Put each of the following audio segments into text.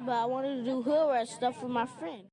But I wanted to do hood rat stuff with my friend.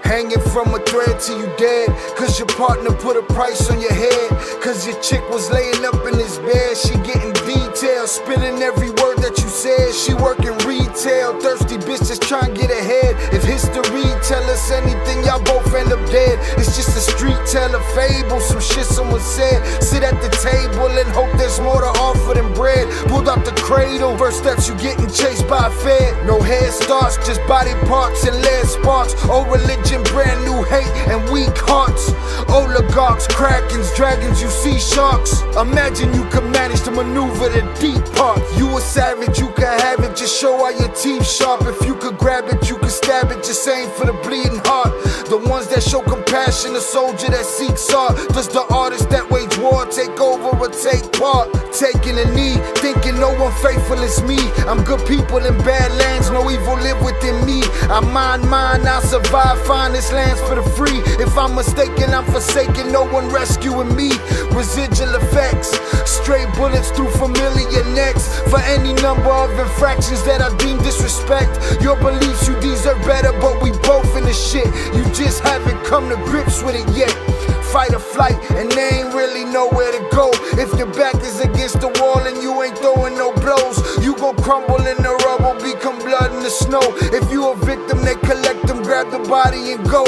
Hanging from a thread till you dead, cause your partner put a price on your head. Cause your chick was laying up in his bed, she getting details, spitting every word that you said. She working retail, thirsty bitch just trying to get ahead. If history tell us anything, y'all both end up dead. It's just a street tale, a fable, some shit someone said. Sit at the table and hope there's more to offer than bread. Pulled out the cradle, first steps you getting chased by a fed. No head starts, just body parts and lead sparks. Old religion, brand new hate and weak hearts. Oligarchs, krakens, dragons, you see sharks. Imagine you could manage to maneuver the deep part. You a savage, you can have it, just show all your teeth sharp. If you could grab it, you could stab it, just aim for the bleeding heart. The ones that show compassion, a soldier that seeks art. Does the artist that wage war take over or take part? Taking a knee, thinking no one faithful is me. I'm good people in bad lands, no evil live within me. I mind mine, I'll survive, find this land's for the free. If I'm mistaken, I'm forsaken, no one rescuing me. Residual effects, stray bullets through familiar necks. For any number of infractions that I deem disrespect. Your beliefs, you deserve better, but we both in the shit. You just haven't come to grips with it yet. Fight or flight, and they ain't really nowhere to go. If your back is against the wall and you ain't throwing no blows, you gon' crumble in the rubble, become blood in the snow. If you a victim, they collect them, grab the body and go.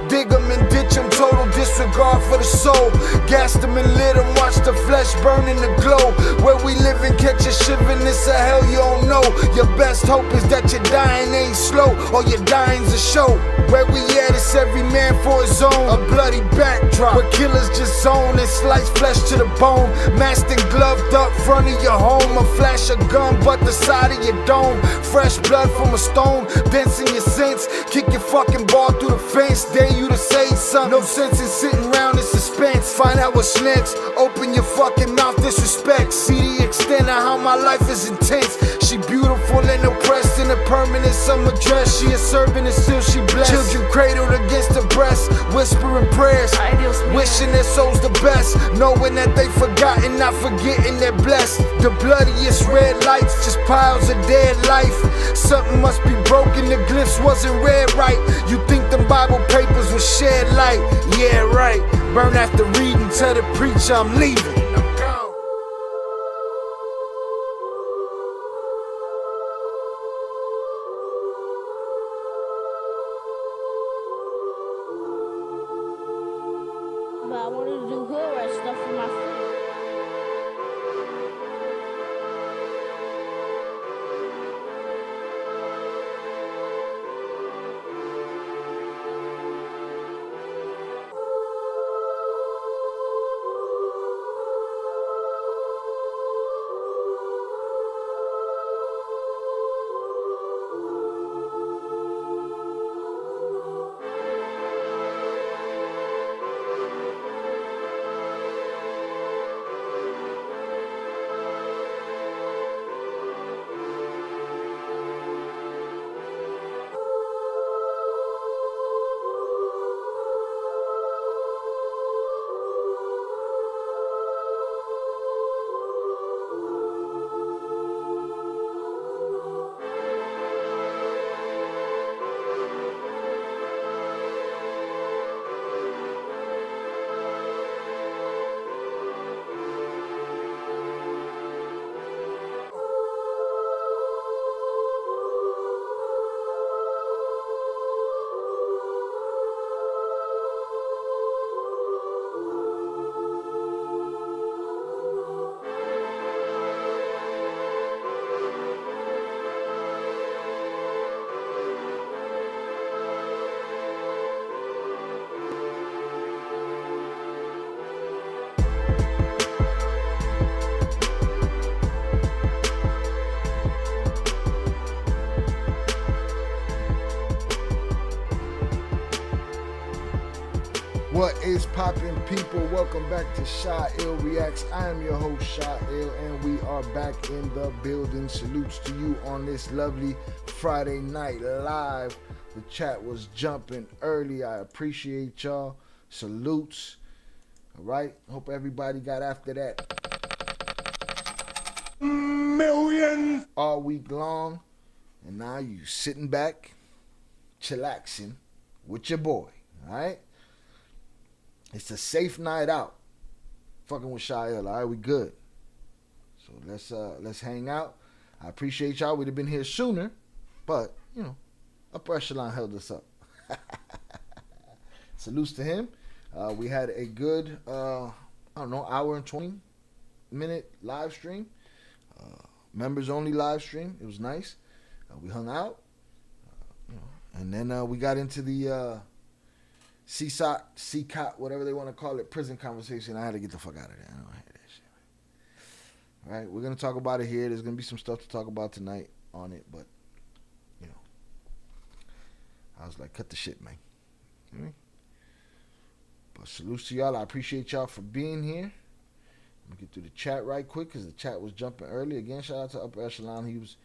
Dig them and ditch them, total disregard for the soul. Gas them and lit them, watch the flesh burn in the glow. Where we live and catch a shivering, it's a hell you don't know. Your best hope is that your dying ain't slow, or your dying's a show. Where we at, it's every man for his own. A bloody backdrop, where killers just zone and slice flesh to the bone. Masked and gloved up front of your home. A flash of gun, but the side of your dome. Fresh blood from a stone, dents in your sense. Kick your fucking ball through the fence, dare you to say something. No sense in sitting around in suspense. Find out what's next, open your fucking mouth, disrespect. See the extent of how my life is intense. She beautiful and oppressed in a permanent summer dress. She a servant and still she blessed. Children cradled against her breast, whispering prayers, wishing their souls the best, knowing that they forgotten, not forgetting they're blessed. The bloodiest red lights, just piles of dead life. Something must be broken, the glyphs wasn't read right. You think them Bible papers will shed light? Yeah, right. Burn after reading, tell the preacher I'm leaving. But I wanted to do hood rat stuff with my friend. What is poppin', people? Welcome back to Shy Ill Reacts. I am your host, Shy Ill, and we are back in the building. Salutes to you on this lovely Friday night live. The chat was jumping early. I appreciate y'all. Salutes. All right. Hope everybody got after that million all week long. And now you sitting back, chillaxing with your boy. All right. It's a safe night out. Fucking with Shy Ill. All right, we good. So let's hang out. I appreciate y'all. We'd have been here sooner, but you know, upper echelon held us up. Salutes to him. We had a good hour and 20-minute live stream. Members only live stream. It was nice. We hung out. And then we got into the CCOT, whatever they want to call it, prison conversation. I had to get the fuck out of there. I don't hear that shit. All right, we're going to talk about it here. There's going to be some stuff to talk about tonight on it, but, you know, I was like, cut the shit, man. You know what I mean? But salutes to y'all. I appreciate y'all for being here. Let me get through the chat right quick because the chat was jumping early. Again, shout out to Upper Echelon. He was,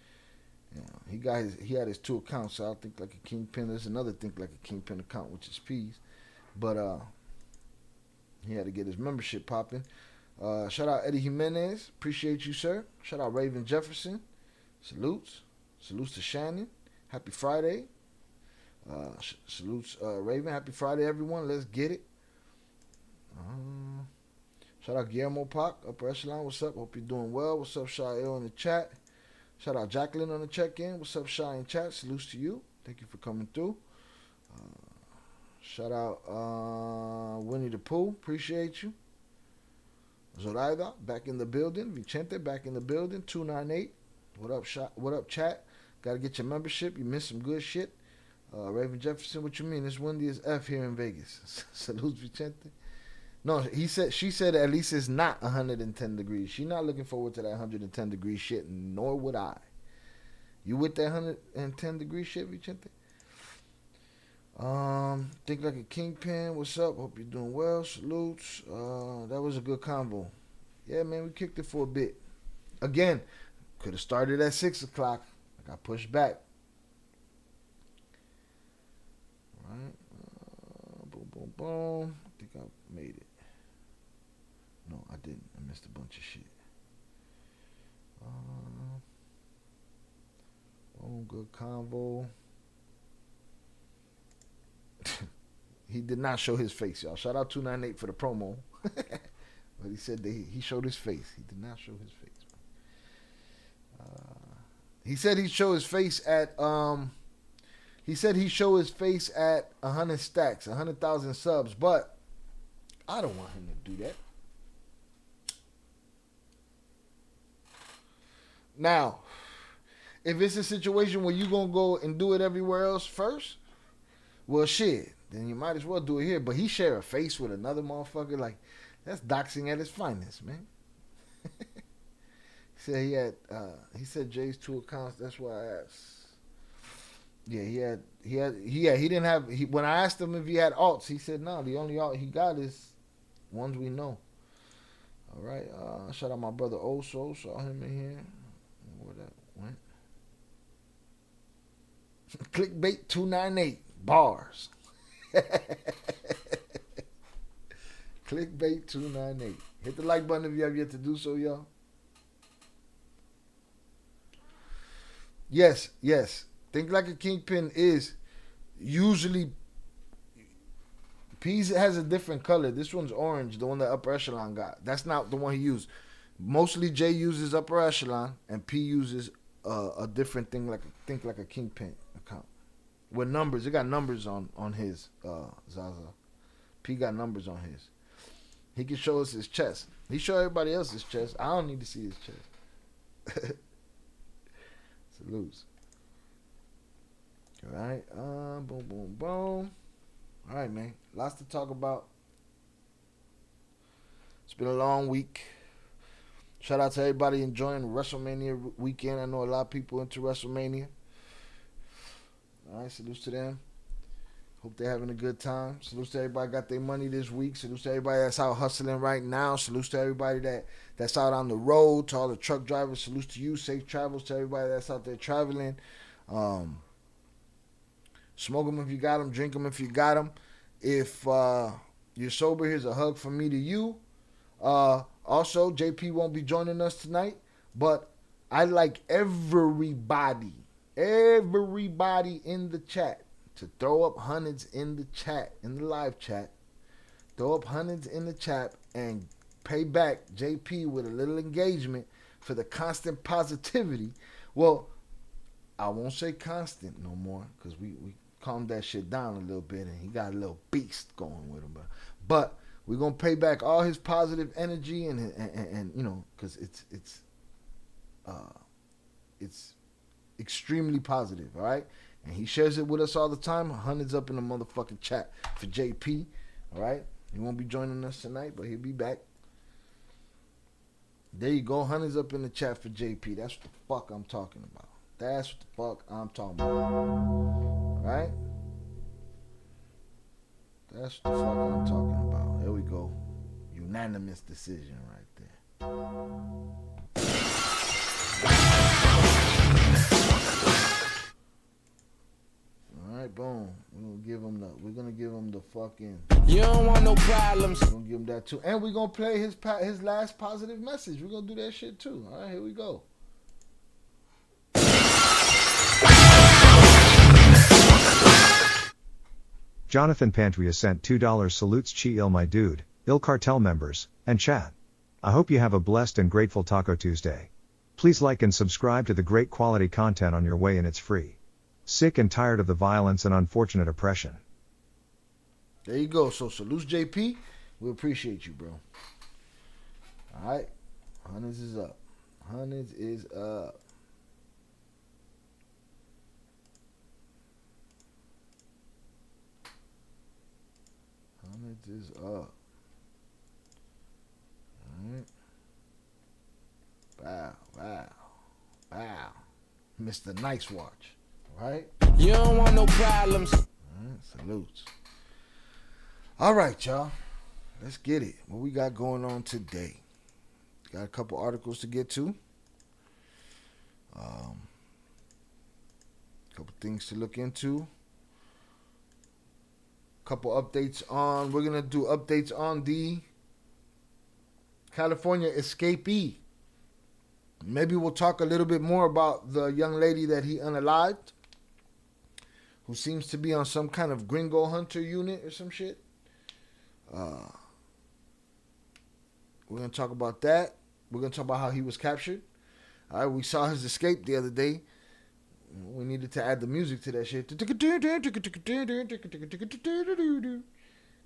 you know, he had his 2 accounts, so I'll think like a kingpin. There's another think like a kingpin account, which is P's. But he had to get his membership popping. Shout out Eddie Jimenez. Appreciate you, sir. Shout out Raven Jefferson. Salutes. Salutes to Shannon. Happy Friday. Salutes Raven. Happy Friday, everyone. Let's get it. Shout out Guillermo Pac. Upper Echelon. What's up? Hope you're doing well. What's up, Shy Ill in the chat. Shout out Jacqueline on the check-in. What's up, Shy in chat? Salutes to you. Thank you for coming through. Shout out Winnie the Pooh. Appreciate you. Zoraida, back in the building. Vicente, back in the building. 298. What up, what up, chat? Got to get your membership. You missed some good shit. Raven Jefferson, what you mean? It's windy as F here in Vegas. Salutes, Vicente. No, she said at least it's not 110 degrees. She's not looking forward to that 110 degree shit, nor would I. You with that 110 degree shit, Vicente? Think like a kingpin. What's up? Hope you're doing well. Salutes. That was a good combo. Yeah, man, we kicked it for a bit. Again, could have started at 6 o'clock. I got pushed back. All right. Boom, boom, boom. I think I made it. No, I didn't. I missed a bunch of shit. Good convo. He did not show his face, y'all. Shout out 298 for the promo. But he said he showed his face. He did not show his face. He said he'd show his face at 100 stacks, 100,000 subs, but I don't want him to do that. Now, if it's a situation where you gonna go and do it everywhere else first, well, shit, then you might as well do it here. But he share a face with another motherfucker, like, that's doxing at its finest, man. He said Jay's 2 accounts. That's why I asked. Yeah, he didn't have. When I asked him if he had alts, he said no. The only alt he got is ones we know. All right. Shout out my brother Oso. Saw him in here. Where that went? Clickbait 298 bars. Clickbait 298. Hit the like button if you have yet to do so, y'all. Yes. Think like a kingpin is usually P's has a different color. This one's orange, the one that Upper Echelon got. That's not the one he used. Mostly Jay uses Upper Echelon and P uses a different thing, think like a kingpin account. With numbers. It got numbers on his Zaza. P got numbers on his. He can show us his chest. He show everybody else his chest. I don't need to see his chest. Salutes. All right. Boom, boom, boom. All right, man. Lots to talk about. It's been a long week. Shout out to everybody enjoying WrestleMania weekend. I know a lot of people into WrestleMania. All right, salutes to them. Hope they're having a good time. Salute to everybody got their money this week. Salute to everybody that's out hustling right now. Salute to everybody that's out on the road. To all the truck drivers. Salute to you. Safe travels to everybody that's out there traveling. Smoke them if you got them. Drink them if you got them. If you're sober, here's a hug from me to you. Also, JP won't be joining us tonight. But I'd like everybody in the chat to throw up hundreds in the chat, in the live chat. Throw up hundreds in the chat and pay back JP with a little engagement for the constant positivity. Well, I won't say constant no more because we calmed that shit down a little bit and he got a little beast going with him. But we're going to pay back all his positive energy and you know, because it's extremely positive, all right? And he shares it with us all the time. Hundreds up in the motherfucking chat for JP, all right? He won't be joining us tonight, but he'll be back. There you go. Hundreds up in the chat for JP. That's what the fuck I'm talking about. That's what the fuck I'm talking about. All right? That's what the fuck I'm talking about. There we go. Unanimous decision right there. Alright, boom. We're gonna give him the fucking. You don't want no problems. We're gonna give him that too. And we're gonna play his last positive message. We're gonna do that shit too. Alright, here we go. Jonathan Pantria sent $2 salutes Chi Il my dude, Il Cartel members, and chat. I hope you have a blessed and grateful Taco Tuesday. Please like and subscribe to the great quality content on your way and it's free. Sick and tired of the violence and unfortunate oppression. There you go. So salute JP. We appreciate you, bro. Alright. Hundreds is up. Hundreds is up. Hundreds is up. Alright. Wow. Mr. Nice Watch. Right? You don't want no problems. Alright, salutes. Alright, y'all. Let's get it. What we got going on today? Got a couple articles to get to. Couple things to look into. Couple updates on. We're gonna do updates on the California Escapee. Maybe we'll talk a little bit more about the young lady that he unalived, who seems to be on some kind of gringo hunter unit or some shit. We're going to talk about that. We're going to talk about how he was captured. All right, we saw his escape the other day. We needed to add the music to that shit.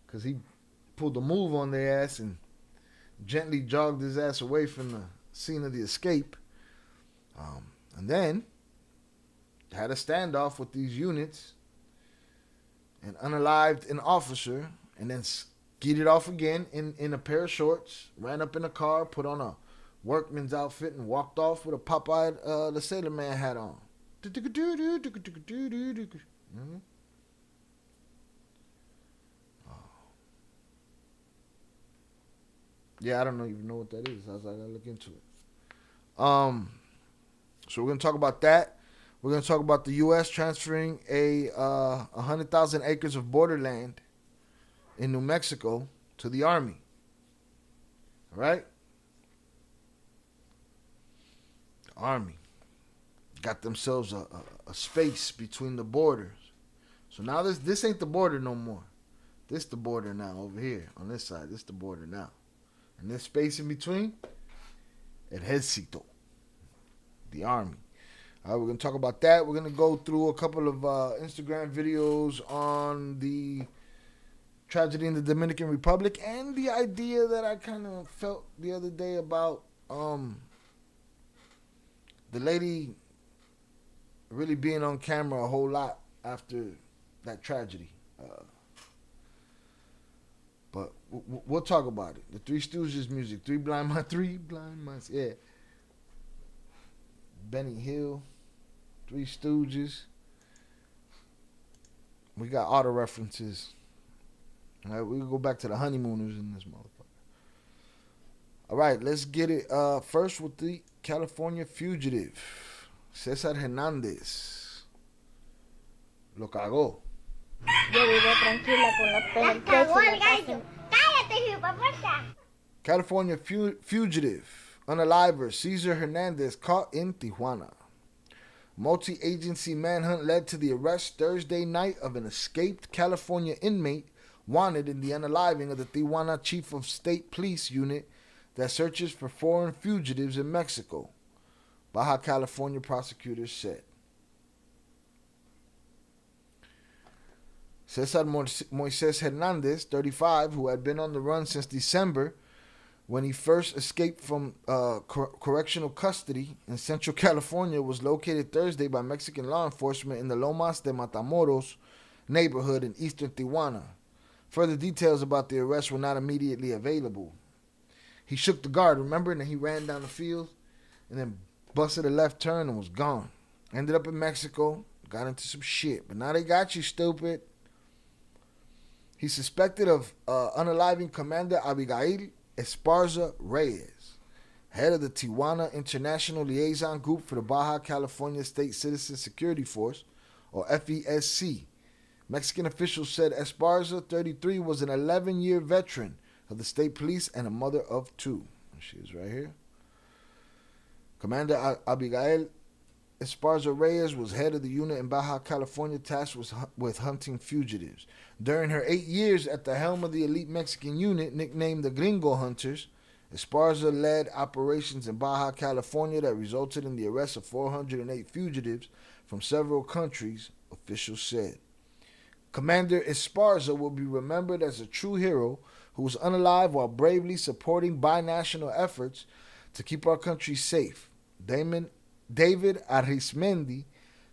Because he pulled a move on their ass and gently jogged his ass away from the scene of the escape. And then had a standoff with these units and unalived an officer and then skeeted off again in a pair of shorts, ran up in a car, put on a workman's outfit and walked off with a Popeye the Sailor Man hat on. Yeah, I don't even know what that is. I was like, I gotta look into it. So we're gonna talk about that. We're going to talk about the U.S. transferring 100,000 acres of borderland in New Mexico to the Army. All right? The Army got themselves a space between the borders. So now this ain't the border no more. This the border now over here on this side. This the border now. And this space in between, El Ejército, the Army. All right, we're going to talk about that. We're going to go through a couple of Instagram videos on the tragedy in the Dominican Republic and the idea that I kind of felt the other day about the lady really being on camera a whole lot after that tragedy. But we'll talk about it. The Three Stooges music. Three Blind Mice. Yeah. Benny Hill. Three Stooges. We got auto references. All right, we can go back to the honeymooners in this motherfucker. All right, let's get it. First with the California fugitive, Cesar Hernandez. Lo cagó. Yo vivo tranquila con los pelos en el pecho y la casa. ¡Cállate, hijuepuerta! California fugitive, unaliver Cesar Hernandez caught in Tijuana. Multi-agency manhunt led to the arrest Thursday night of an escaped California inmate wanted in the unaliving of the Tijuana Chief of State Police unit that searches for foreign fugitives in Mexico, Baja California prosecutors said. Cesar Moises Hernandez, 35, who had been on the run since December when he first escaped from correctional custody in Central California, was located Thursday by Mexican law enforcement in the Lomas de Matamoros neighborhood in eastern Tijuana. Further details about the arrest were not immediately available. He shook the guard, remember, and then he ran down the field and then busted a left turn and was gone. Ended up in Mexico, got into some shit. But now they got you, stupid. He's suspected of unaliving Commander Abigail Esparza Reyes, head of the Tijuana International Liaison Group for the Baja California State Citizen Security Force, or FESC. Mexican officials said Esparza, 33, was an 11-year veteran of the state police and a mother of two. She is right here. Commander Abigail Esparza Reyes was head of the unit in Baja California tasked with hunting fugitives. During her 8 years at the helm of the elite Mexican unit, nicknamed the Gringo Hunters, Esparza led operations in Baja California that resulted in the arrest of 408 fugitives from several countries, officials said. Commander Esparza will be remembered as a true hero who was unalive while bravely supporting binational efforts to keep our country safe. David Arismendi,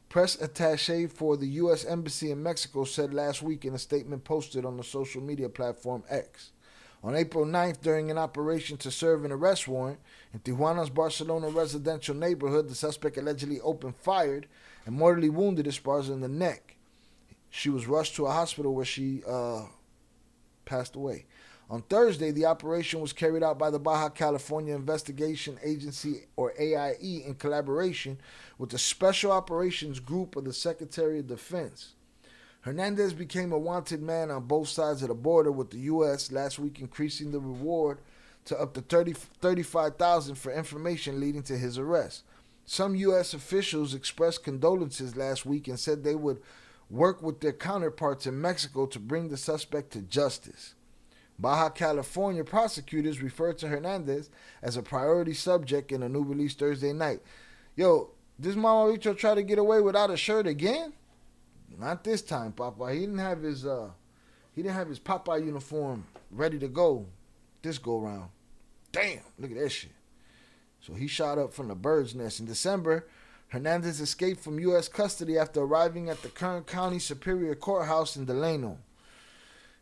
press attaché for the U.S. Embassy in Mexico, said last week in a statement posted on the social media platform X. On April 9th, during an operation to serve an arrest warrant in Tijuana's Barcelona residential neighborhood, the suspect allegedly opened fire and mortally wounded Esparza in the neck. She was rushed to a hospital where she passed away. On Thursday, the operation was carried out by the Baja California Investigation Agency, or AIE, in collaboration with the Special Operations Group of the Secretary of Defense. Hernandez became a wanted man on both sides of the border, with the U.S. last week increasing the reward to up to $35,000 for information leading to his arrest. Some U.S. officials expressed condolences last week and said they would work with their counterparts in Mexico to bring the suspect to justice. Baja California prosecutors referred to Hernandez as a priority subject in a new release Thursday night. Yo, this Mamabicho tried to get away without a shirt again? Not this time, Papa. He didn't have his Popeye uniform ready to go this go round. Damn, look at that shit. So he shot up from the bird's nest. In December, Hernandez escaped from U.S. custody after arriving at the Kern County Superior Courthouse in Delano.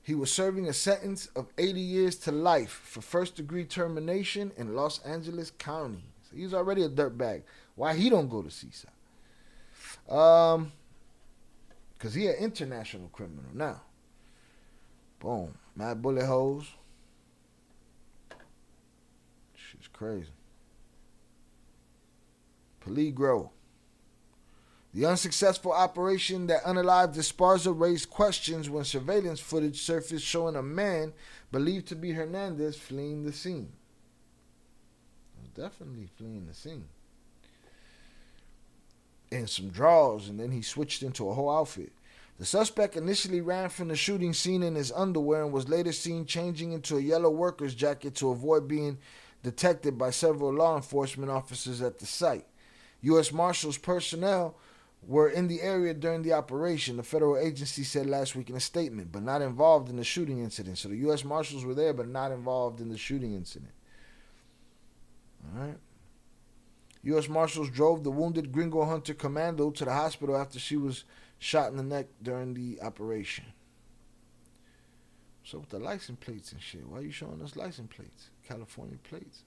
He was serving a sentence of 80 years to life for first-degree termination in Los Angeles County. So he's already a dirtbag. Why he don't go to Seaside? Because he an international criminal now. Boom. Mad bullet holes. Shit's crazy. Peligro. The unsuccessful operation that unalived Esparza raised questions when surveillance footage surfaced showing a man believed to be Hernandez fleeing the scene. Definitely fleeing the scene. In some drawers, and then he switched into a whole outfit. The suspect initially ran from the shooting scene in his underwear and was later seen changing into a yellow worker's jacket to avoid being detected by several law enforcement officers at the site. U.S. Marshals personnel were in the area during the operation, the federal agency said last week in a statement, but not involved in the shooting incident. So the U.S. Marshals were there, but not involved in the shooting incident. All right. U.S. Marshals drove the wounded Gringo Hunter commando to the hospital after she was shot in the neck during the operation. So with the license plates and shit, why are you showing us license plates? California plates.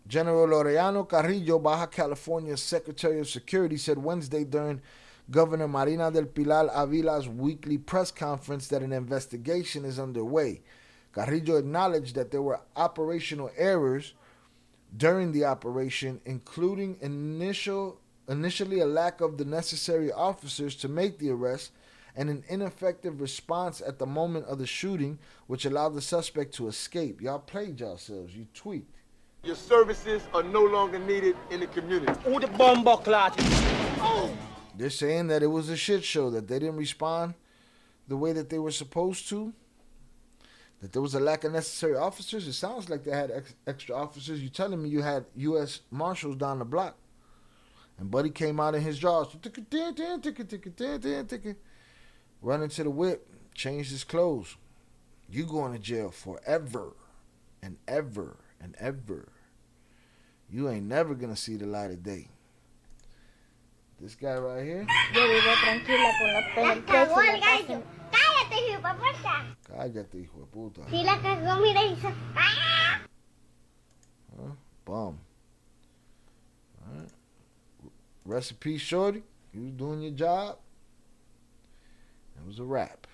General Laureano Carrillo, Baja California's Secretary of Security, said Wednesday during Governor Marina del Pilar Avila's weekly press conference that an investigation is underway. Carrillo acknowledged that there were operational errors during the operation, including initially a lack of the necessary officers to make the arrest and an ineffective response at the moment of the shooting, which allowed the suspect to escape. Y'all played yourselves. You tweaked. Your services are no longer needed in the community. Who the bomb clot? They're saying that it was a shit show, that they didn't respond the way that they were supposed to, that there was a lack of necessary officers. It sounds like they had extra officers. You telling me you had U.S. Marshals down the block, and Buddy came out in his drawers, running to the whip, changed his clothes. You going to jail forever and ever and ever. You ain't never going to see the light of day. This guy right here. Yo vivo tranquila con los pelos. Cagó el gallo. Cállate, hijo de puta. Cállate, hijo de puta. Si la cagó, mira, hizo. Bum. All right. Recipe shorty. You was doing your job. It was a wrap.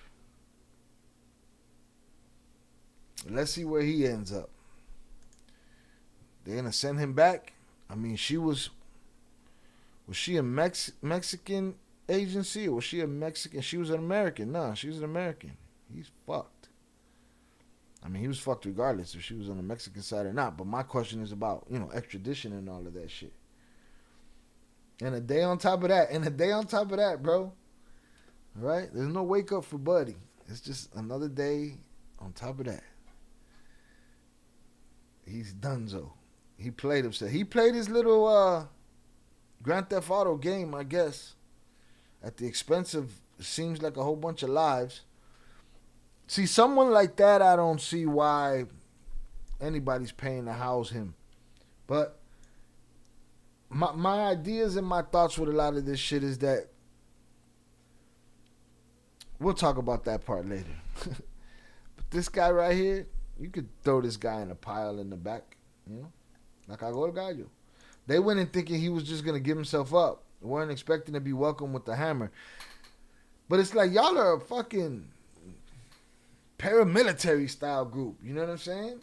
Let's see where he ends up. They're going to send him back. I mean, was she a Mexican agency, or was she a Mexican? She was an American. Nah, she was an American. He's fucked. I mean, he was fucked regardless if she was on the Mexican side or not. But my question is about, extradition and all of that shit. And a day on top of that, bro. All right? There's no wake up for Buddy. It's just another day on top of that. He's donezo. He played himself. He played his little Grand Theft Auto game, I guess, at the expense of, seems like a whole bunch of lives. See, someone like that, I don't see why anybody's paying to house him. But my ideas and my thoughts with a lot of this shit is that we'll talk about that part later. But this guy right here, you could throw this guy in a pile in the back, La cagó el gallo. They went in thinking he was just going to give himself up. They weren't expecting to be welcomed with the hammer. But it's like, y'all are a fucking paramilitary style group. You know what I'm saying?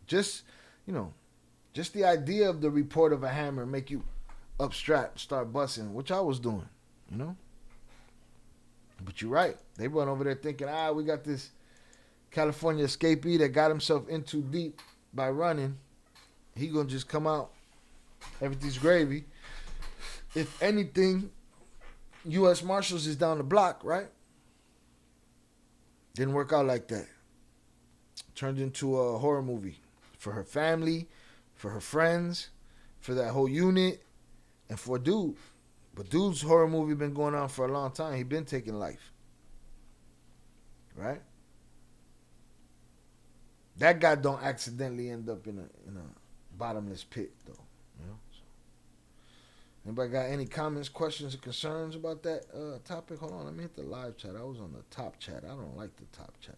Just the idea of the report of a hammer make you upstrap, start busting, which I was doing, But you're right. They run over there thinking, we got this California escapee that got himself in too deep by running. He gonna just come out, everything's gravy. If anything, U.S. Marshals is down the block, right? Didn't work out like that. Turned into a horror movie for her family, for her friends, for that whole unit, and for dude. But dude's horror movie been going on for a long time. He been taking life, right? That guy don't accidentally end up in a bottomless pit, though. So, anybody got any comments, questions, or concerns about that topic? Hold on, let me hit the live chat. I was on the top chat. I don't like the top chat.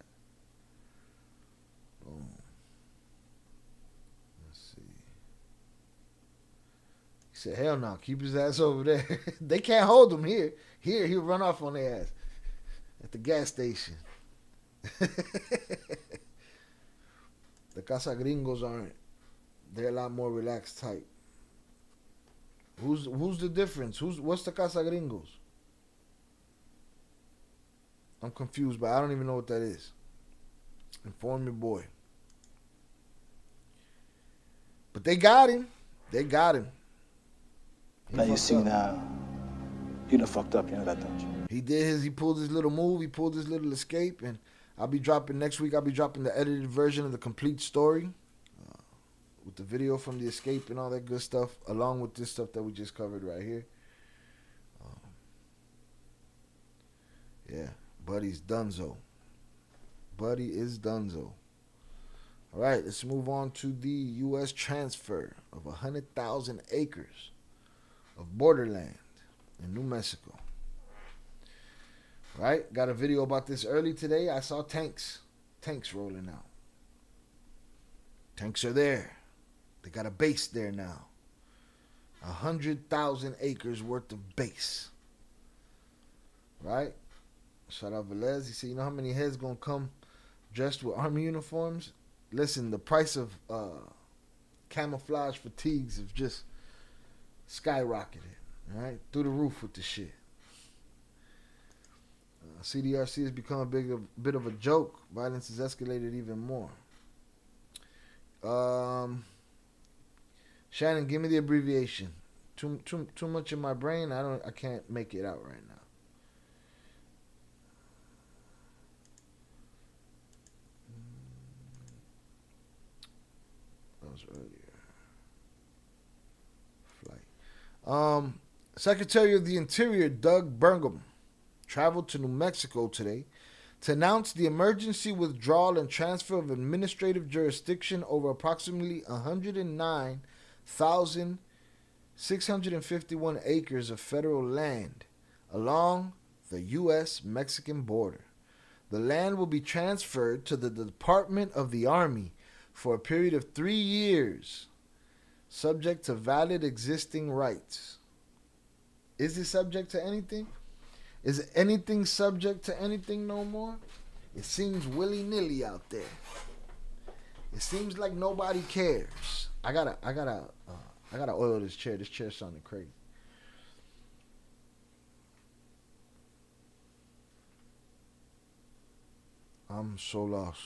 Boom. Let's see. He said, hell no, keep his ass over there. They can't hold him here. Here, he'll run off on their ass at the gas station. The Casa Gringos aren't. They're a lot more relaxed type. Who's the difference? What's the Casa Gringos? I'm confused, but I don't even know what that is. Inform your boy. But they got him. Now you see now, you done fucked up, you know that, don't you? He pulled his little move, he pulled his little escape, and next week I'll be dropping the edited version of the complete story with the video from the escape and all that good stuff, along with this stuff that we just covered right here. Yeah, Buddy's donezo. Buddy is donezo. All right, let's move on to the U.S. transfer of 100,000 acres of Borderland in New Mexico. Right? Got a video about this early today. I saw tanks rolling out. Tanks are there. They got a base there now. 100,000 acres worth of base. Right? Shout out Velez. He said, you know how many heads gonna come dressed with army uniforms? Listen, the price of camouflage fatigues have just skyrocketed. Right? Through the roof with the shit. CDRC has become a bit of a joke. Violence has escalated even more. Shannon, give me the abbreviation. Too much in my brain. I can't make it out right now. That was earlier. Flight. Secretary of the Interior Doug Burgum traveled to New Mexico today to announce the emergency withdrawal and transfer of administrative jurisdiction over approximately 109,651 acres of federal land along the U.S.-Mexican border. The land will be transferred to the Department of the Army for a period of 3 years, subject to valid existing rights. Is it subject to anything? Is anything subject to anything no more? It seems willy-nilly out there. It seems like nobody cares. I gotta oil this chair. This chair's sounding crazy. I'm so lost.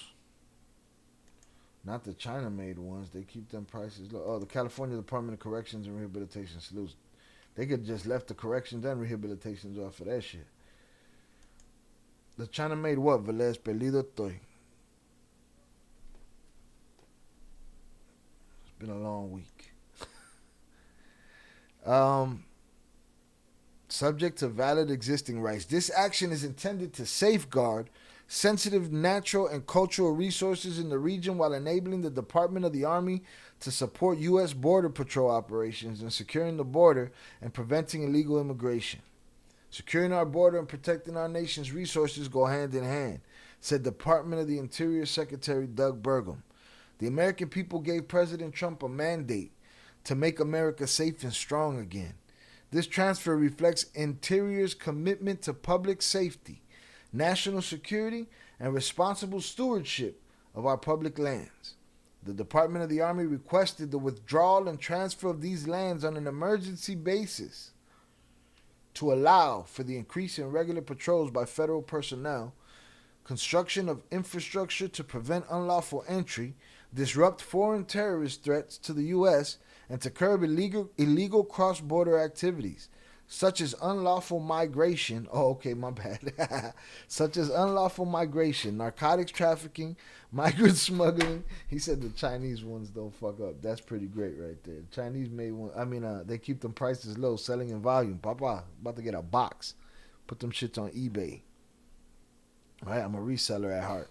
Not the China-made ones. They keep them prices low. Oh, the California Department of Corrections and Rehabilitation salutes. They could just left the corrections and rehabilitations off of that shit. The China made what? Velez perdido estoy. It's been a long week. Subject to valid existing rights. This action is intended to safeguard sensitive natural and cultural resources in the region while enabling the Department of the Army to support U.S. Border Patrol operations in securing the border and preventing illegal immigration. Securing our border and protecting our nation's resources go hand in hand, said Department of the Interior Secretary Doug Burgum. The American people gave President Trump a mandate to make America safe and strong again. This transfer reflects Interior's commitment to public safety, national security, and responsible stewardship of our public lands. The Department of the Army requested the withdrawal and transfer of these lands on an emergency basis to allow for the increase in regular patrols by federal personnel, construction of infrastructure to prevent unlawful entry, disrupt foreign terrorist threats to the U.S., and to curb illegal cross-border activities, such as unlawful migration, such as unlawful migration, narcotics trafficking, migrant smuggling. He said the Chinese ones don't fuck up. That's pretty great right there. The Chinese made one. They keep them prices low, selling in volume. Papa, about to get a box. Put them shits on eBay. All right, I'm a reseller at heart.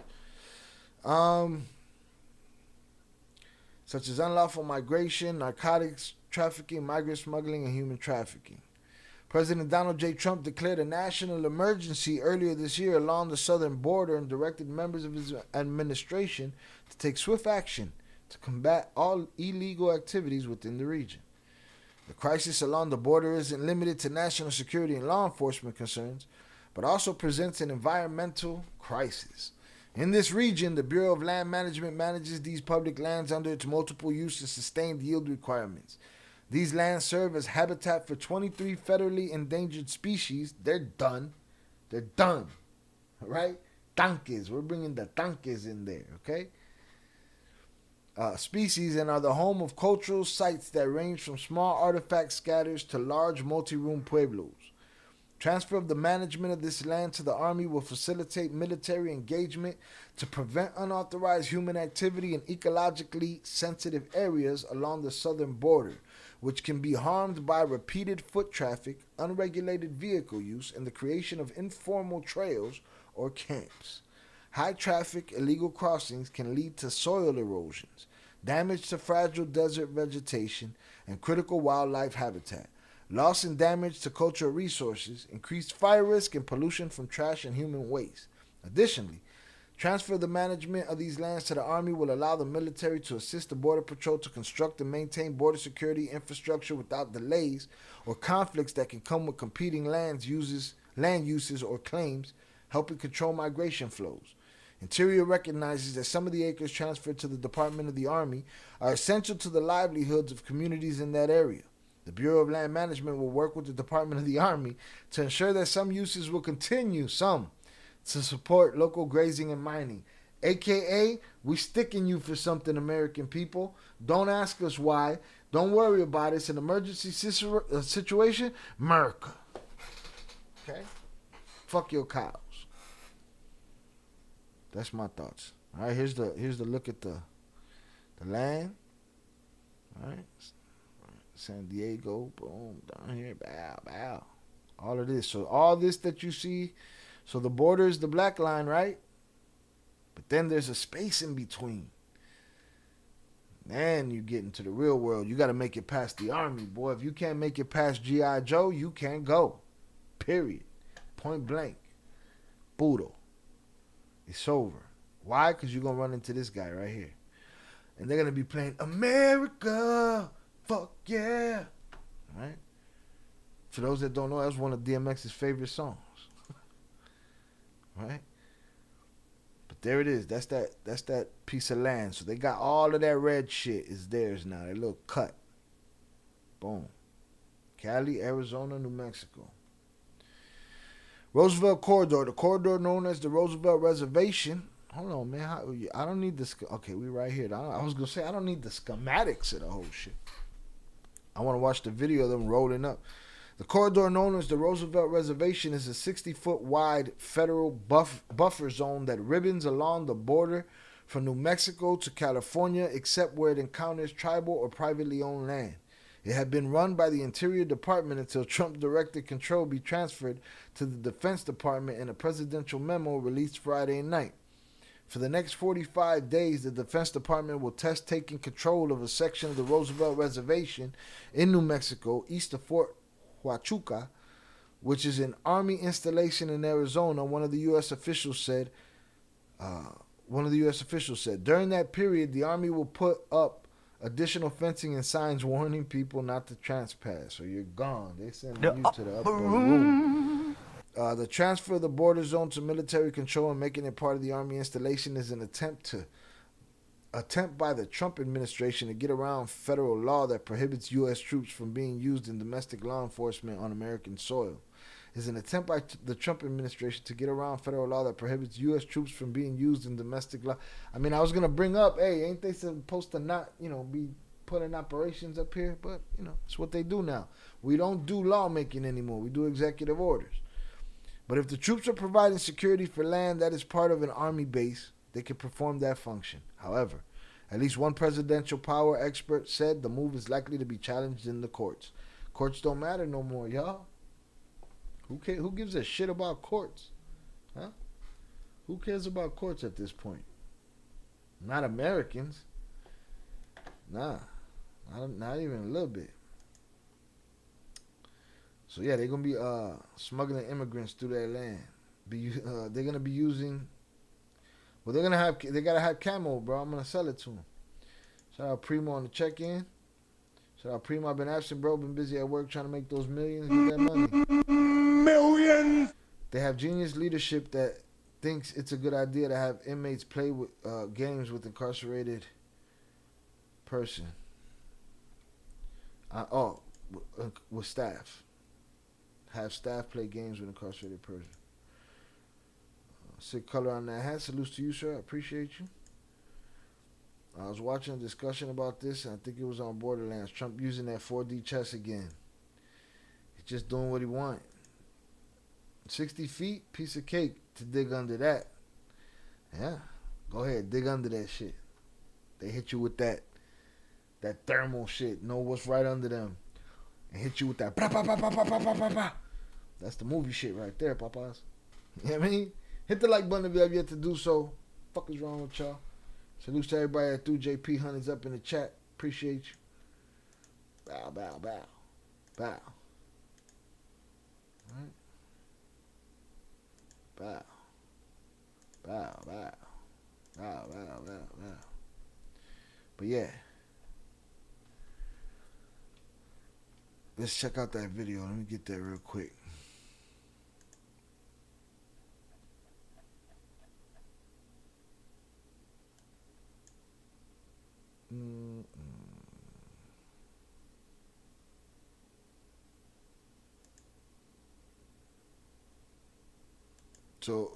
Such as unlawful migration, narcotics trafficking, migrant smuggling, and human trafficking. President Donald J. Trump declared a national emergency earlier this year along the southern border and directed members of his administration to take swift action to combat all illegal activities within the region. The crisis along the border isn't limited to national security and law enforcement concerns, but also presents an environmental crisis. In this region, the Bureau of Land Management manages these public lands under its multiple use and sustained yield requirements. These lands serve as habitat for 23 federally endangered species. They're done. They're done. All right? Tanques. We're bringing the tanques in there, okay? Species and are the home of cultural sites that range from small artifact scatters to large multi-room pueblos. Transfer of the management of this land to the Army will facilitate military engagement to prevent unauthorized human activity in ecologically sensitive areas along the southern border, which can be harmed by repeated foot traffic, unregulated vehicle use, and the creation of informal trails or camps. High traffic, illegal crossings can lead to soil erosions, damage to fragile desert vegetation, and critical wildlife habitat. Loss and damage to cultural resources, increased fire risk, and pollution from trash and human waste. Additionally, Transfer of the management of these lands to the Army will allow the military to assist the Border Patrol to construct and maintain border security infrastructure without delays or conflicts that can come with competing land uses or claims, helping control migration flows. Interior recognizes that some of the acres transferred to the Department of the Army are essential to the livelihoods of communities in that area. The Bureau of Land Management will work with the Department of the Army to ensure that some uses will continue, to support local grazing and mining. AKA, we sticking you for something, American people. Don't ask us why. Don't worry about it. It's an emergency situation. America. Okay? Fuck your cows. That's my thoughts. All right, here's the look at the land. All right. San Diego, boom, down here, bow, bow. All of this. So all this that you see, so the border is the black line, right? But then there's a space in between. Then you get into the real world. You got to make it past the Army, boy. If you can't make it past G.I. Joe, you can't go. Period. Point blank. Boodle. It's over. Why? Because you're going to run into this guy right here. And they're going to be playing America. Fuck yeah. All right? For those that don't know, that's one of DMX's favorite songs. Right? But there it is. That's that piece of land. So they got all of that red shit is theirs now. That little cut. Boom. Cali, Arizona, New Mexico. Roosevelt Corridor. The corridor known as the Roosevelt Reservation. Hold on, man. I don't need this. Okay, we right here. I was going to say, I don't need the schematics of the whole shit. I want to watch the video of them rolling up. The corridor known as the Roosevelt Reservation is a 60-foot wide federal buffer zone that ribbons along the border from New Mexico to California, except where it encounters tribal or privately owned land. It had been run by the Interior Department until Trump directed control be transferred to the Defense Department in a presidential memo released Friday night. For the next 45 days, the Defense Department will test taking control of a section of the Roosevelt Reservation in New Mexico, east of Fort Huachuca, which is an Army installation in Arizona. One of the U.S. officials said, during that period, the Army will put up additional fencing and signs warning people not to trespass. So you're gone. They send you to the upper room. The transfer of the border zone to military control and making it part of the Army installation is an attempt by the Trump administration to get around federal law that prohibits U.S. troops from being used in domestic law enforcement on American soil. Is an attempt by the Trump administration to get around federal law that prohibits U.S. troops from being used in domestic law. I mean, I was going to bring up, hey, ain't they supposed to not, be putting operations up here? But, it's what they do now. We don't do lawmaking anymore. We do executive orders. But if the troops are providing security for land that is part of an Army base, they can perform that function. However, at least one presidential power expert said the move is likely to be challenged in the courts. Courts don't matter no more, y'all. Who gives a shit about courts? Huh? Who cares about courts at this point? Not Americans. Nah. Not even a little bit. So yeah, they're gonna be smuggling immigrants through their land. They're gonna be using. Well, they gotta have camo, bro. I'm gonna sell it to them. Shout out Primo on the check-in. Shout out Primo. I've been absent, bro. Been busy at work trying to make those millions. Get that money. Millions. They have genius leadership that thinks it's a good idea to have inmates play with games with incarcerated person. With staff. Have staff play games with incarcerated person. Sick color on that hat. Salutes to you, sir. I appreciate you. I was watching a discussion about this, and I think it was on Borderlands. Trump using that 4D chess again. He's just doing what he wants. 60 feet, piece of cake to dig under that. Yeah. Go ahead, dig under that shit. They hit you with that thermal shit. Know what's right under them. And hit you with that. Bah, bah, bah, bah, bah, bah, bah, bah, bah. That's the movie shit right there, papas. You know what I mean? Hit the like button if you have yet to do so. Fuck is wrong with y'all? Salute to everybody that threw JP Honeys up in the chat. Appreciate you. Bow, bow, bow. Bow. Alright. Bow. Bow, bow. Wow. But yeah. Let's check out that video. Let me get that real quick.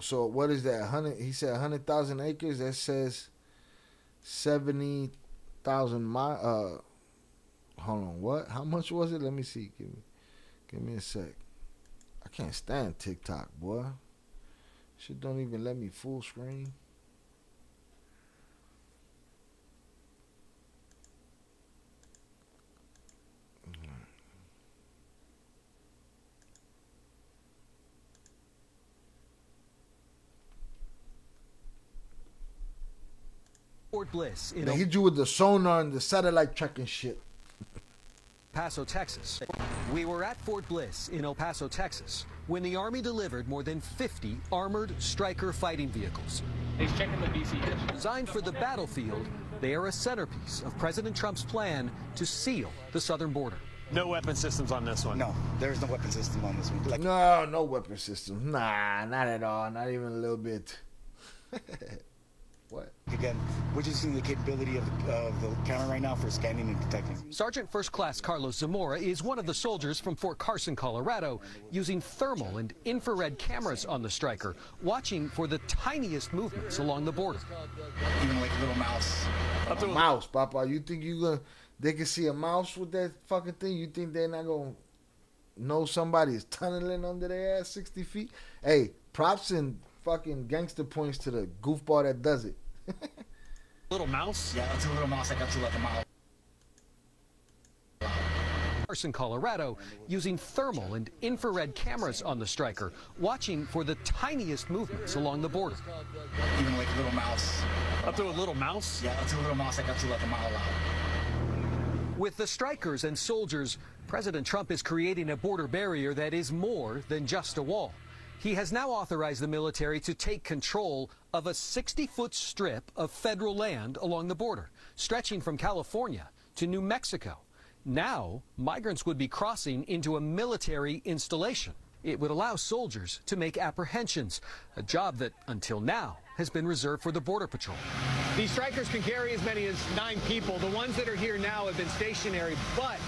So what is that? 100? He said 100,000 acres. That says 70,000 miles. Hold on. What? How much was it? Let me see. Give me a sec. I can't stand TikTok, boy. Shit don't even let me full screen. Fort Bliss in They hit you with the sonar and the satellite tracking shit. El Paso, Texas. We were at Fort Bliss in El Paso, Texas, when the Army delivered more than 50 armored Stryker fighting vehicles. He's checking the BC hitch. Designed for the battlefield, they are a centerpiece of President Trump's plan to seal the southern border. No weapon systems on this one. No, there's no weapon system on this one. No weapon systems. Nah, not at all. Not even a little bit. What? Again, we're just using the capability of the camera right now for scanning and detecting. Sergeant First Class Carlos Zamora is one of the soldiers from Fort Carson, Colorado, using thermal and infrared cameras on the Stryker, watching for the tiniest movements along the border. Even like a little mouse. A mouse, Papa. You think they can see a mouse with that fucking thing? You think they're not gonna know somebody is tunneling under their ass 60 feet? Hey, props and fucking gangster points to the goofball that does it. Little mouse? Yeah, it's a little mouse like up to like a mile. Carson, Colorado, using thermal and infrared cameras on the Stryker, watching for the tiniest movements along the border. Even like a little mouse. Up to a little mouse? Yeah, it's a little mouse like up to like a mile out. With the Strykers and soldiers, President Trump is creating a border barrier that is more than just a wall. He has now authorized the military to take control of a 60-foot strip of federal land along the border, stretching from California to New Mexico. Now, migrants would be crossing into a military installation. It would allow soldiers to make apprehensions, a job that, until now, has been reserved for the Border Patrol. These Strykers can carry as many as 9 people. The ones that are here now have been stationary, but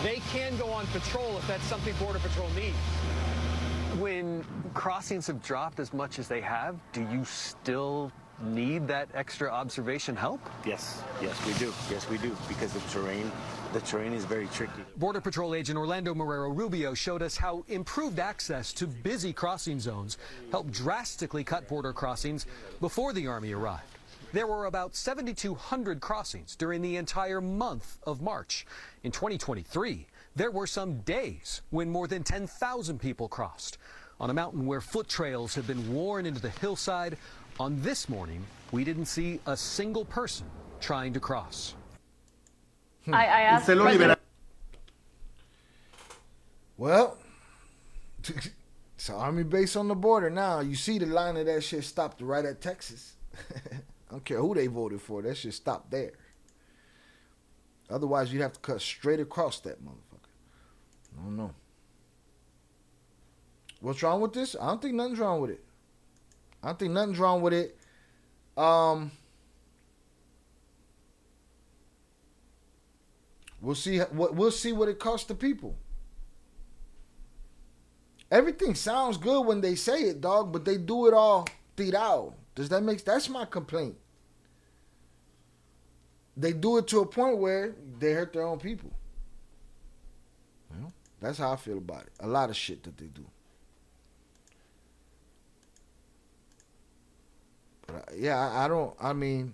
they can go on patrol if that's something Border Patrol needs. When crossings have dropped as much as they have, do you still need that extra observation help? Yes, we do. Yes, we do, because the terrain is very tricky. Border Patrol agent Orlando Marrero Rubio showed us how improved access to busy crossing zones helped drastically cut border crossings before the Army arrived. There were about 7,200 crossings during the entire month of March. In 2023, there were some days when more than 10,000 people crossed. On a mountain where foot trails have been worn into the hillside, on this morning, we didn't see a single person trying to cross. I asked President Well, it's an Army base on the border now. You see the line of that shit stopped right at Texas. I don't care who they voted for. That shit stopped there. Otherwise, you'd have to cut straight across that motherfucker. I don't know. What's wrong with this? I don't think nothing's wrong with it. We'll see what it costs the people. Everything sounds good when they say it, dog, but they do it all tirado. That's my complaint. They do it to a point where they hurt their own people. Well, that's how I feel about it. A lot of shit that they do. But I mean,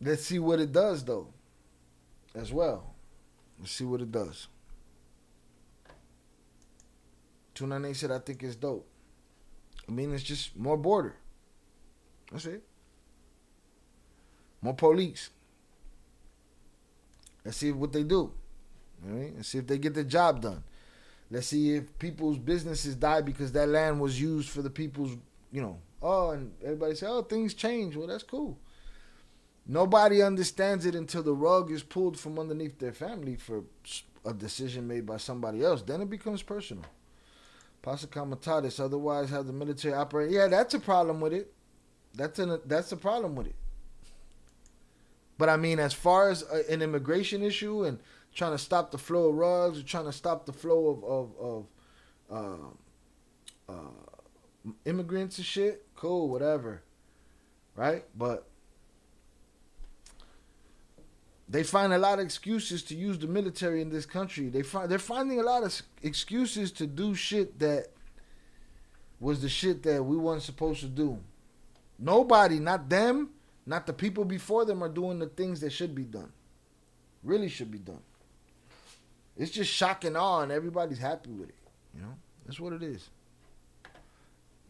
let's see what it does though, as well. Let's see what it does. 298 said, I think it's dope. I mean, it's just more border. That's it. More police. Let's see what they do. You know what I mean? Let's see if they get the job done. Let's see if people's businesses die because that land was used for the people's, oh, and everybody say, oh, things change. Well, that's cool. Nobody understands it until the rug is pulled from underneath their family for a decision made by somebody else. Then it becomes personal. Pasa comitatus, otherwise have the military operate. Yeah, that's a problem with it. That's a problem with it. But I mean, as far as an immigration issue and trying to stop the flow of rugs or trying to stop the flow of immigrants and shit, cool, whatever, right? But they find a lot of excuses to use the military in this country. They're finding a lot of excuses to do shit that was the shit that we weren't supposed to do. Nobody, not them, not the people before them, are doing the things that should be done. Really should be done. It's just shock and awe, and everybody's happy with it. That's what it is.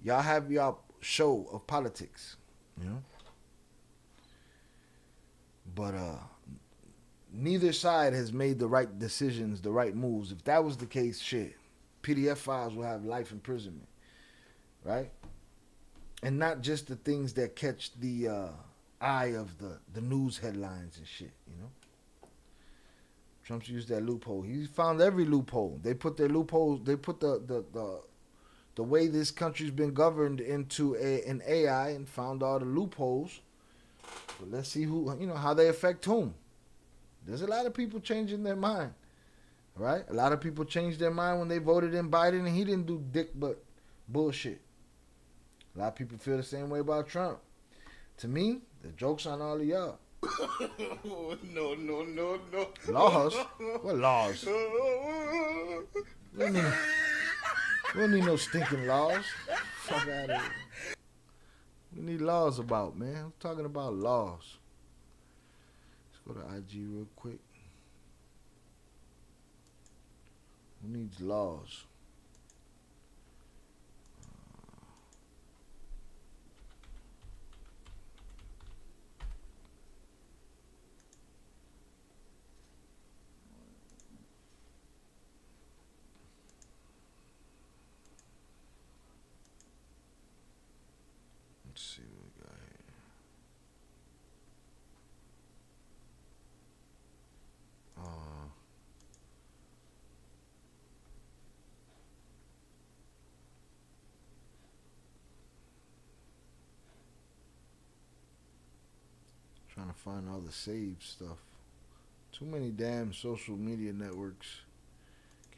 Y'all have y'all show of politics, But neither side has made the right decisions, the right moves. If that was the case, shit, PDF files will have life imprisonment, right? And not just the things that catch the eye of the news headlines and shit, Trump's used that loophole. He found every loophole. They put their loopholes. They put the way this country's been governed into an AI and found all the loopholes. But let's see how they affect whom. There's a lot of people changing their mind, right? A lot of people changed their mind when they voted in Biden and he didn't do dick but bullshit. A lot of people feel the same way about Trump. To me, the joke's on all of y'all. No. Laws? What laws? We don't need no stinking laws. Fuck out of here. We need laws about, man. I'm talking about laws. Let's go to IG real quick. Who needs laws? Let's see what we got here. Trying to find all the saved stuff. Too many damn social media networks.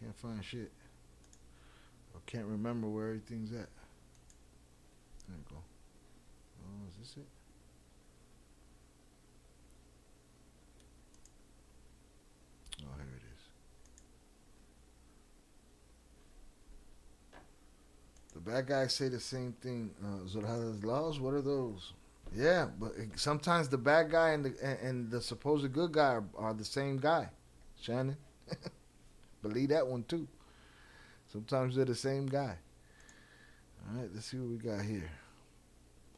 Can't find shit. I can't remember where everything's at. There you go. Oh, is this it? Oh, here it is. The bad guys say the same thing. Zorada's laws, what are those? Yeah, but sometimes the bad guy and the supposed good guy are the same guy, Shannon. Believe that one too. Sometimes they're the same guy. All right, let's see what we got here.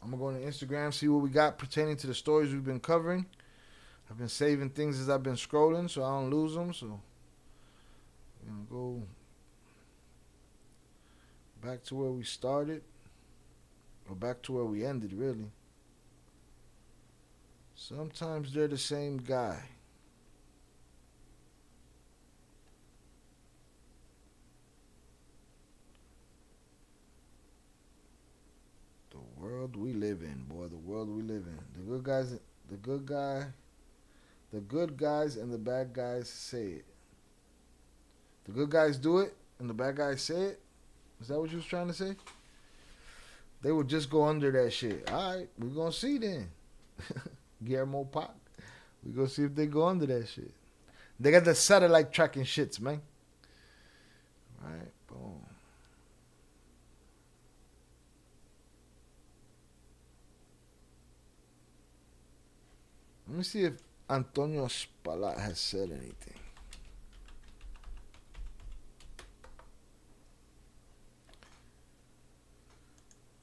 I'm going to go on Instagram, see what we got pertaining to the stories we've been covering. I've been saving things as I've been scrolling so I don't lose them. So I'm going to go back to where we started, or back to where we ended, really. Sometimes they're the same guy. The world we live in, boy, the world we live in. The good guys and the bad guys say it. The good guys do it and the bad guys say it. Is that what you was trying to say? They would just go under that shit. All right, we're going to see then. Guillermo Pac. We go see if they go under that shit. They got the satellite tracking shits, man. All right, boom. Let me see if Antonio Spalat has said anything.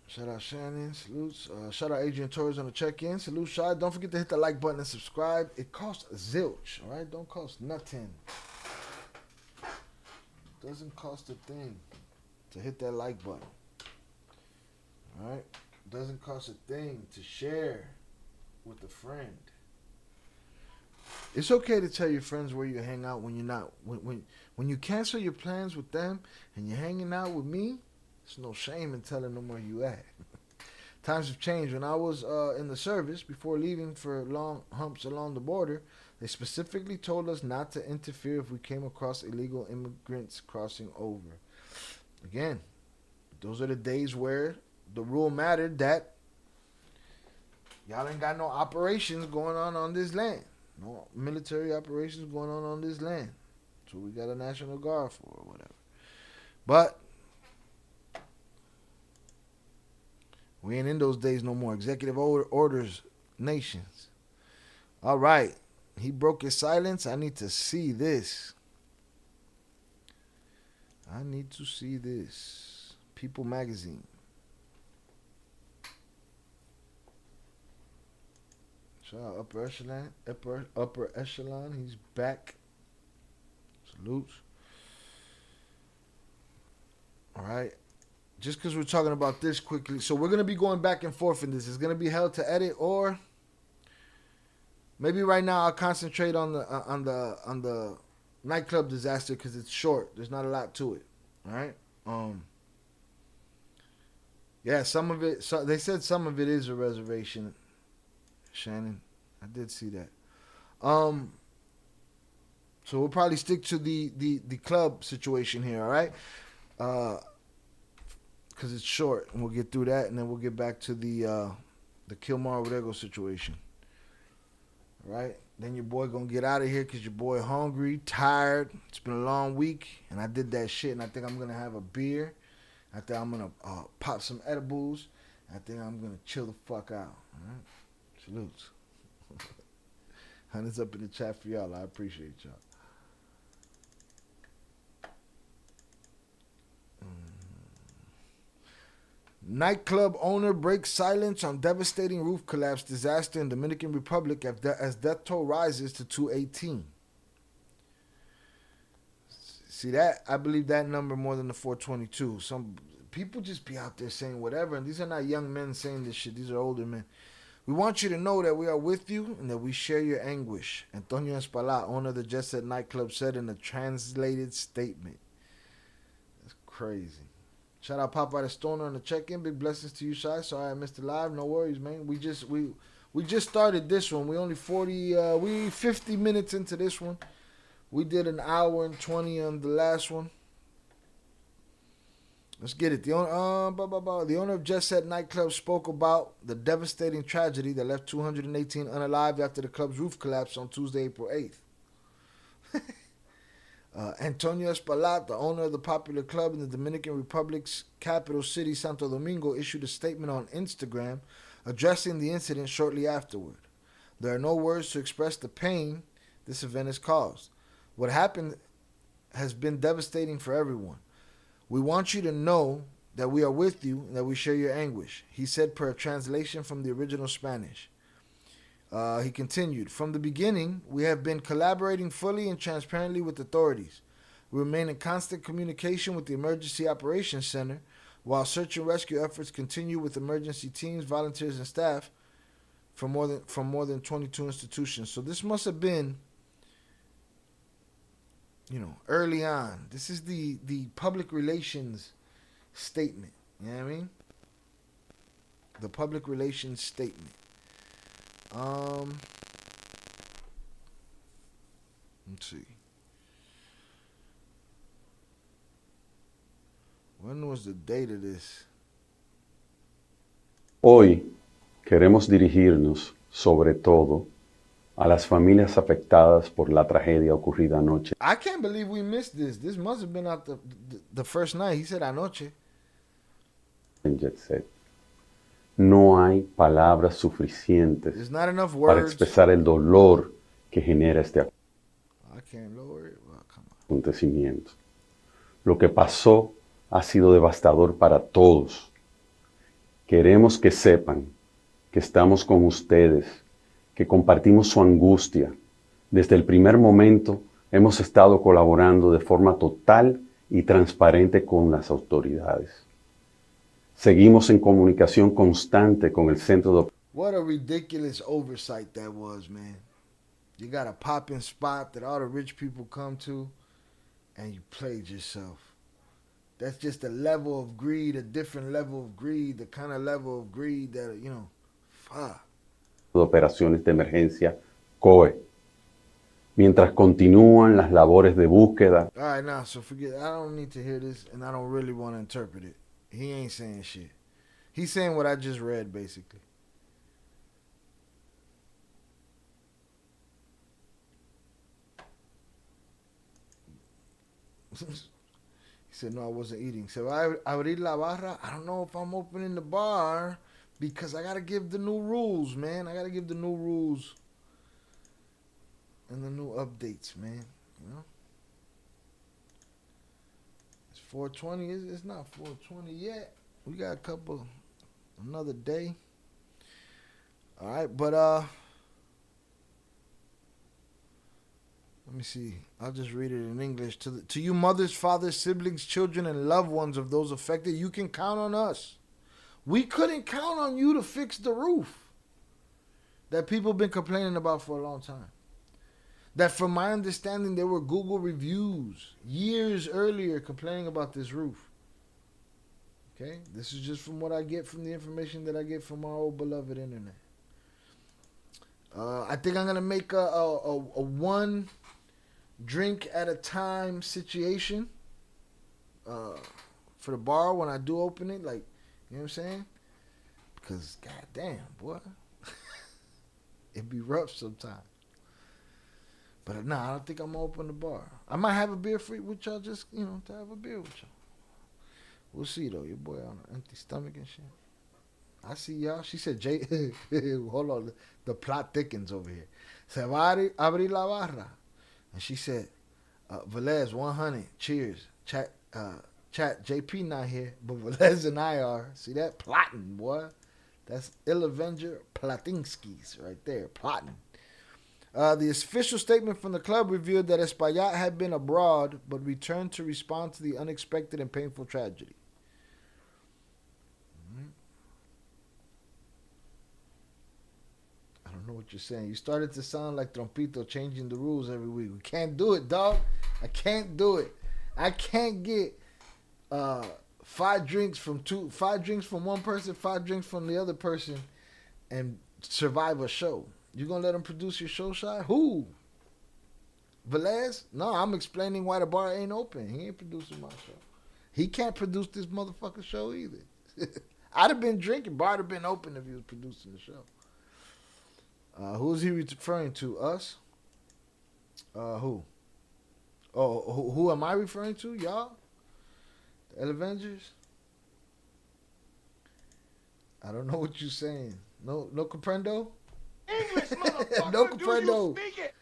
Shout out Shannon, salutes. Shout out Adrian Torres on the check-in. Salute, Shad. Don't forget to hit the like button and subscribe. It costs zilch, all right? Don't cost nothing. Doesn't cost a thing to hit that like button. Alright? Doesn't cost a thing to share with a friend. It's okay to tell your friends where you hang out when you're not. When you cancel your plans with them and you're hanging out with me, there's no shame in telling them where you at. Times have changed. When I was in the service, before leaving for long humps along the border, they specifically told us not to interfere if we came across illegal immigrants crossing over. Again, those are the days where the rule mattered that y'all ain't got no operations going on this land. No military operations going on this land. So we got a National Guard for or whatever. But we ain't in those days no more. Executive orders, nations. All right. He broke his silence. I need to see this. I need to see this. People Magazine. Shout out Upper Echelon. Upper Echelon. He's back. Salutes. All right. Just because we're talking about this quickly. So we're going to be going back and forth in this. It's going to be hell to edit, or maybe right now I'll concentrate on the nightclub disaster because it's short. There's not a lot to it. All right. Yeah, some of it. So they said some of it is a reservation. Shannon, I did see that. So we'll probably stick to the club situation here. All right. Because it's short, and we'll get through that, and then we'll get back to the Kilmar Orego situation. All right? Then your boy gonna get out of here because your boy hungry, tired. It's been a long week, and I did that shit, and I think I'm gonna have a beer. I think I'm gonna pop some edibles. I think I'm gonna chill the fuck out. All right? Salutes. Hundreds up in the chat for y'all. I appreciate y'all. Nightclub owner breaks silence on devastating roof collapse disaster in Dominican Republic as death toll rises to 218. See that? I believe that number more than the 422. Some people just be out there saying whatever, and these are not young men saying this shit. These are older men. We want you to know that we are with you and that we share your anguish. Antonio Espalá, owner of the Jet Set nightclub, said in a translated statement. That's crazy. Shout out Papa the Stoner on the check-in. Big blessings to you, Shy. Sorry I missed the live. No worries, man. We just started this one. We only 50 minutes into this one. We did an hour and 20 on the last one. Let's get it. The owner of Jet Set nightclub spoke about the devastating tragedy that left 218 unalived after the club's roof collapsed on Tuesday, April 8th. Antonio Espalat, the owner of the popular club in the Dominican Republic's capital city, Santo Domingo, issued a statement on Instagram addressing the incident shortly afterward. There are no words to express the pain this event has caused. What happened has been devastating for everyone. We want you to know that we are with you and that we share your anguish, he said per a translation from the original Spanish. He continued, from the beginning, we have been collaborating fully and transparently with authorities. We remain in constant communication with the Emergency Operations Center, while search and rescue efforts continue with emergency teams, volunteers, and staff from more than 22 institutions. So this must have been, early on. This is the public relations statement. You know what I mean? The public relations statement. Let's see. When was the date of this? Hoy queremos dirigirnos, sobre todo, a las familias afectadas por la tragedia ocurrida anoche. I can't believe we missed this. This must have been out the first night. He said anoche. En Jet Set. No hay palabras suficientes There's not enough para words. expresar el dolor que genera este I can't lower it. Well, come on. acontecimiento. Lo que pasó ha sido devastador para todos. Queremos que sepan que estamos con ustedes, que compartimos su angustia. Desde el primer momento hemos estado colaborando de forma total y transparente con las autoridades. Seguimos en comunicación constante con el centro de... What a ridiculous oversight that was, man. You got a popping spot that all the rich people come to, and you played yourself. That's just a level of greed, a different level of greed, the kind of level of greed that, you know, fuck. de operaciones de emergencia COE, mientras continúan las labores de búsqueda. All right, now, so forget, I don't need to hear this, and I don't really want to interpret it. He ain't saying shit. He's saying what I just read, basically. He said, no, I wasn't eating. He said, abrir la barra. I don't know if I'm opening the bar because I got to give the new rules, man. I got to give the new rules and the new updates, man. You know? It's 420. It's not 420 yet. We got a couple, another day. All right, but let me see. I'll just read it in English. To you mothers, fathers, siblings, children, and loved ones of those affected, you can count on us. We couldn't count on you to fix the roof that people have been complaining about for a long time. That from my understanding, there were Google reviews years earlier complaining about this roof. Okay? This is just from what I get from the information that I get from our old beloved internet. I think I'm going to make a one drink at a time situation for the bar when I do open it. Like, you know what I'm saying? Because, goddamn, boy. It'd be rough sometimes. But nah, I don't think I'm going to open the bar. I might have a beer free with y'all, just, you know, to have a beer with y'all. We'll see, though. Your boy on an empty stomach and shit. I see y'all. She said, hold on. The plot thickens over here. Se va a abrir la barra. And she said, Velez, 100. Cheers. Chat, JP not here, but Velez and I are. See that? Plotting, boy. That's Il Avenger Platinskis right there. Plotting. The official statement from the club revealed that Espaillat had been abroad, but returned to respond to the unexpected and painful tragedy. I don't know what you're saying. You started to sound like Trompito changing the rules every week. We can't do it, dog. I can't do it. I can't get 5 drinks from one person, 5 drinks from the other person, and survive a show. You gonna let him produce your show, Shy? Who? Velez? No, I'm explaining why the bar ain't open. He ain't producing my show. He can't produce this motherfucking show either. I'd have been drinking. Bar would have been open if he was producing the show. Who is he referring to? Us? Who? Oh, who am I referring to? Y'all? The El Avengers? I don't know what you're saying. No comprendo? English, motherfucker. No Do comprendo. you speak it?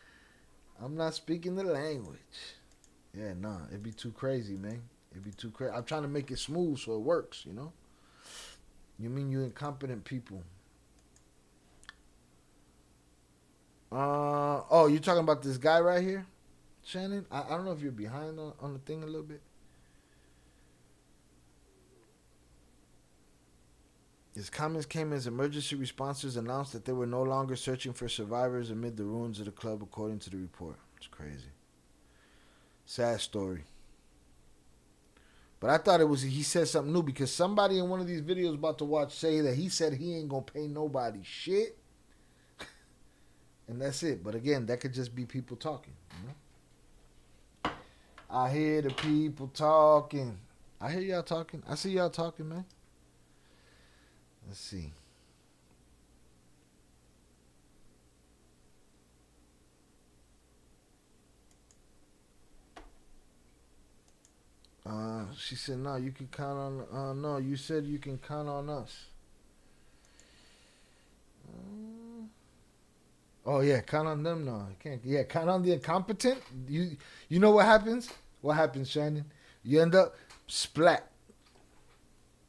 I'm not speaking the language. Yeah, nah. It'd be too crazy, man. It'd be too crazy. I'm trying to make it smooth so it works, you know? You mean you incompetent people? Oh, you talking about this guy right here, Shannon? I don't know if you're behind on the thing a little bit. His comments came as emergency responders announced that they were no longer searching for survivors amid the ruins of the club, according to the report. It's crazy. Sad story. But I thought he said something new because somebody in one of these videos about to watch say that he said he ain't gonna pay nobody shit. And that's it. But again, that could just be people talking. You know? I hear the people talking. I hear y'all talking. I see y'all talking, man. Let's see. She said, no, you can count on, no, you said you can count on us. Oh, yeah, count on them? No, I can't. Yeah, count on the incompetent? You know what happens? What happens, Shannon? You end up splat.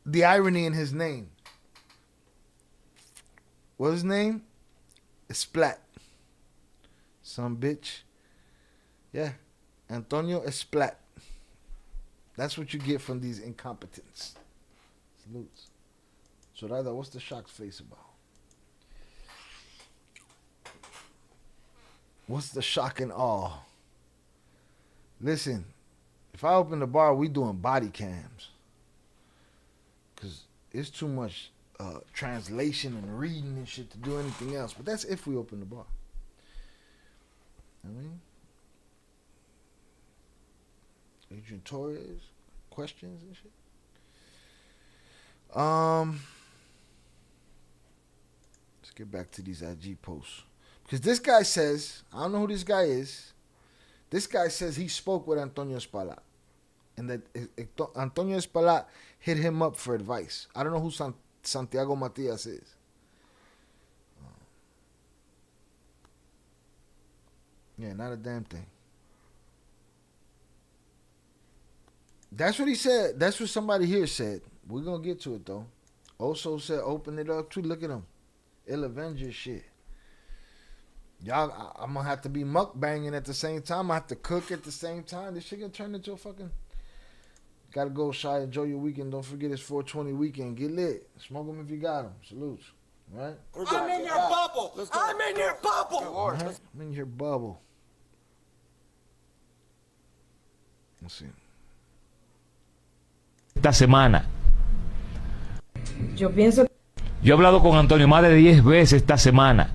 The irony in his name. What's his name? Splat. Some bitch. Yeah. Antonio Splat. That's what you get from these incompetents. Salutes. Zoraida, what's the shocked face about? What's the shock and awe? Listen, if I open the bar, we doing body cams. Because it's too much translation and reading and shit to do anything else. But that's if we open the bar. I mean, Adrian Torres, questions and shit. Let's get back to these IG posts. Because this guy says, I don't know who this guy is. This guy says he spoke with Antonio Espaillat. And that Antonio Espaillat hit him up for advice. I don't know who Santiago Matias is. Yeah, not a damn thing. That's what he said. That's what somebody here said. We're going to get to it, though. Also said open it up, too. Look at him. Ill Avenger shit. Y'all, I'm going to have to be mukbanging at the same time. I have to cook at the same time. This shit going to turn into a fucking... Gotta go, Shy. Enjoy your weekend. Don't forget it's 420 weekend. Get lit. Smoke them if you got them. Salutes. All right? I'm in your bubble. I'm in your bubble. Right. I'm in your bubble. Let's see. Esta semana. Yo pienso... Yo he hablado con Antonio más de 10 veces esta semana.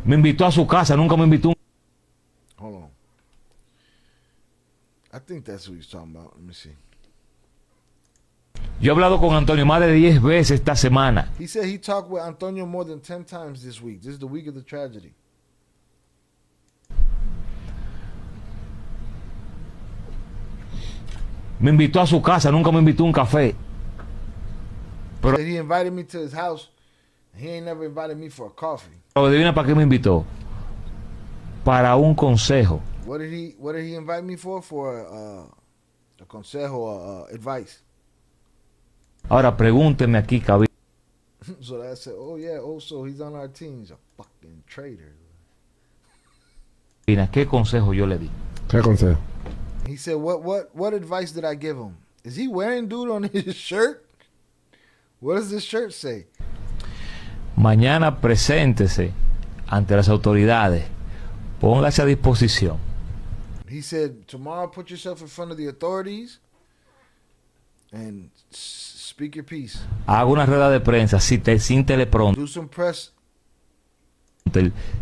Me invitó a su casa, nunca me invitó. Hold on. I think that's what he's talking about. Let me see. Yo he hablado con Antonio más de 10 veces esta semana. He said he talked with Antonio more than 10 times this week. This is the week of the tragedy. Me invitó a su casa, nunca me invitó a un café. Pero he invited me to his house. He ain't never invited me for a coffee. Pero adivina para qué me invitó. Para un consejo. What did he invite me for? For a consejo, advice. Ahora pregúnteme aquí, cabina. So I said, oh yeah, also he's on our team. He's a fucking traitor. ¿Qué consejo yo le di? ¿Qué consejo? He said, what advice did I give him? Is he wearing dude on his shirt? What does this shirt say? Mañana preséntese ante las autoridades. Póngase a disposición. He said, tomorrow put yourself in front of the authorities and speak your piece. Haga una rueda de prensa sin teleprompter. Do some press.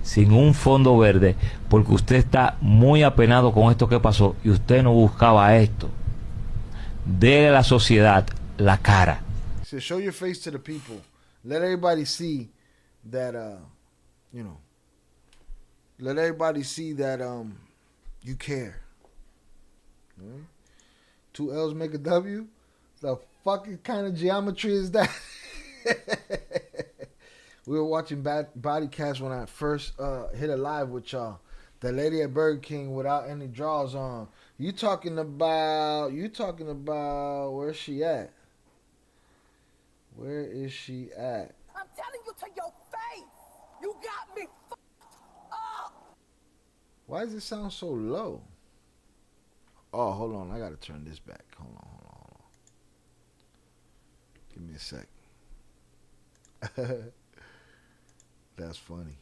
Sin un fondo verde, porque usted está muy apenado con esto que pasó y usted no buscaba esto. Dele a la sociedad la cara. He said, show your face to the people. Let everybody see that, let everybody see that you care. Right? 2 L's make a W? The fucking kind of geometry is that? We were watching Body Cast when I first hit a live with y'all. The lady at Burger King without any drawers on. You talking about where's she at? Where is she at? I'm telling you to your face. You got me fucked up. Why does it sound so low? Oh, hold on. I gotta turn this back. Hold on. Give me a sec. That's funny.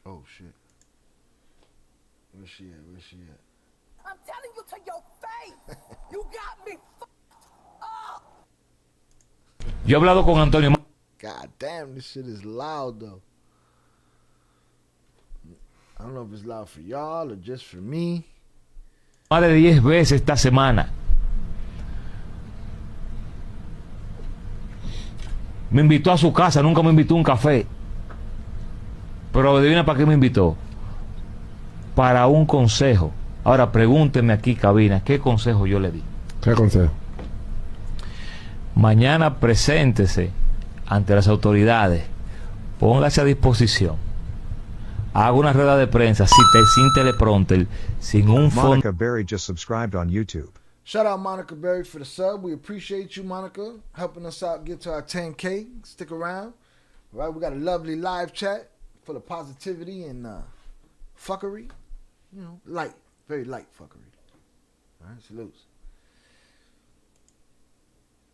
Oh shit. Where's she at? I'm telling you to your face. You got me fucked up. Yo he hablado con Antonio. God damn, this shit is loud though. I don't know if it's loud for y'all or just for me. Más de 10 veces esta semana. Me invitó a su casa, nunca me invitó a un café. Pero adivina para qué me invitó. Para un consejo. Ahora pregúnteme aquí, cabina, ¿qué consejo yo le di? ¿Qué consejo? Mañana preséntese ante las autoridades. Póngase a disposición. Haga una rueda de prensa sin teleprompter, sin un fondo. Monica Berry just subscribed on YouTube. Shout out Monica Berry for the sub. We appreciate you, Monica, helping us out get to our 10K. Stick around. All right, we got a lovely live chat. full of positivity and fuckery. You know, light, very light fuckery. All right, salutes.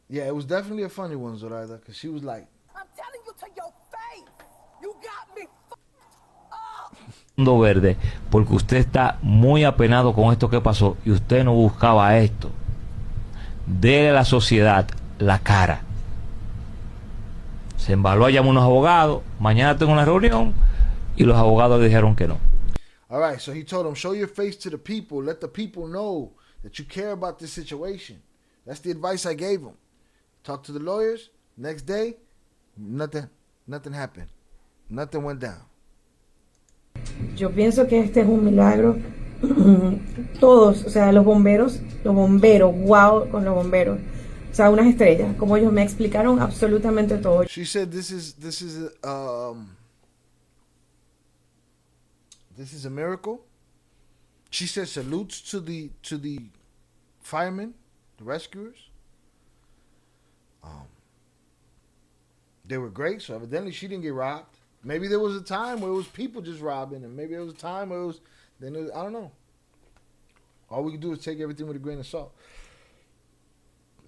Yeah, it was definitely a funny one, Zoraida, because she was like, I'm telling you to your face. You got me Mundo verde, porque usted está muy apenado con esto que pasó y usted no buscaba esto. Dele a la sociedad la cara. Se embaló, llamó a unos abogados. Mañana tengo una reunión y los abogados le dijeron que no. all right, so he told him, show your face to the people. Let the people know that you care about this situation. That's the advice I gave him. Talk to the lawyers. Next day, nothing happened. Nothing went down. Yo pienso que este es un milagro. Todos, o sea, los bomberos, wow, con los bomberos. O sea, unas estrellas, como ellos me explicaron absolutamente todo. She said this is a miracle. She said salutes to the firemen, the rescuers. They were great, so evidently she didn't get robbed. Maybe there was a time where it was people just robbing, and maybe there was a time where I don't know. All we can do is take everything with a grain of salt.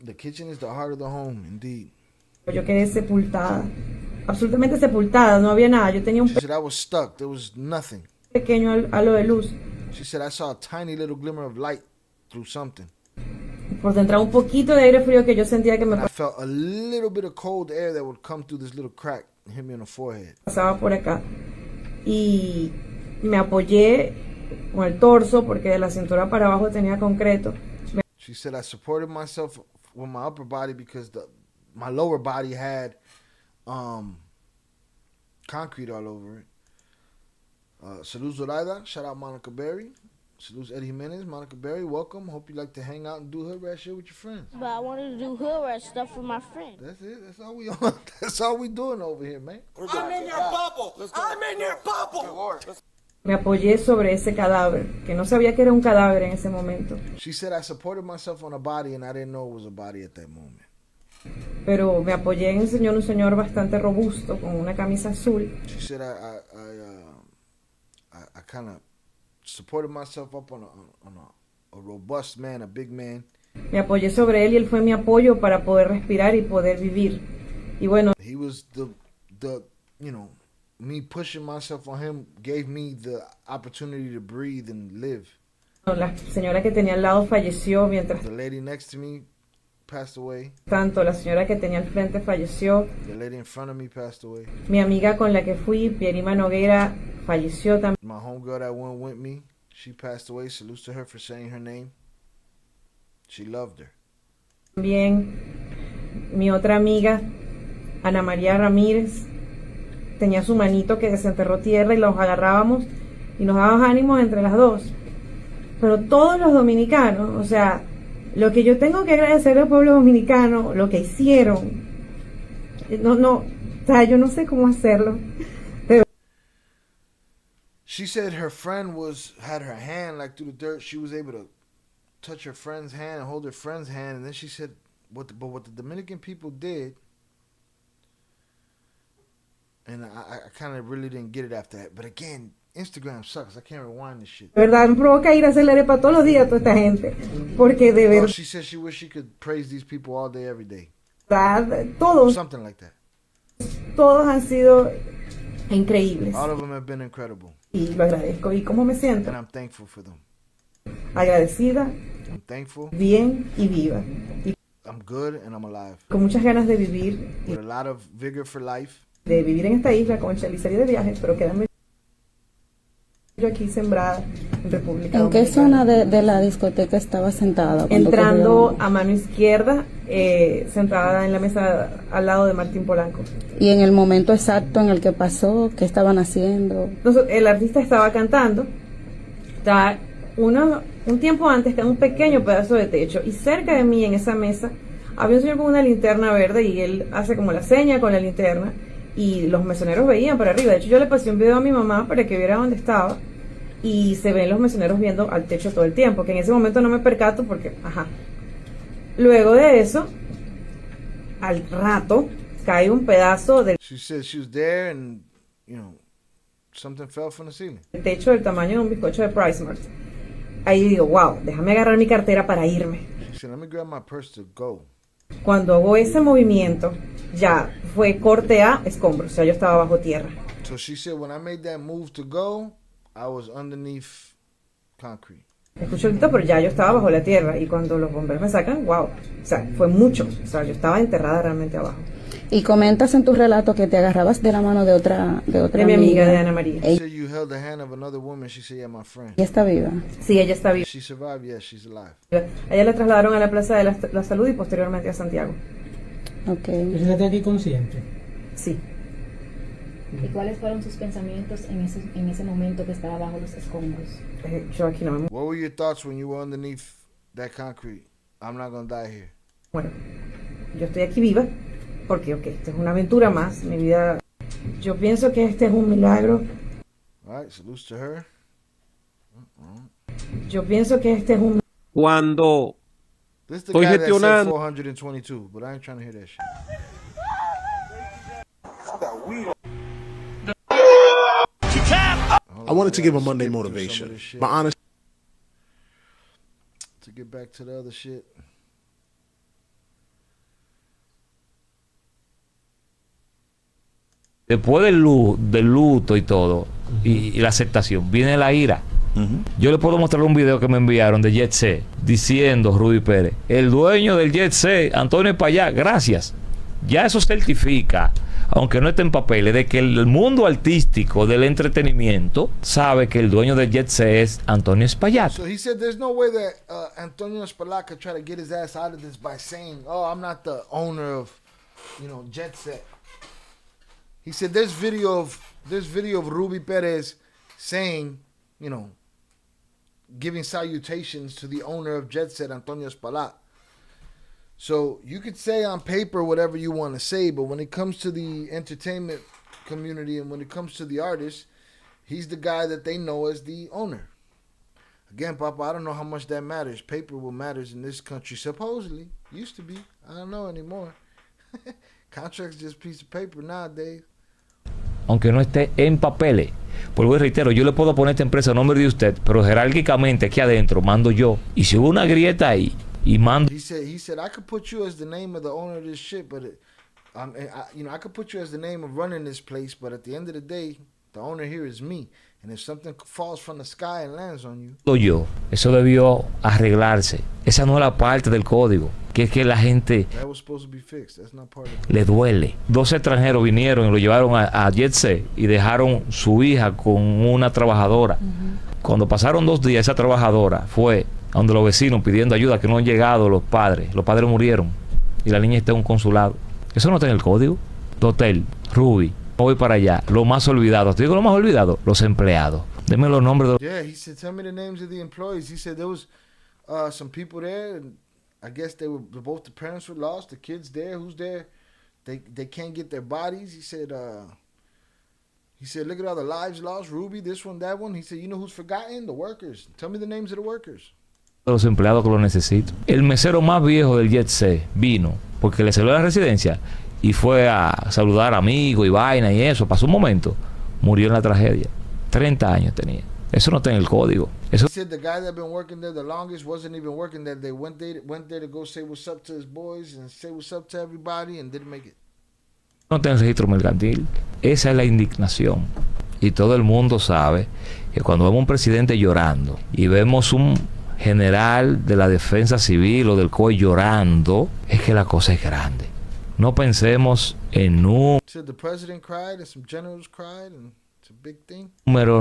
The kitchen is the heart of the home, indeed. Yo quedé sepultada, absolutamente sepultada, no había nada. Yo tenía un She said I was stuck. There was nothing. pequeño halo de luz. She said I saw a tiny little glimmer of light through something. Por dentro un poquito de aire frío que yo sentía que me I felt a little bit of cold air that would come through this little crack and hit me on the forehead. pasaba por acá. Y me apoyé con el torso porque de la cintura para abajo tenía concreto. She said I supported myself with my upper body because my lower body had concrete all over it. Salud Zoraida, shout out Monica Berry. Salute Eddie Jimenez, Monica Berry, welcome. Hope you like to hang out and do hood rat shit with your friends. But I wanted to do hood rat stuff with my friend. That's it. That's all we on. That's all we doing over here, man. I'm in your bubble. I'm in your bubble. Me apoyé sobre ese cadáver, que no sabía que era un cadáver en ese momento. She said I supported myself on a body and I didn't know it was a body at that moment. Pero me apoyé en un señor bastante robusto con una camisa azul. She said I kind of supported myself up on a robust man, a big man. Me apoyé sobre él y él fue mi apoyo para poder respirar y poder vivir. Y bueno, He was the me pushing myself on him gave me the opportunity to breathe and live. la señora que tenía al lado falleció mientras The lady next to me passed away. tanto, la señora que tenía al frente falleció. The lady in front of me passed away. Mi amiga con la que fui, Pierima Noguera, falleció también. My homegirl that went with me, she passed away. Salutes to her for saying her name. She loved her. También mi otra amiga, Ana María Ramírez, tenía su manito que desenterró tierra y los agarrábamos y nos dábamos ánimos entre las dos. Pero todos los dominicanos, o sea, lo que yo tengo que agradecer al pueblo dominicano, lo que hicieron, o sea, yo no sé cómo hacerlo. She said her friend had her hand like through the dirt. She was able to touch her friend's hand and hold her friend's hand, and then she said, what the Dominican people did, and I kind of really didn't get it after that. But again, Instagram sucks. I can't rewind this shit. De verdad, me provoca ir a hacerle arepa todos los días a toda esta gente, porque de verdad, She said she wished she could praise these people all day, every day. todos, Something like that. todos han sido increíbles. All of them have been incredible, Y lo agradezco. ¿Y cómo me siento? and I'm thankful for them. Agradecida, I'm thankful. bien y viva. Y I'm good and I'm alive. con muchas ganas de vivir, With a lot of vigor for life. de vivir en esta isla con Chelicería de viaje, pero quedarme yo aquí sembrada en República ¿En qué Dominicana. zona de la discoteca estaba sentada? cuando Entrando ocurrió? a mano izquierda, sentada en la mesa al lado de Martín Polanco. Y en el momento exacto en el que pasó, ¿qué estaban haciendo? Entonces, el artista estaba cantando, está un tiempo antes queda un pequeño pedazo de techo y cerca de mí en esa mesa había un señor con una linterna verde y él hace como la seña con la linterna y los mesoneros veían para arriba. De hecho, yo le pasé un video a mi mamá para que viera dónde estaba y se ven los mesoneros viendo al techo todo el tiempo, que en ese momento no me percato porque, Luego de eso, al rato, cae un pedazo de... She said she was there, and something fell from the ceiling. El techo del tamaño de un bizcocho de Price Mart. Ahí digo, wow, déjame agarrar mi cartera para irme. She said, let me grab my purse to go. Cuando hago ese movimiento, ya fue corte a escombros, o sea, yo estaba bajo tierra. So she said, when I made that move to go, I was underneath concrete. Escucho el grito, pero ya yo estaba bajo la tierra. Y cuando los bomberos me sacan, wow, o sea, fue mucho. O sea, yo estaba enterrada realmente abajo. Y comentas en tu relato que te agarrabas de la mano de otra de mi amiga, de Ana María. She said you held the hand of another woman. She said, yeah, my friend. ¿Ella está viva? Sí, ella está viva. She survived, yes, she's alive. Ella la trasladaron a la Plaza de la Salud y posteriormente a Santiago. Ok. ¿Ella está aquí consciente? Sí. ¿Y cuáles fueron sus pensamientos en ese momento que estaba bajo los escombros? Yo aquí no me... What were your thoughts when you were underneath that concrete? I'm not gonna die here. Bueno, yo estoy aquí viva porque, ok, esto es una aventura más, mi vida. Yo pienso que este es un milagro. All right, salutes to her. Yo pienso que este es un... Cuando This is the estoy guy that said gestionando... 422, but I ain't trying to hear that shit. I wanted to give a Monday motivation. My honest. To get back to the other shit. Después del luto y todo, y la aceptación, viene la ira. Yo le puedo mostrar un video que me enviaron de Jet Set diciendo, Rudy Pérez, el dueño del Jet Set, Antonio Payá, gracias. Ya eso certifica, aunque no esté en papeles, de que el mundo artístico del entretenimiento sabe que el dueño del Jet Set es Antonio Espaillat. So he said there's no way that Antonio Espaillat could try to get his ass out of this by saying, oh, I'm not the owner of, Jet Set. He said there's video of Ruby Perez saying, giving salutations to the owner of Jet Set, Antonio Espaillat. So you could say on paper whatever you want to say, but when it comes to the entertainment community and when it comes to the artist, he's the guy that they know as the owner. Again, Papa, I don't know how much that matters. Paper will matters in this country, supposedly. Used to be. I don't know anymore. Contract's just a piece of paper nowadays. Aunque no esté en papeles. Vuelvo y reitero, yo le puedo poner esta empresa a nombre de usted, pero jerárquicamente aquí adentro mando yo. Y si hubo una grieta ahí, y mando... He said, I could put you as the name of the owner of this shit, but I could put you as the name of running this place, but at the end of the day, the owner here is me. And if something falls from the sky and lands on you... Yo, eso debió arreglarse. Esa no es la parte del código, que es que la gente That was supposed to be fixed. That's not part of it. le duele. 2 extranjeros vinieron y lo llevaron a Jet Set y dejaron su hija con una trabajadora. Cuando pasaron 2 días, esa trabajadora fue a donde los vecinos pidiendo ayuda, que no han llegado los padres. Los padres murieron y la niña está en un consulado. Eso no está en el código. Hotel, Ruby, voy para allá. Lo más olvidado, te digo lo más olvidado, los empleados. Deme los nombres de los... Yeah, he said, tell me the names of the employees. He said there was some people there, and I guess both the parents were lost, the kids there, who's there? They can't get their bodies. He said, look at all the lives lost, Ruby, this one, that one. He said, you know who's forgotten? The workers. Tell me the names of the workers. Los empleados que lo necesito. El mesero más viejo del Jet Set vino porque le salió a la residencia y fue a saludar amigos y vaina y eso. Pasó un momento, murió en la tragedia. 30 años tenía. Eso no está en el código. Eso... He said the guy that been working there the longest wasn't even working there. They went there to go say what's up to his boys and say what's up to everybody and didn't make it. No está en registro mercantil. Esa es la indignación. Y todo el mundo sabe que cuando vemos un presidente llorando y vemos un general de la defensa civil o del COI llorando, es que la cosa es grande. No pensemos en números,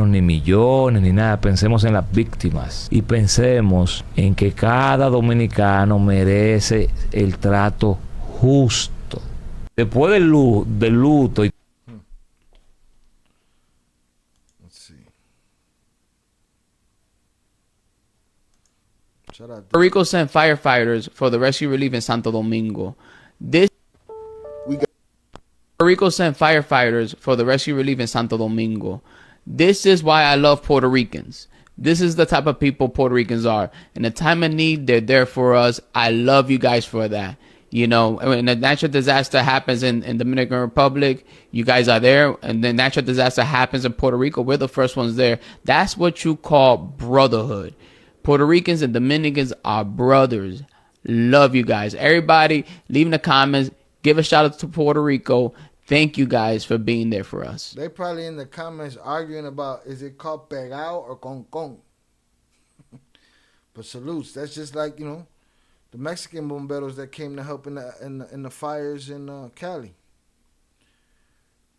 ni millones, ni nada. Pensemos en las víctimas y pensemos en que cada dominicano merece el trato justo. Después del luto y... Puerto Rico sent firefighters for the rescue relief in Santo Domingo. Puerto Rico sent firefighters for the rescue relief in Santo Domingo. This is why I love Puerto Ricans. This is the type of people Puerto Ricans are. In a time of need, they're there for us. I love you guys for that. You know, when a natural disaster happens in Dominican Republic, you guys are there. And then natural disaster happens in Puerto Rico, we're the first ones there. That's what you call brotherhood. Puerto Ricans and Dominicans are brothers. Love you guys. Everybody, leave in the comments. Give a shout out to Puerto Rico. Thank you guys for being there for us. They probably in the comments arguing about, is it called pegao or con? But salutes. That's just like, you know, the Mexican bomberos that came to help in the fires in Cali.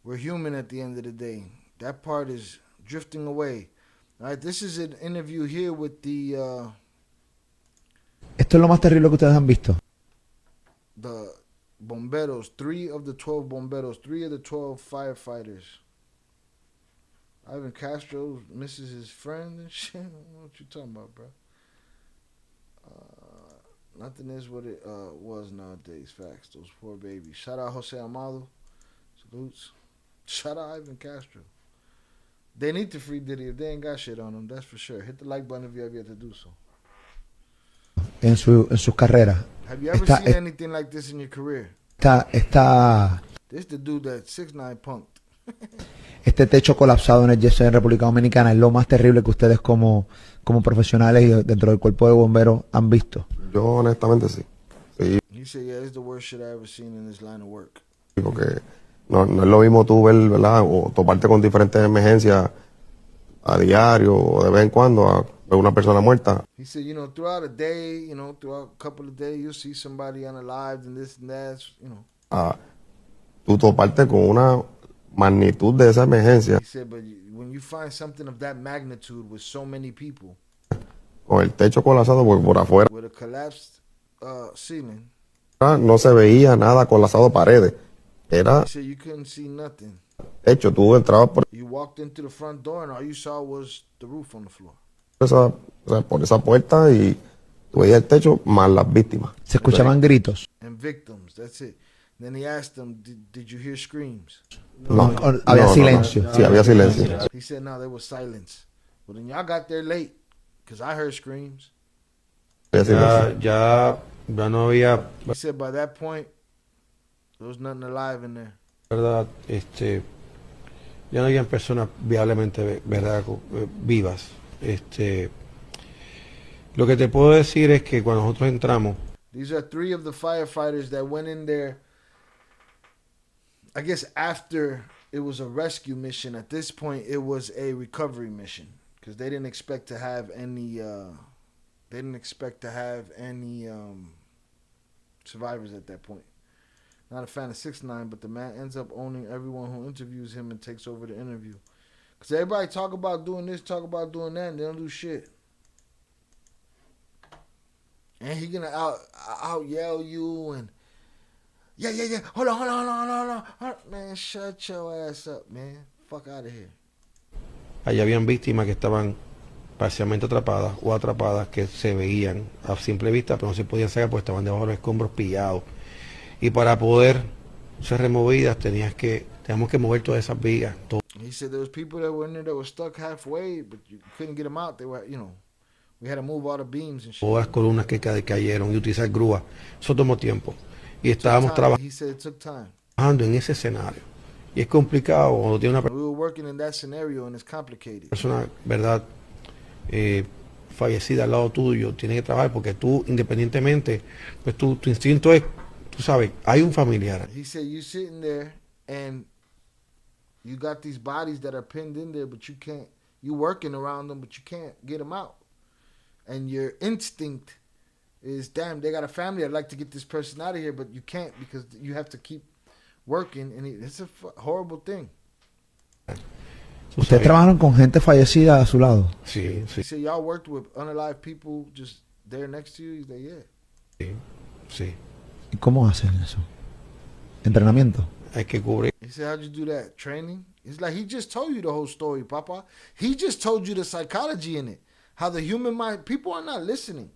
We're human at the end of the day. That part is drifting away. All right, this is an interview here with the Esto es lo más terrible que ustedes han visto. the bomberos, 3 of the 12 bomberos, 3 of the 12 firefighters. Ivan Castro misses his friend and shit. I don't know what you talking about, bro. Nothing is what it was nowadays. Facts. Those poor babies. Shout out Jose Amado. Salutes. Shout out Ivan Castro. They need to free Diddy if they ain't got shit on them. That's for sure. Hit the like button if you have yet to do so. En sus carreras. Have you ever seen anything like this in your career? Está This is the dude that 6ix9ine punked. este techo colapsado en el Jet en República Dominicana es lo más terrible que ustedes como profesionales y dentro del cuerpo de bomberos han visto. Yo honestamente sí. He said, yeah, it's the worst shit I ever seen in this line of work. Porque no es lo mismo tú ver, ¿verdad? O toparte con diferentes emergencias a diario o de vez en cuando a ver una persona muerta. He said, you know, throughout a day, you know, throughout a couple of days, you'll see somebody unalived and this and that, you know. Tú toparte con una magnitud de esa emergencia. He said, but when you find something of that magnitude with so many people, Con el techo colapsado por afuera. with a collapsed ceiling, No se veía nada colapsado paredes. Era he said you couldn't see nothing. techo. Tú entrabas You walked into the front door and all you saw was the roof on the floor. por esa puerta y tú veías el techo más las víctimas. Se escuchaban gritos. And victims, that's it. Then he asked them, did you hear screams? No, había silencio. Sí, había silencio. He said, no, there was silence. Well, then y'all got there late, because I heard screams. Ya no había, He said, by that point, there was nothing alive in there. verdad, ya no habían personas viablemente, verdad, vivas. Lo que te puedo decir es que cuando nosotros entramos, These are 3 of the firefighters that went in there, I guess after it was a rescue mission. At this point, it was a recovery mission, because they didn't expect to have any survivors at that point. Not a fan of 6ix9ine, but the man ends up owning everyone who interviews him and takes over the interview. Because everybody talk about doing this, talk about doing that, and they don't do shit. And he gonna out yell you and yeah. Hold on. Man, shut your ass up, man. Fuck out of here. allá habían víctimas que estaban parcialmente atrapadas o atrapadas que se veían a simple vista, pero no se podían sacar porque estaban debajo de los escombros pillados. Y para poder ser removidas teníamos que mover todas esas vigas. He said there was people that were in there that were stuck halfway, but you couldn't get them out. They were, we had to move all the beams and shit. Todas las columnas que cayeron y utilizar grúas. Eso tomó tiempo. Y estábamos He said it took time. trabajando en ese escenario. Y es complicado cuando tiene una We were working in that scenario and it's complicated. persona, verdad, fallecida al lado tuyo. Tienes que trabajar porque tú, independientemente, pues tu instinto es, tú sabes, hay un familiar. He said you sitting there and you got these bodies that are pinned in there, but you working around them, but you can't get them out. And your instinct is, damn, they got a family. I'd like to get this person out of here, but you can't because you have to keep working. And it's a horrible thing. ¿Ustedes trabajaron con gente fallecida a su lado? Sí. He said y'all worked with unalived people just there next to you. He's like, yeah. Sí. ¿Y cómo hacen eso? ¿Entrenamiento? Hay que cubrir. He said, how'd you do that? Training? It's like he just told you the whole story, Papa. He just told you the psychology in it. How the human mind, people are not listening.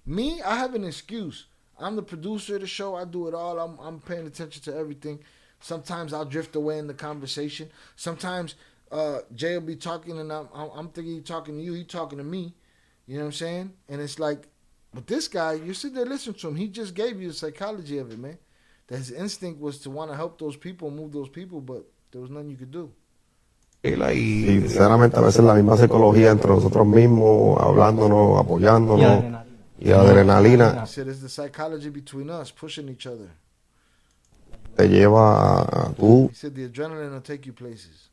Me, I have an excuse. I'm the producer of the show. I do it all. I'm paying attention to everything. Sometimes I'll drift away in the conversation. Sometimes Jay will be talking and I'm thinking he's talking to you. He's talking to me. You know what I'm saying? And it's like, But this guy, you sit there listening to him, he just gave you the psychology of it, man. That his instinct was to want to help those people, move those people, but there was nothing you could do. Y sinceramente a veces la misma psicología entre nosotros mismos, hablándonos, apoyándonos, y adrenalina He said it's the psychology between us, pushing each other. te lleva a tú He said the adrenaline will take you places.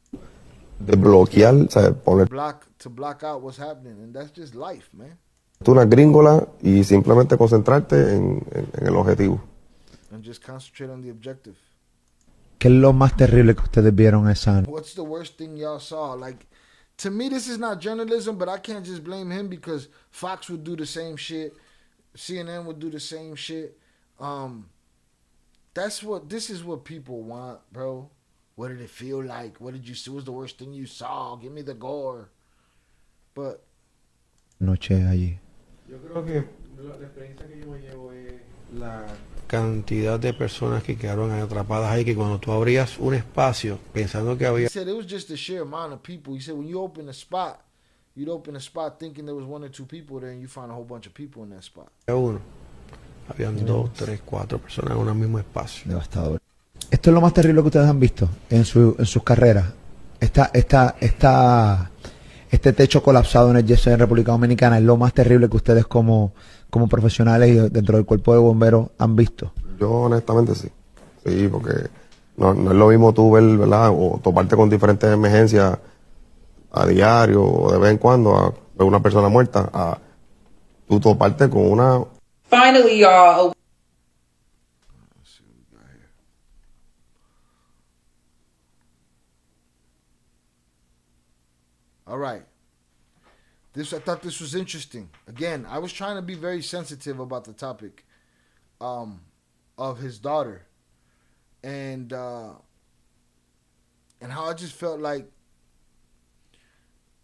desbloquear, o sea, ponerte To block out what's happening, and that's just life, man. una gringola y simplemente concentrarte en el objetivo. And just concentrate on the objective. ¿Qué es lo más terrible que ustedes vieron esa noche? What's the worst thing y'all saw? Like, to me, this is not journalism, but I can't just blame him because Fox would do the same shit, CNN would do the same shit. This is what people want, bro. What did it feel like? What did you see? What was the worst thing you saw? Give me the gore. But Noche allí. Yo creo que la experiencia que yo me llevo es la cantidad de personas que quedaron atrapadas ahí, que cuando tú abrías un espacio pensando que había he said it was just the sheer amount of people. He said when you open a spot, you'd open a spot thinking there was 1 or 2 people there, and you find a whole bunch of people in that spot. uno, habían 2, 3, 4 personas en un mismo espacio. Devastador. Esto es lo más terrible que ustedes han visto en sus carreras. Este techo colapsado en el yeso en República Dominicana es lo más terrible que ustedes como profesionales y dentro del cuerpo de bomberos han visto. Yo honestamente sí. Sí, porque no es lo mismo tú ver, ¿verdad? O toparte con diferentes emergencias a diario o de vez en cuando a ver una persona muerta, a tú toparte con una... Finally, y'all. All right. I thought this was interesting. Again, I was trying to be very sensitive about the topic of his daughter. And how I just felt like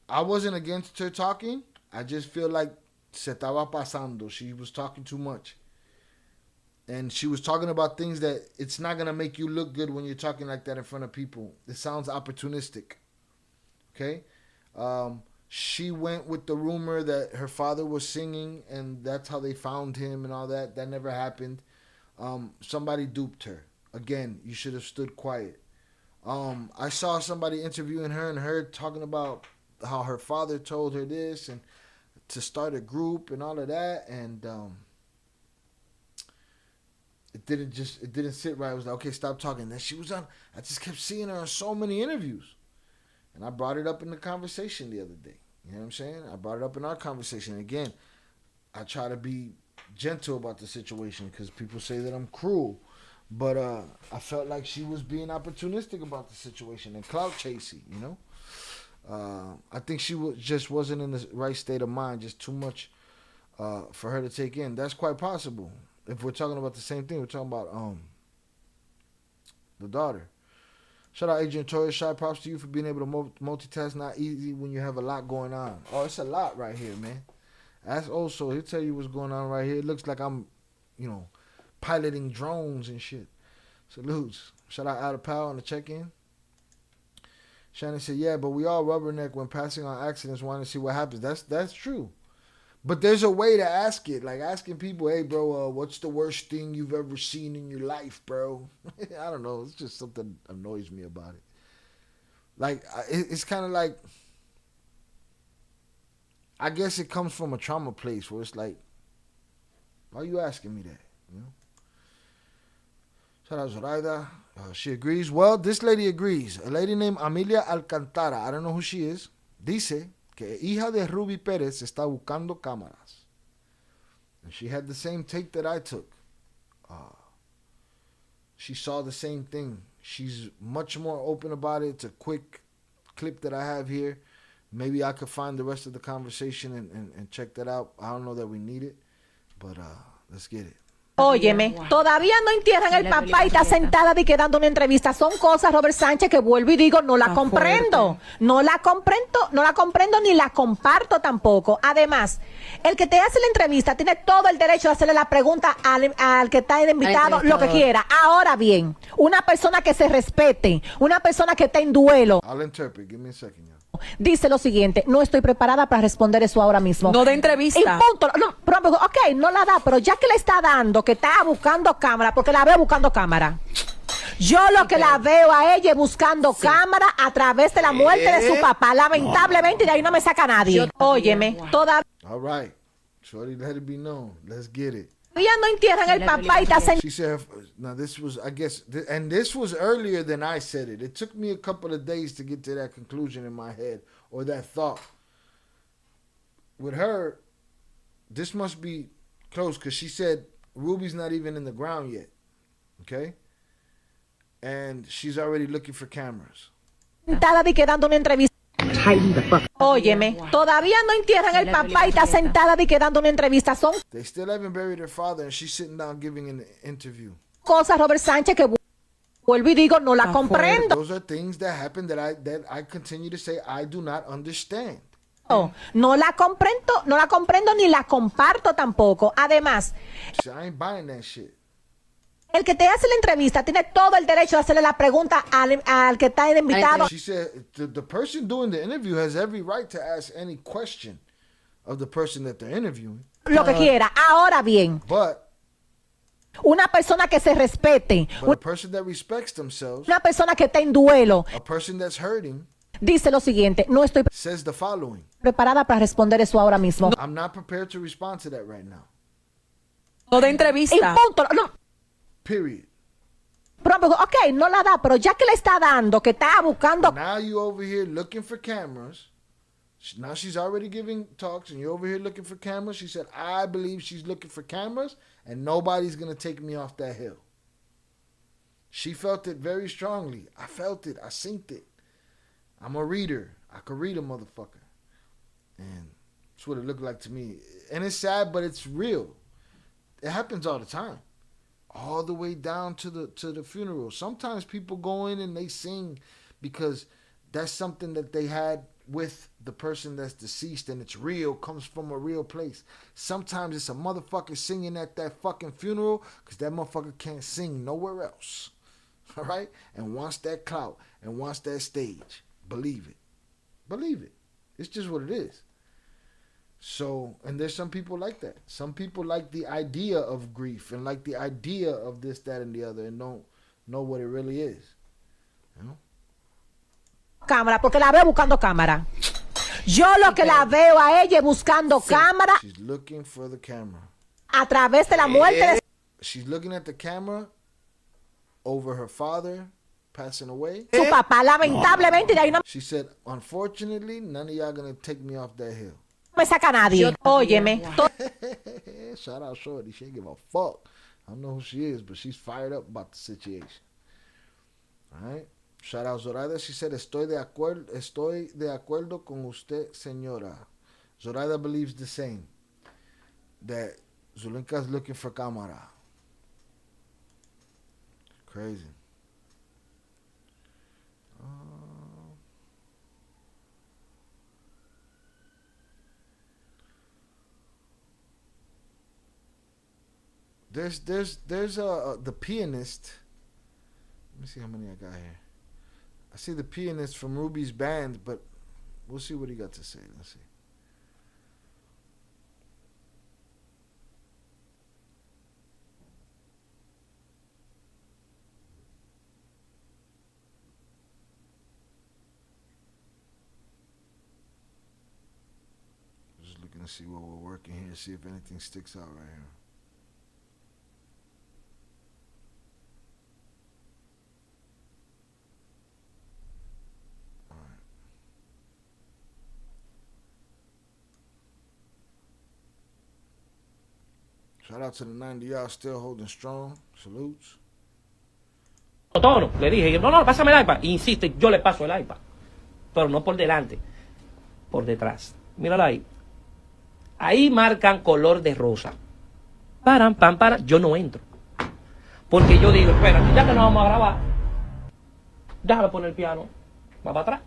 I wasn't against her talking. I just feel like se estaba pasando. She was talking too much. And she was talking about things that it's not going to make you look good when you're talking like that in front of people. It sounds opportunistic. Okay? She went with the rumor that her father was singing and that's how they found him and all that. That never happened. Somebody duped her. Again, you should have stood quiet. I saw somebody interviewing her and her talking about how her father told her this and to start a group and all of that, and it didn't sit right. I was like, okay, stop talking. Then she was on. I just kept seeing her on so many interviews, and I brought it up in the conversation the other day. You know what I'm saying? I brought it up in our conversation. Again, I try to be gentle about the situation because people say that I'm cruel, but I felt like she was being opportunistic about the situation and clout chasing. You know. I think she just wasn't in the right state of mind, just too much for her to take in. That's quite possible. If we're talking about the same thing, we're talking about the daughter. Shout out Adrian Torres. Shout props to you for being able to multitask. Not easy when you have a lot going on. Oh, it's a lot right here, man. That's also, he'll tell you what's going on right here. It looks like I'm, piloting drones and shit. Salutes. Shout out Out Power on the check-in. Shannon said, yeah, but we all rubberneck when passing on accidents, wanting to see what happens. That's true. But there's a way to ask it. Like asking people, hey, bro, what's the worst thing you've ever seen in your life, bro? I don't know. It's just something that annoys me about it. Like, it's kind of like, I guess it comes from a trauma place where it's like, why are you asking me that? You know? Shout out Zoraida. She agrees. Well, this lady agrees. A lady named Amelia Alcantara. I don't know who she is. Dice que hija de Ruby Pérez está buscando cámaras. And she had the same take that I took. She saw the same thing. She's much more open about it. It's a quick clip that I have here. Maybe I could find the rest of the conversation and check that out. I don't know that we need it, but let's get it. Óyeme, todavía no entierran el papá y está sentada y dando una entrevista. Son cosas, Robert Sánchez, que vuelvo y digo, no la comprendo. No la comprendo ni la comparto tampoco. Además, el que te hace la entrevista tiene todo el derecho de hacerle la pregunta al que está invitado, lo que quiera. Ahora bien, una persona que se respete, una persona que está en duelo. I'll interpret. Give me a second, yeah. Dice lo siguiente, no estoy preparada para responder eso ahora mismo. No de entrevista. Y punto. No, pero, ok, no la da, pero ya que le está dando, que está buscando cámara, porque la veo buscando cámara. Yo lo que la veo a ella es buscando cámara a través de la muerte de su papá. Lamentablemente, de ahí no me saca nadie. Óyeme, todavía All right. Shorty, let it be known. Let's get it. no entierran el papá y está sentada. She said, now this was, I guess, and this was earlier than I said it. It took me a couple of days to get to that conclusion in my head or that thought. With her, this must be close because she said Ruby's not even in the ground yet. Okay? And she's already looking for cameras. Y quedando una entrevista. Óyeme, todavía no entierran el papá y está sentada y quedando una entrevista. Son They still haven't buried her father and she's sitting down giving an interview. cosas, Robert Sánchez, que vuelvo y digo, no la comprendo. Those are things that happen that I continue to say I do not understand. No la comprendo ni la comparto tampoco. Además, So I ain't buying that shit. el que te hace la entrevista tiene todo el derecho de hacerle la pregunta al que está de invitado. She said the person doing the interview has every right to ask any question of the person that they're interviewing. Lo que quiera. Ahora bien, But una persona que se respete, a person that respects themselves, una persona que está en duelo, a person that's hurting, dice lo siguiente, no estoy says the following. preparada para responder eso ahora mismo. I'm not prepared to respond to that right now. No de entrevista. Y punto. No. Period. Pero, ok, no la da, pero ya que le está dando, que está buscando. Now you over here looking for cameras. Now she's already giving talks and you're over here looking for cameras. She said, I believe she's looking for cameras and nobody's going to take me off that hill. She felt it very strongly. I felt it. I synced it. I'm a reader. I could read a motherfucker. And that's what it looked like to me. And it's sad, but it's real. It happens all the time. All the way down to the funeral. Sometimes people go in and they sing because that's something that they had with the person that's deceased and it's real, comes from a real place. Sometimes it's a motherfucker singing at that fucking funeral because that motherfucker can't sing nowhere else. All right? And wants that clout and wants that stage. Believe it. Believe it. It's just what it is. So, and there's some people like that. Some people like the idea of grief and like the idea of this, that, and the other and don't know what it really is. You know? Cámara, porque la veo buscando cámara. Yo lo que la veo a ella es buscando cámara. She's looking for the camera. A través de la muerte de... She's looking at the camera over her father passing away. Su papá, lamentablemente, de ahí no She said, unfortunately, none of y'all gonna take me off that hill. me saca nadie. Óyeme. Shout out Shorty. She ain't give a fuck. I don't know who she is, but she's fired up about the situation. All right. Shout out Zoraida. She said, estoy de acuerdo con usted, señora. Zoraida believes the same. That Zulinka's looking for cámara. Crazy. There's the pianist. Let me see how many I got here. I see the pianist from Ruby's band, but we'll see what he got to say. Let's see. Just looking to see what we're working here, see if anything sticks out right here. Shout out to the 90 y'all still holding strong. Salutes. Tono, le dije, no, pásame el iPad. Insiste, yo le paso el iPad. Pero no por delante, por detrás. Mírala ahí. Ahí marcan color de rosa. Para. Yo no entro. Porque yo digo, espérate, ya que no vamos a grabar, déjame poner el piano. Va para atrás.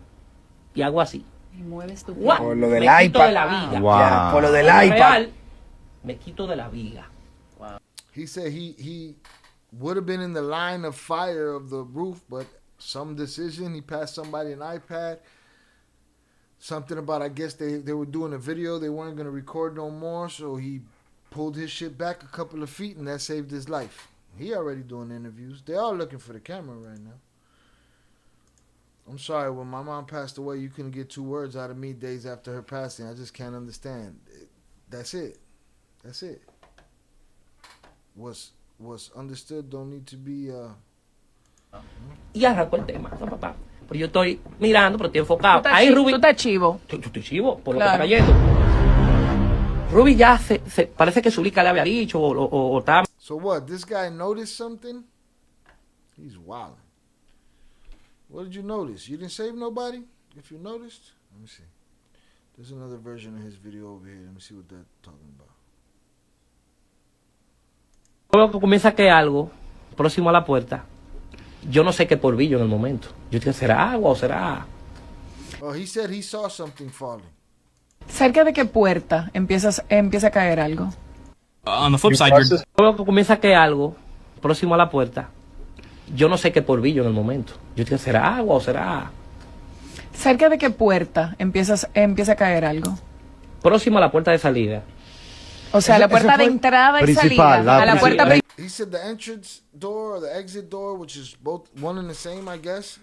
Y hago así. Y mueves tu ¡Guau! Por lo del Me quito iPad. de la viga. Wow. Ya, por lo del iPad. Real, me quito de la viga. He said he would have been in the line of fire of the roof, but some decision, he passed somebody an iPad. something about, I guess they were doing a video, they weren't going to record no more, so he pulled his shit back a couple of feet, and that saved his life. He already doing interviews. They all looking for the camera right now. I'm sorry, when my mom passed away, you couldn't get 2 words out of me days after her passing. I just can't understand. That's it. That's it. What's understood don't need to be... Y arrancó el tema, papá. Pero yo estoy mirando, pero estoy enfocado. Ahí Ruby... Tú estás chivo. Yo estoy chivo, por lo que está cayendo. Ruby ya parece que Zulica le había dicho o estaba... So what? This guy noticed something? He's wild. What did you notice? You didn't save nobody? If you noticed? Let me see. There's another version of his video over here. Let me see what they're talking about. Luego que comienza a caer algo próximo a la puerta. Yo no sé qué polvillo en el momento. Yo dije, ¿será agua o será...? Oh, he said he saw something falling. ¿Cerca de qué puerta empieza a caer algo? On the flip side, luego que comienza a caer algo próximo a la puerta. Yo no sé qué polvillo en el momento. Yo dije, ¿será agua o será...? ¿Cerca de qué puerta empieza a caer algo? Próximo a la puerta de salida. O sea, la puerta de entrada y salida. A la puerta principal. He said the entrance door or the exit door, which is both one and the same, I guess.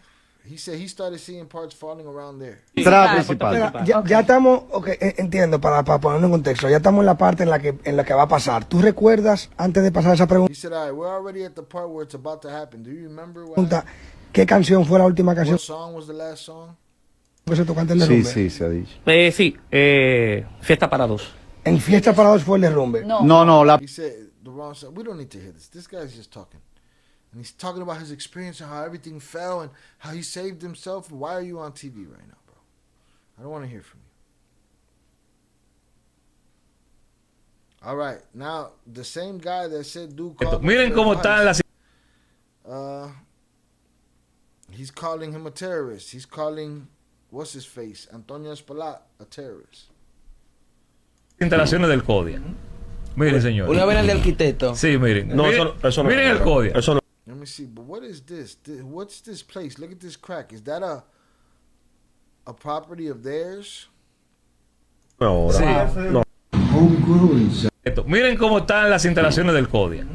He said he started seeing parts falling around there. Entrada principal. Ya estamos, entiendo, para ponerlo en contexto, ya estamos en la parte en la que va a pasar. ¿Tú recuerdas, antes de pasar esa pregunta, He said, all right, we're already at the part where it's about to happen. Do you remember what qué canción fue la última canción What song was the last song? que se tocó antes del derrumbe? Sí, se ha dicho. Sí, Fiesta para dos. En Fiesta para dos fue el derrumbe. No, la... He said the wrong song. We don't need to hear this. This guy's just talking. And he's talking about his experience and how everything fell and how he saved himself. Why are you on TV right now, bro? I don't want to hear from you. All right. Now, the same guy that said, dude, called Miren cómo están las... he's calling him a terrorist. He's calling, what's his face? Antonio Espalat, a terrorist. instalaciones del CODIA. Miren, señor. Una vez el de arquitecto. Sí, miren. No, miren, eso no miren el CODIA. Eso no. Let me see, but what is this? What's this place? Look at this crack. Is that a property of theirs? No, sí. No. Miren cómo están las instalaciones del CODIA.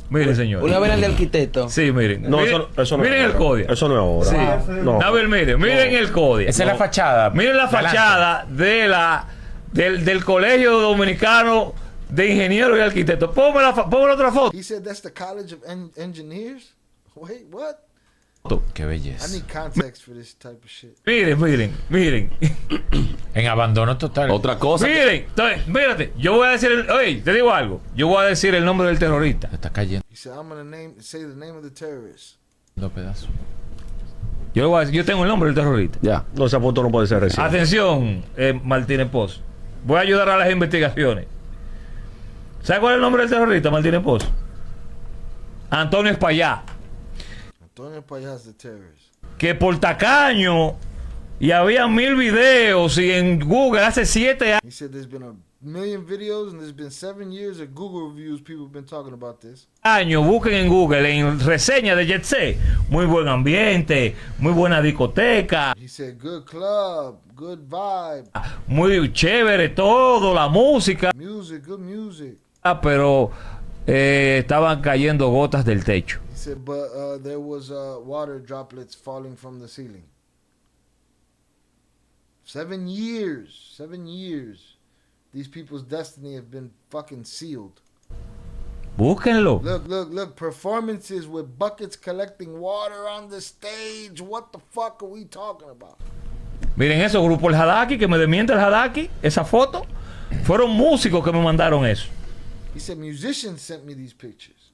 Miren, señor. Una vez el de arquitecto. Sí, miren. No, miren, eso no. Miren el CODIA. Eso no es ahora. Sí. No. A ver, miren el CODIA. Esa es la fachada. Miren la fachada del Colegio Dominicano de Ingenieros y Arquitectos. Ponme la otra foto. He said that's the College of Engineers? Wait, what? Qué belleza. I need context for this type of shit. Miren. En abandono total. Otra cosa. Miren, mírate, yo voy a decir, oye, te digo algo. Yo voy a decir el nombre del terrorista. Está cayendo. He said, I'm gonna say the name of the terrorist. Dos pedazos. Yo tengo el nombre del terrorista. Ya. No, esa foto no puede ser reciente. Atención, Martínez Poz. Voy a ayudar a las investigaciones. ¿Sabe cuál es el nombre del terrorista, Martínez Poz? Antonio Espaillá. Antonio Espaillá is the terrorist. Que por tacaño, y había 1000 videos, y en Google hace 7 años. He said there's been a million videos and there's been 7 years of Google reviews. People have been talking about this. Busquen en Google, en reseña de Jet Set. Muy buen ambiente, muy buena discoteca. He said good club, good vibe. Muy chévere todo, la música. Music, good music. Pero estaban cayendo gotas del techo. He said, but there was water droplets falling from the ceiling. 7 years. 7 years. These people's destiny have been fucking sealed. Búsquenlo. Look. Performances with buckets collecting water on the stage. What the fuck are we talking about? Miren eso, grupo El Hadaki, que me desmiente el Hadaki, esa foto. Fueron músicos que me mandaron eso. He said musicians sent me these pictures.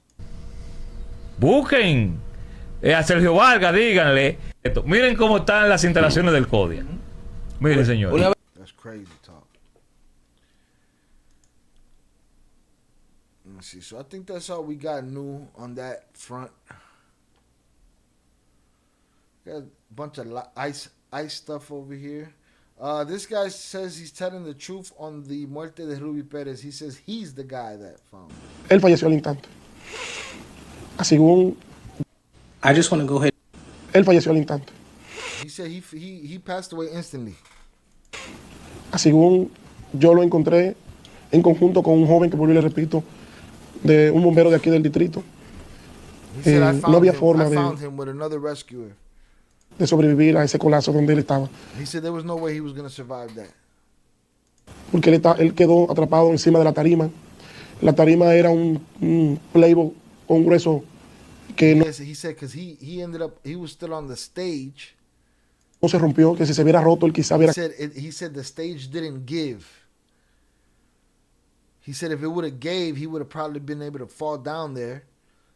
Busquen a Sergio Vargas, díganle esto. Miren cómo están las instalaciones del CODIA. Miren, señor. That's crazy talk. Let me see. So I think that's all we got new on that front. Got a bunch of ice stuff over here. This guy says he's telling the truth on the muerte de Ruby Pérez. He says he's the guy that found him. Él falleció al instante. Así un... I just want to go ahead. Él falleció al instante. He said he passed away instantly. según yo lo encontré en conjunto con un joven que, vuelvo y le repito, de un bombero de aquí del distrito. He said, No había I forma found him with another rescuer. de sobrevivir a ese colapso donde él estaba. He said there was no way he was going to survive that. Porque él quedó atrapado encima de la tarima. La tarima era un playbook con un grueso que no, Yes, he said because he was still on the stage. no se rompió, que si se hubiera roto, él quizá hubiera... He said the stage didn't give. He said if it would have gave, he would have probably been able to fall down there.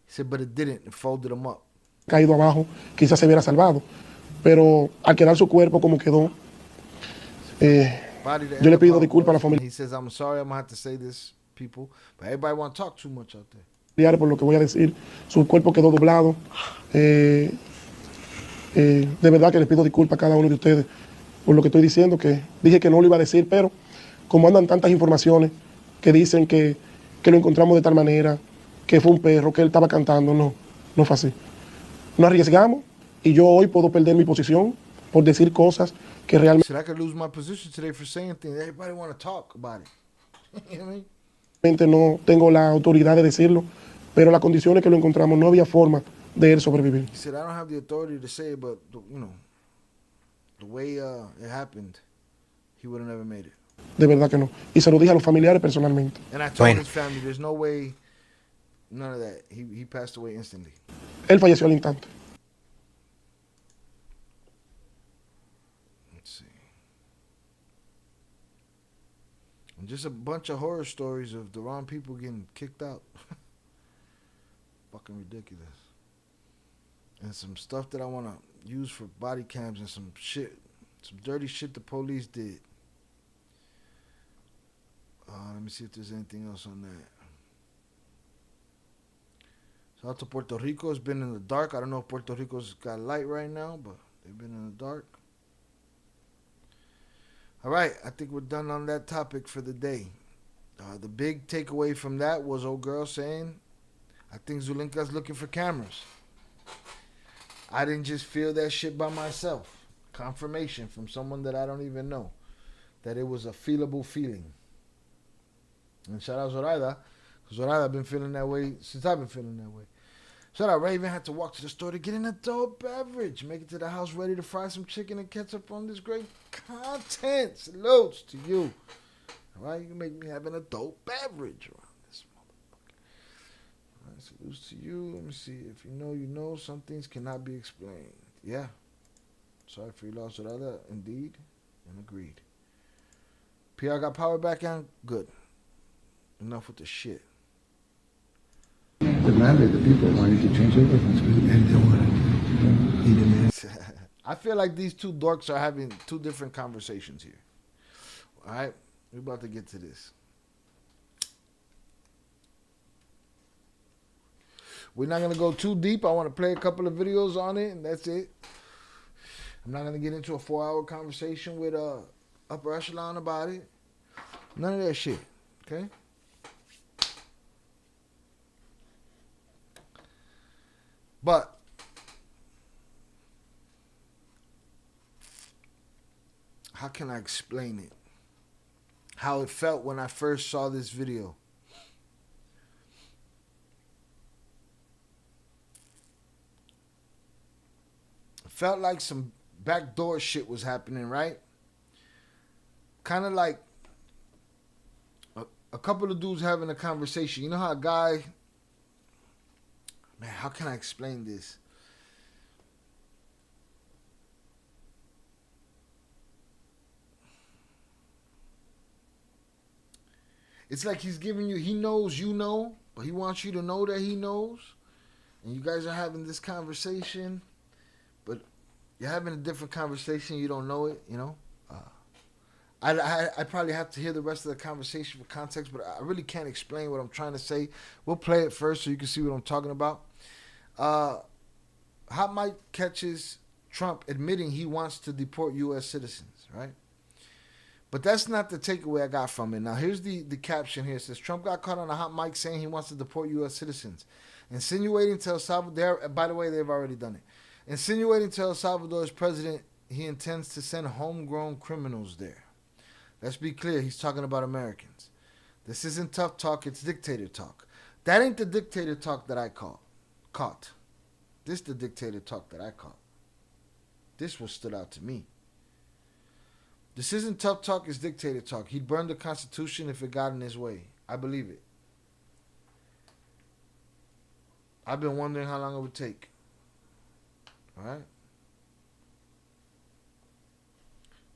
He said, but it didn't. It folded him up. caído abajo, quizás se hubiera salvado. Pero al quedar su cuerpo como quedó, yo le pido disculpas a la familia He says, I'm sorry, I'm going to have to say this, people, but everybody want to talk too much out there. por lo que voy a decir. Su cuerpo quedó doblado. De verdad que les pido disculpas a cada uno de ustedes por lo que estoy diciendo, que dije que no lo iba a decir, pero como andan tantas informaciones que dicen que lo encontramos de tal manera, que fue un perro, que él estaba cantando, no fue así. Nos arriesgamos y yo hoy puedo perder mi posición por decir cosas que realmente... Said I could lose my position today for saying things. Everybody want to talk about it. You know what I mean? No tengo la autoridad de decirlo, pero las condiciones que lo encontramos no había forma de él sobrevivir. He said, I don't have the authority to say it, but, the way it happened, he would have never made it. De verdad que no. Y se lo dije a los familiares personalmente. And I told his family, there's no way, none of that. He passed away instantly. Él falleció al instante. Let's see. And just a bunch of horror stories of the wrong people getting kicked out. Fucking ridiculous. And some stuff that I want to use for body cams and some shit, some dirty shit the police did. Let me see if there's anything else on that. So out to Puerto Rico, it's been in the dark. I don't know if Puerto Rico's got light right now, but they've been in the dark. All right, I think we're done on that topic for the day. The big takeaway from that was old girl saying, I think Zulinka's looking for cameras. I didn't just feel that shit by myself. Confirmation from someone that I don't even know. That it was a feelable feeling. And shout out Zoraida. Because Zoraida, I've been feeling that way since I've been feeling that way. Shout out Raven, had to walk to the store to get an adult beverage. Make it to the house ready to fry some chicken and ketchup on this great content. Salutes to you. All right, you can make me have an adult beverage around this motherfucker. All right, salutes to you. Let me see. If you know, you know. Some things cannot be explained. Yeah. Sorry for your loss, Zoraida. Indeed. And agreed. PR got power back on? Good. Enough with the shit. Demanded the people wanted to change everything, and they wanted. He demanded. I feel like these two dorks are having two different conversations here. All right, we're about to get to this. We're not gonna go too deep. I want to play a couple of videos on it, and that's it. I'm not gonna get into a 4-hour conversation with upper echelon about it. None of that shit. Okay. But how can I explain it? How it felt when I first saw this video. It felt like some backdoor shit was happening, right? Kind of like a couple of dudes having a conversation. You know how a guy... Man, how can I explain this? It's like he's giving you, he knows you know, but he wants you to know that he knows. And you guys are having this conversation, but you're having a different conversation. You don't know it, you know. I probably have to hear the rest of the conversation for context, but I really can't explain what I'm trying to say. We'll play it first so you can see what I'm talking about. Hot Mike catches Trump admitting he wants to deport U.S. citizens, right? But that's not the takeaway I got from it. Now, here's the caption here. It says, Trump got caught on a hot mic saying he wants to deport U.S. citizens. Insinuating to El Salvador, by the way, they've already done it. Insinuating to El Salvador's president he intends to send homegrown criminals there. Let's be clear. He's talking about Americans. This isn't tough talk. It's dictator talk. That ain't the dictator talk that I caught. This the dictator talk that I caught. This what stood out to me. This isn't tough talk. It's dictator talk. He'd burn the Constitution if it got in his way. I believe it. I've been wondering how long it would take. All right?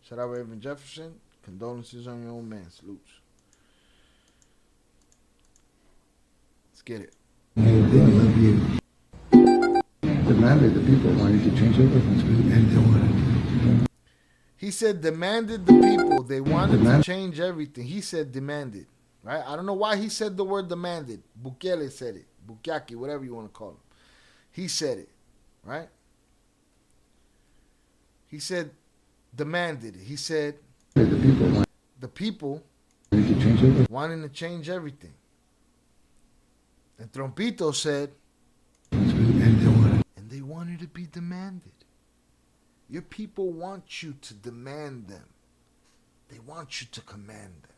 Shout out Raven Jefferson. Condolences on your own man. Salutes. Let's get it. Hey, they love you. Demanded the people wanted to change everything, and they wanted. He said demanded the people. They wanted to change everything. He said demanded. Right? I don't know why he said the word demanded. Bukele said it. Bukaki, whatever you want to call him. He said it. Right? He said demanded. He said the people wanting to change everything. And Trompito said, and they wanted to be demanded. Your people want you to demand them. They want you to command them.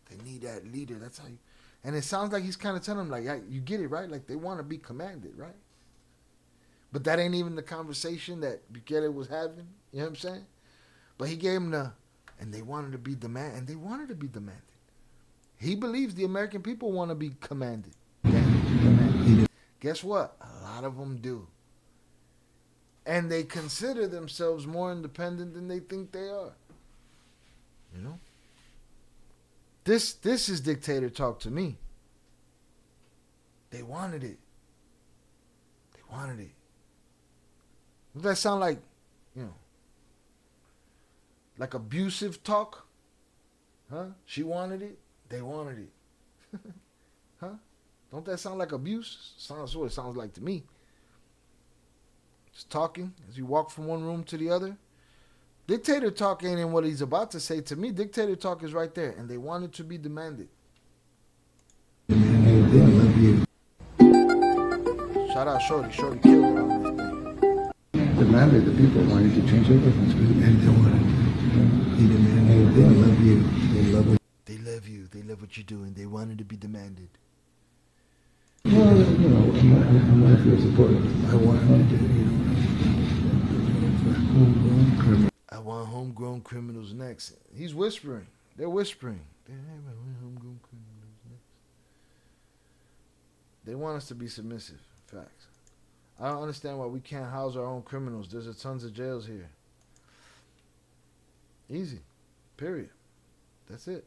They need that leader. That's how you. And it sounds like he's kind of telling them, like, you get it, right? Like, they want to be commanded, right? But that ain't even the conversation that Bukele was having. You know what I'm saying? But he gave him and they wanted to be demanded. And they wanted to be demanded. He believes the American people want to be commanded. Guess what? A lot of them do. And they consider themselves more independent than they think they are. You know? This is dictator talk to me. They wanted it. They wanted it. Does that sound like, like abusive talk? Huh? She wanted it. They wanted it. Huh? Don't that sound like abuse? Sounds what it sounds like to me. Just talking as you walk from one room to the other. Dictator talk ain't in what he's about to say to me. Dictator talk is right there. And they wanted to be demanded. Hey, they love you. Shout out Shorty. Shorty killed it on this thing. Demanded the people wanted to change everything, and they wanted. He demanded, hey, they love you. They love it. They love you. They love what you're doing. They wanted to be demanded. Well, I'm not here supporting. I want him to homegrown criminals. I want homegrown criminals next. He's whispering. They're whispering. Homegrown criminals next. They want us to be submissive. Facts. I don't understand why we can't house our own criminals. There's a tons of jails here. Easy. Period. That's it.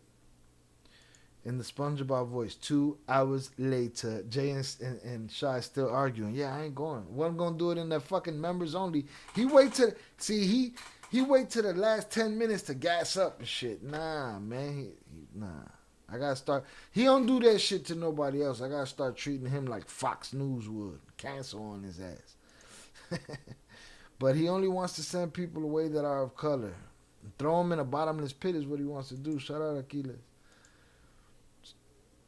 In the SpongeBob voice, 2 hours later, Jay and Shy still arguing. Yeah, I ain't going. Wasn't gonna do it in that fucking members only. He wait to he wait to the last 10 minutes to gas up and shit. Nah, man, nah. I gotta start. He don't do that shit to nobody else. I gotta start treating him like Fox News would. Cancel on his ass. But he only wants to send people away that are of color. Throw them in a bottomless pit is what he wants to do. Shout out Aquiles.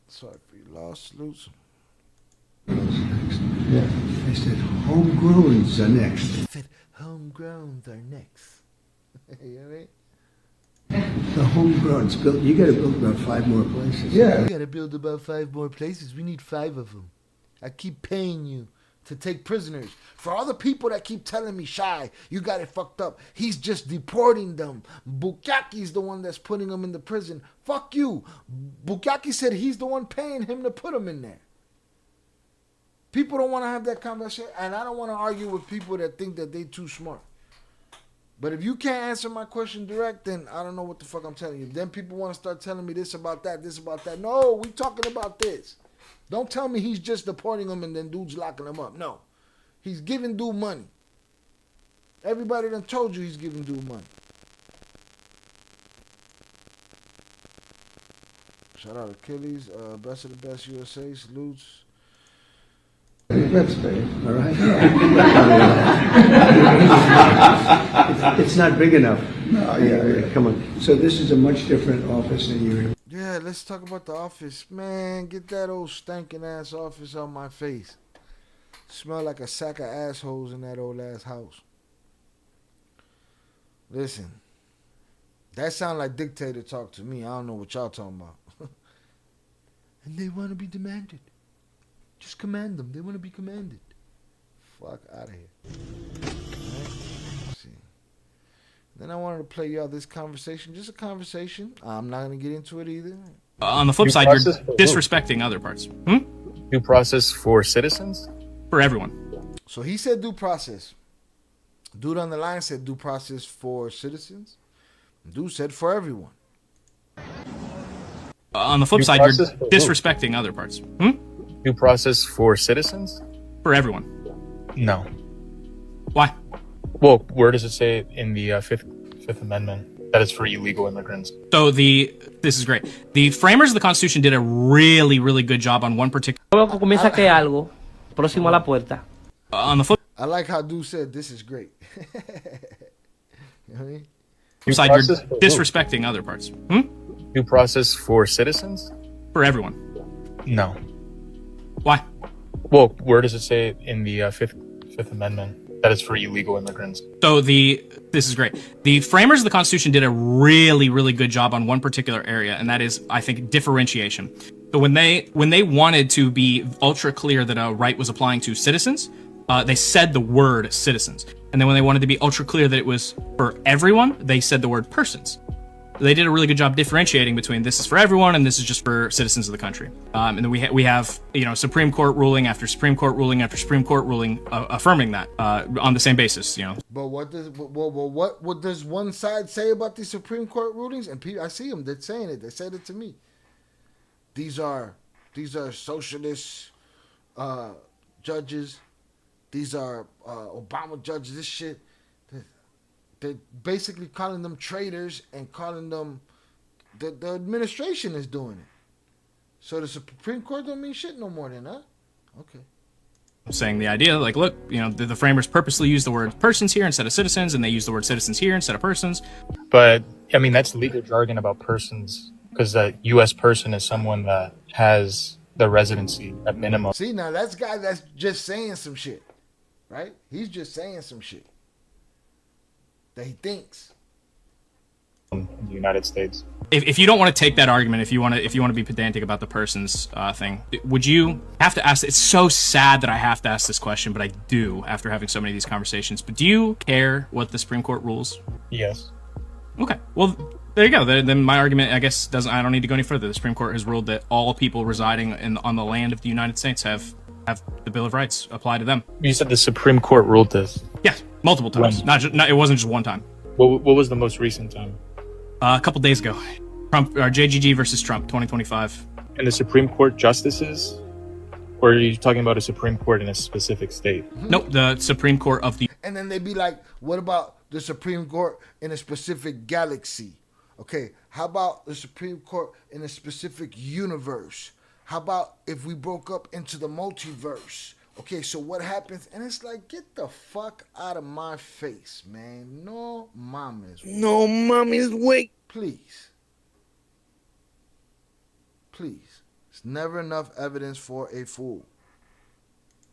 Sorry for your loss, Salutes. Yeah, I said homegrowns are next. I said homegrowns are next. You know what I mean? The homegrowns built. You got to build about 5 more places. Yeah, we got to build about 5 more places. We need 5 of them. I keep paying you to take prisoners. For all the people that keep telling me, Shy, you got it fucked up. He's just deporting them. Bukaki's the one that's putting them in the prison. Fuck you. Bukaki said he's the one paying him to put them in there. People don't want to have that conversation, and I don't want to argue with people that think that they too smart. But if you can't answer my question direct, then I don't know what the fuck I'm telling you. Then people want to start telling me this about that, this about that. No, we talking about this. Don't tell me he's just deporting them and then dude's locking them up. No. He's giving dude money. Everybody done told you he's giving dude money. Shout out Achilles. Best of the best USA. Salutes. Let's pay, all right? it's not big enough. No, yeah, come on. So this is a much different office than you're in. Yeah, let's talk about the office. Man, get that old stinking ass office out my face. Smell like a sack of assholes in that old ass house. Listen, That sound like dictator talk to me. I don't know what y'all talking about. And they want to be demanded. Just command them. They want to be commanded. Fuck out of here. Right? Let's see. Then I wanted to play y'all this conversation. Just a conversation. I'm not going to get into it either. On the flip side, you're disrespecting other parts. Due process for citizens? For everyone. So he said due process. Dude on the line said due process for citizens. Dude said for everyone. On the flip side, you're disrespecting other parts. Due process for citizens? For everyone. No. Why? Well, where does it say in the Fifth Amendment that it's for illegal immigrants? So this is great. The framers of the Constitution did a really, really good job on one particular. Comienza que algo próximo a la puerta. On the flip I like how dude said this is great. You know what I mean? side, you're disrespecting other parts. Due process for citizens? For everyone. No. Why? Well, where does it say in the Fifth Amendment that it's for illegal immigrants? So this is great. The framers of the Constitution did a really, really good job on one particular area, and that is, I think, differentiation. So when they wanted to be ultra clear that a right was applying to citizens, they said the word citizens. And then when they wanted to be ultra clear that it was for everyone, they said the word persons. They did a really good job differentiating between this is for everyone and this is just for citizens of the country. And then we have Supreme Court ruling after Supreme Court ruling after Supreme Court ruling affirming that on the same basis. But what does one side say about these Supreme Court rulings? And I see them. They're saying it. They said it to me. These are socialist judges. These are Obama judges. This shit. They're basically calling them traitors and calling them the administration is doing it. So the Supreme Court don't mean shit no more then, huh? Okay. Saying the idea, like, look, the framers purposely used the word persons here instead of citizens, and they used the word citizens here instead of persons. But, I mean, that's legal jargon about persons, because a U.S. person is someone that has the residency at minimum. See, now that's guy that's just saying some shit, right? He's just saying some shit that he thinks. In the United States. If you don't want to take that argument, if you want to be pedantic about the persons thing, would you have to ask? It's so sad that I have to ask this question, but I do after having so many of these conversations. But do you care what the Supreme Court rules? Yes. Okay. Well, there you go. Then my argument, I guess, I don't need to go any further. The Supreme Court has ruled that all people residing on the land of the United States have the Bill of Rights apply to them. You said the Supreme Court ruled this. Yeah, multiple times. It wasn't just one time. What was the most recent time? A couple days ago. Trump or JGG versus Trump, 2025. And the Supreme Court justices? Or are you talking about a Supreme Court in a specific state? Nope, the Supreme Court of the... And then they'd be like, what about the Supreme Court in a specific galaxy? Okay, how about the Supreme Court in a specific universe? How about if we broke up into the multiverse? Okay, so what happens? And it's like, get the fuck out of my face, man. No mames. No mames, wait. Please. Please. It's never enough evidence for a fool.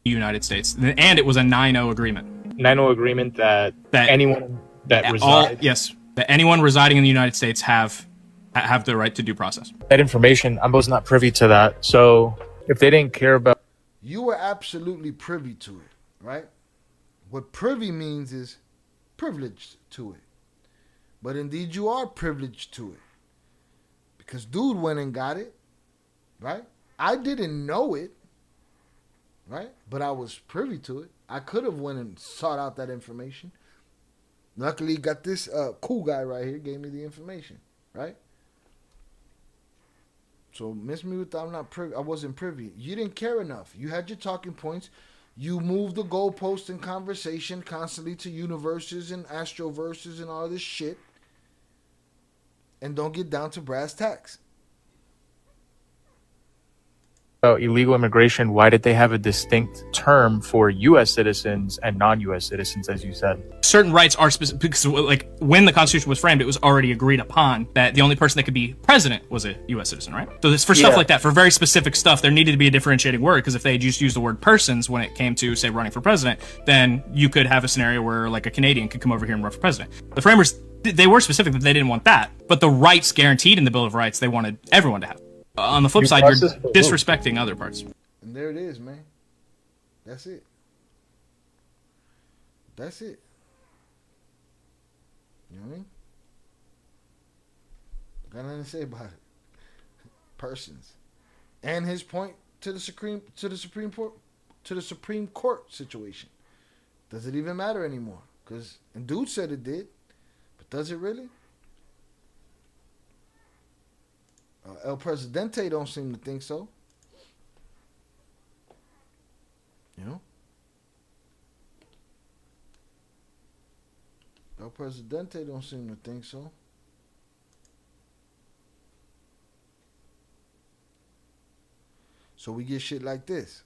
United States. And it was a 9-0 agreement. 9-0 agreement that anyone that resides... that anyone residing in the United States have the right to due process. That information, I was not privy to that. So if they didn't care about... You were absolutely privy to it, right? What privy means is privileged to it. But indeed you are privileged to it. Because dude went and got it, right? I didn't know it, right? But I was privy to it. I could have went and sought out that information. Luckily got this cool guy right here, gave me the information, right? So miss me with that. I wasn't privy. You didn't care enough. You had your talking points. You moved the goalpost in conversation constantly to universes and astroverses and all this shit. And don't get down to brass tacks. Illegal immigration, why did they have a distinct term for U.S. citizens and non-U.S. citizens, as you said? Certain rights are specific because, like, when the Constitution was framed, it was already agreed upon that the only person that could be president was a U.S. citizen, right? So this, for stuff like that, for very specific stuff, there needed to be a differentiating word, because if they had just used the word persons when it came to, say, running for president, then you could have a scenario where, like, a Canadian could come over here and run for president. The framers They were specific that they didn't want that, but the rights guaranteed in the Bill of Rights, they wanted everyone to have. On the flip side, you're disrespecting other parts. And there it is, man. That's it. That's it. You know what I mean? Got nothing to say about it. Persons. And his point to the Supreme Court situation. Does it even matter anymore? Because and dude said it did, but does it really? El Presidente don't seem to think so. You know? El Presidente don't seem to think so. So we get shit like this.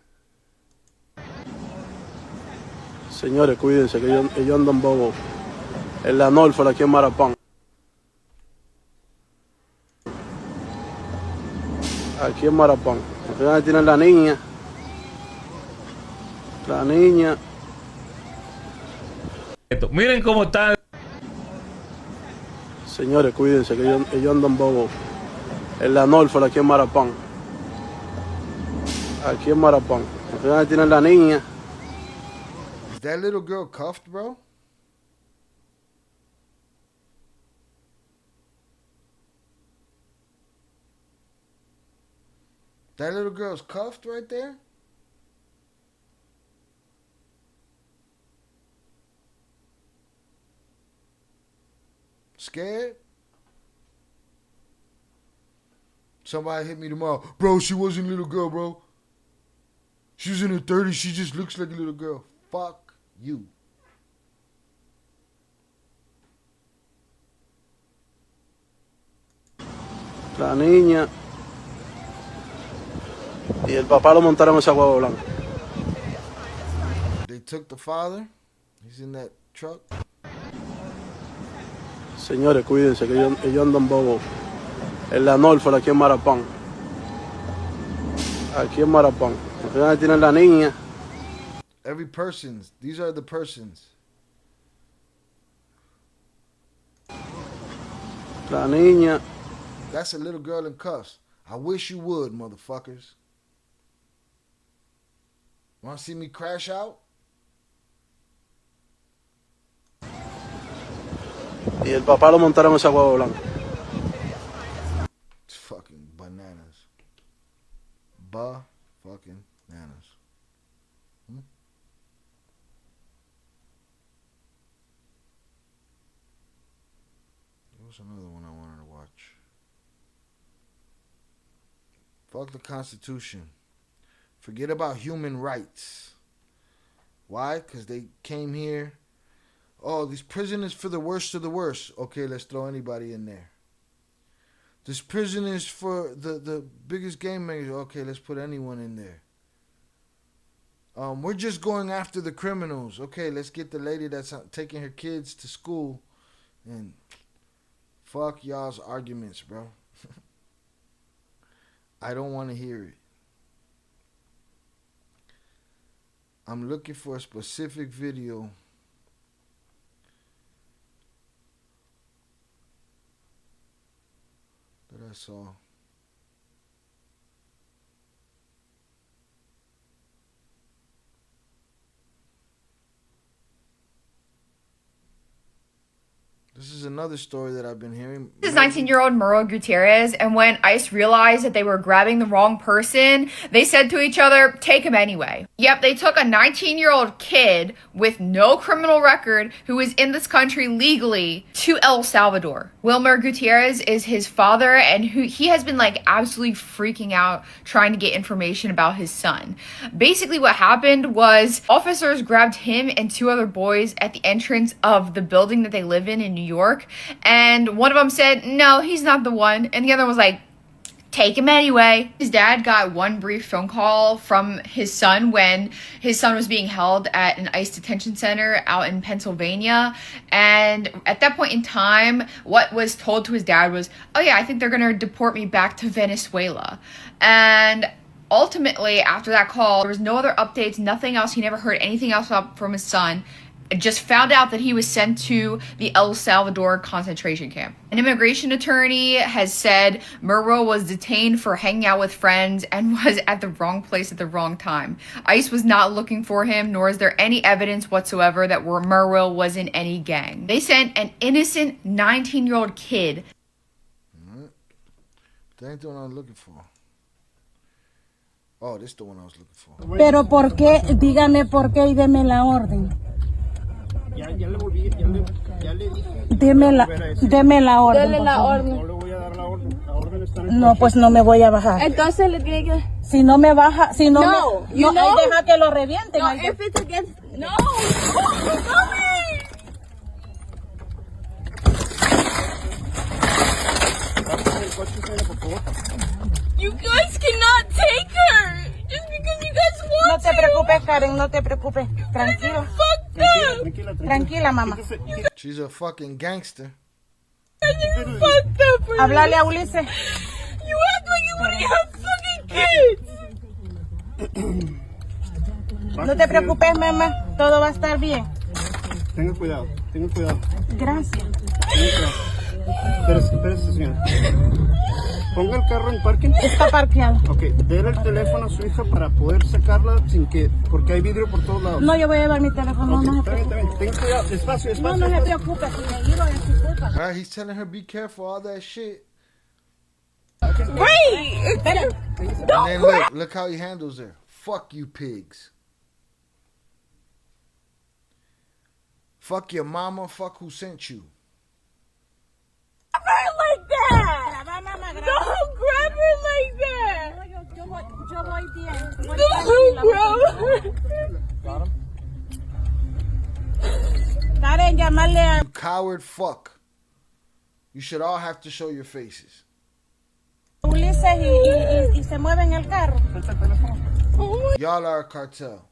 Señores, cuídense que ellos andan bobo. En la Norfolk, aquí en Marapán. Aquí en Marapán. Aquí tienen la niña. La niña. Miren cómo está. Señores, cuídense que ellos andan bobo. En la Norfolk, aquí en Marapán. Aquí en Marapán. Aquí tienen la niña. Is that little girl cuffed, bro? That little girl's cuffed right there? Scared? Somebody hit me tomorrow. Bro, she wasn't a little girl, bro. She was in her 30s. She just looks like a little girl. Fuck you. La niña. Y el papá lo montaron en esa guagua blanca. They took the father. He's in that truck. Señores, cuídense que ellos andan bobo. En la Norfolk, aquí en Marapán. Aquí en Marapán. Aquí tienen la niña. Every persons. These are the persons. La niña. That's a little girl in cuffs. I wish you would, motherfuckers. Want to see me crash out? Y el papá lo montaron en esa guagua blanca. It's fucking bananas. Fucking bananas. There was another one I wanted to watch. Fuck the Constitution. Forget about human rights. Why? Because they came here. Oh, these prisoners for the worst of the worst. Okay, let's throw anybody in there. This prison is for the biggest game makers. Okay, let's put anyone in there. We're just going after the criminals. Okay, let's get the lady that's taking her kids to school. And fuck y'all's arguments, bro. I don't want to hear it. I'm looking for a specific video that I saw. This is another story that I've been hearing. This is 19-year-old Muro Gutierrez, and when ICE realized that they were grabbing the wrong person, they said to each other, take him anyway. Yep, they took a 19-year-old kid with no criminal record who is in this country legally to El Salvador. Wilmer Gutierrez is his father, and he has been like absolutely freaking out trying to get information about his son. Basically what happened was officers grabbed him and two other boys at the entrance of the building that they live in New York, and one of them said, no, he's not the one, and the other was like, take him anyway. His dad got one brief phone call from his son when his son was being held at an ICE detention center out in Pennsylvania, and at that point in time, what was told to his dad was, oh yeah, I think they're gonna deport me back to Venezuela. And ultimately, after that call, there was no other updates, nothing else. He never heard anything else from his son just found out that he was sent to the El Salvador concentration camp. An immigration attorney has said Murrow was detained for hanging out with friends and was at the wrong place at the wrong time. ICE was not looking for him, nor is there any evidence whatsoever that Murrow was in any gang. They sent an innocent 19-year-old kid. That ain't the one I was looking for. Oh, this is the one I was looking for. Pero ¿por qué? Dígame por qué y deme la orden. Ya le volví, ya le dije. Deme la orden. Dele la orden. No le voy a dar la orden. La orden está en el No, pues no me voy a bajar. Entonces le tiene que. Si no me baja, si no, No, me, no, ahí deja que lo revienten. No, ahí if it's against. No. You guys cannot take her just because you guys want No te preocupes, Karen, no te preocupes. Tranquilo. Tranquila, mamá. She's a fucking gangster. Háblale a Ulises. You act like you wouldn't have fucking kids. No te preocupes, mamá. Todo va a estar bien. Tenga cuidado, tenga cuidado. Gracias. Espérese, señora. Ponga el carro en parking. Está parqueado. Ok, déle el teléfono a su hija para poder sacarla sin que, porque hay vidrio por todos lados. No, yo voy a llevar mi teléfono. Okay, No se está bien, preocupe. tenga cuidado, despacio. No se preocupe. Si me giro es su culpa. All right, he's telling her be careful, all that shit. Wait! And then look how he handles her. Fuck you pigs. Fuck your mama, fuck who sent you. Grab her like that! Don't grab her like that! Yo voy bien. Don't grab her! Karen, llamarle a... You coward fuck. You should all have to show your faces. Ulises y se mueve en el carro. Y'all are a cartel.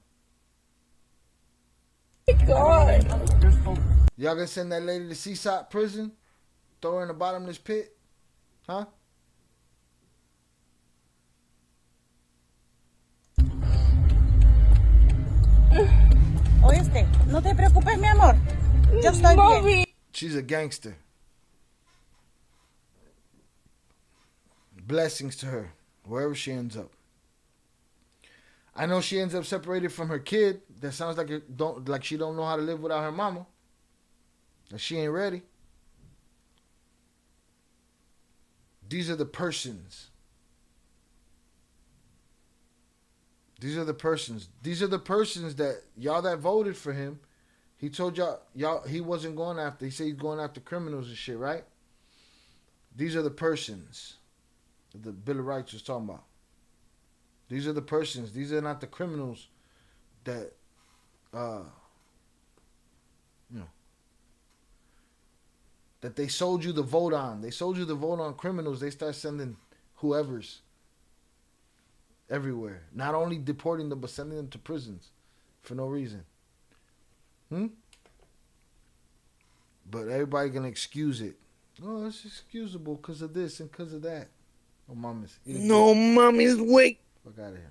God. Y'all gonna send that lady to Seaside prison? Throw her in the bottomless pit? Huh? Oíste, no te preocupes, mi amor. Yo estoy bien. She's a gangster. Blessings to her, wherever she ends up. I know she ends up separated from her kid. That sounds like she don't know how to live without her mama. That she ain't ready. These are the persons. These are the persons. These are the persons that y'all that voted for him. He told y'all he wasn't going after. He said he's going after criminals and shit, right? These are the persons that the Bill of Rights was talking about. These are the persons. These are not the criminals that, that they sold you the vote on. They sold you the vote on criminals. They start sending whoever's everywhere. Not only deporting them, but sending them to prisons for no reason. But everybody gonna excuse it. Oh, it's excusable because of this and because of that. Oh, mames. No mames, wait. Fuck out of here.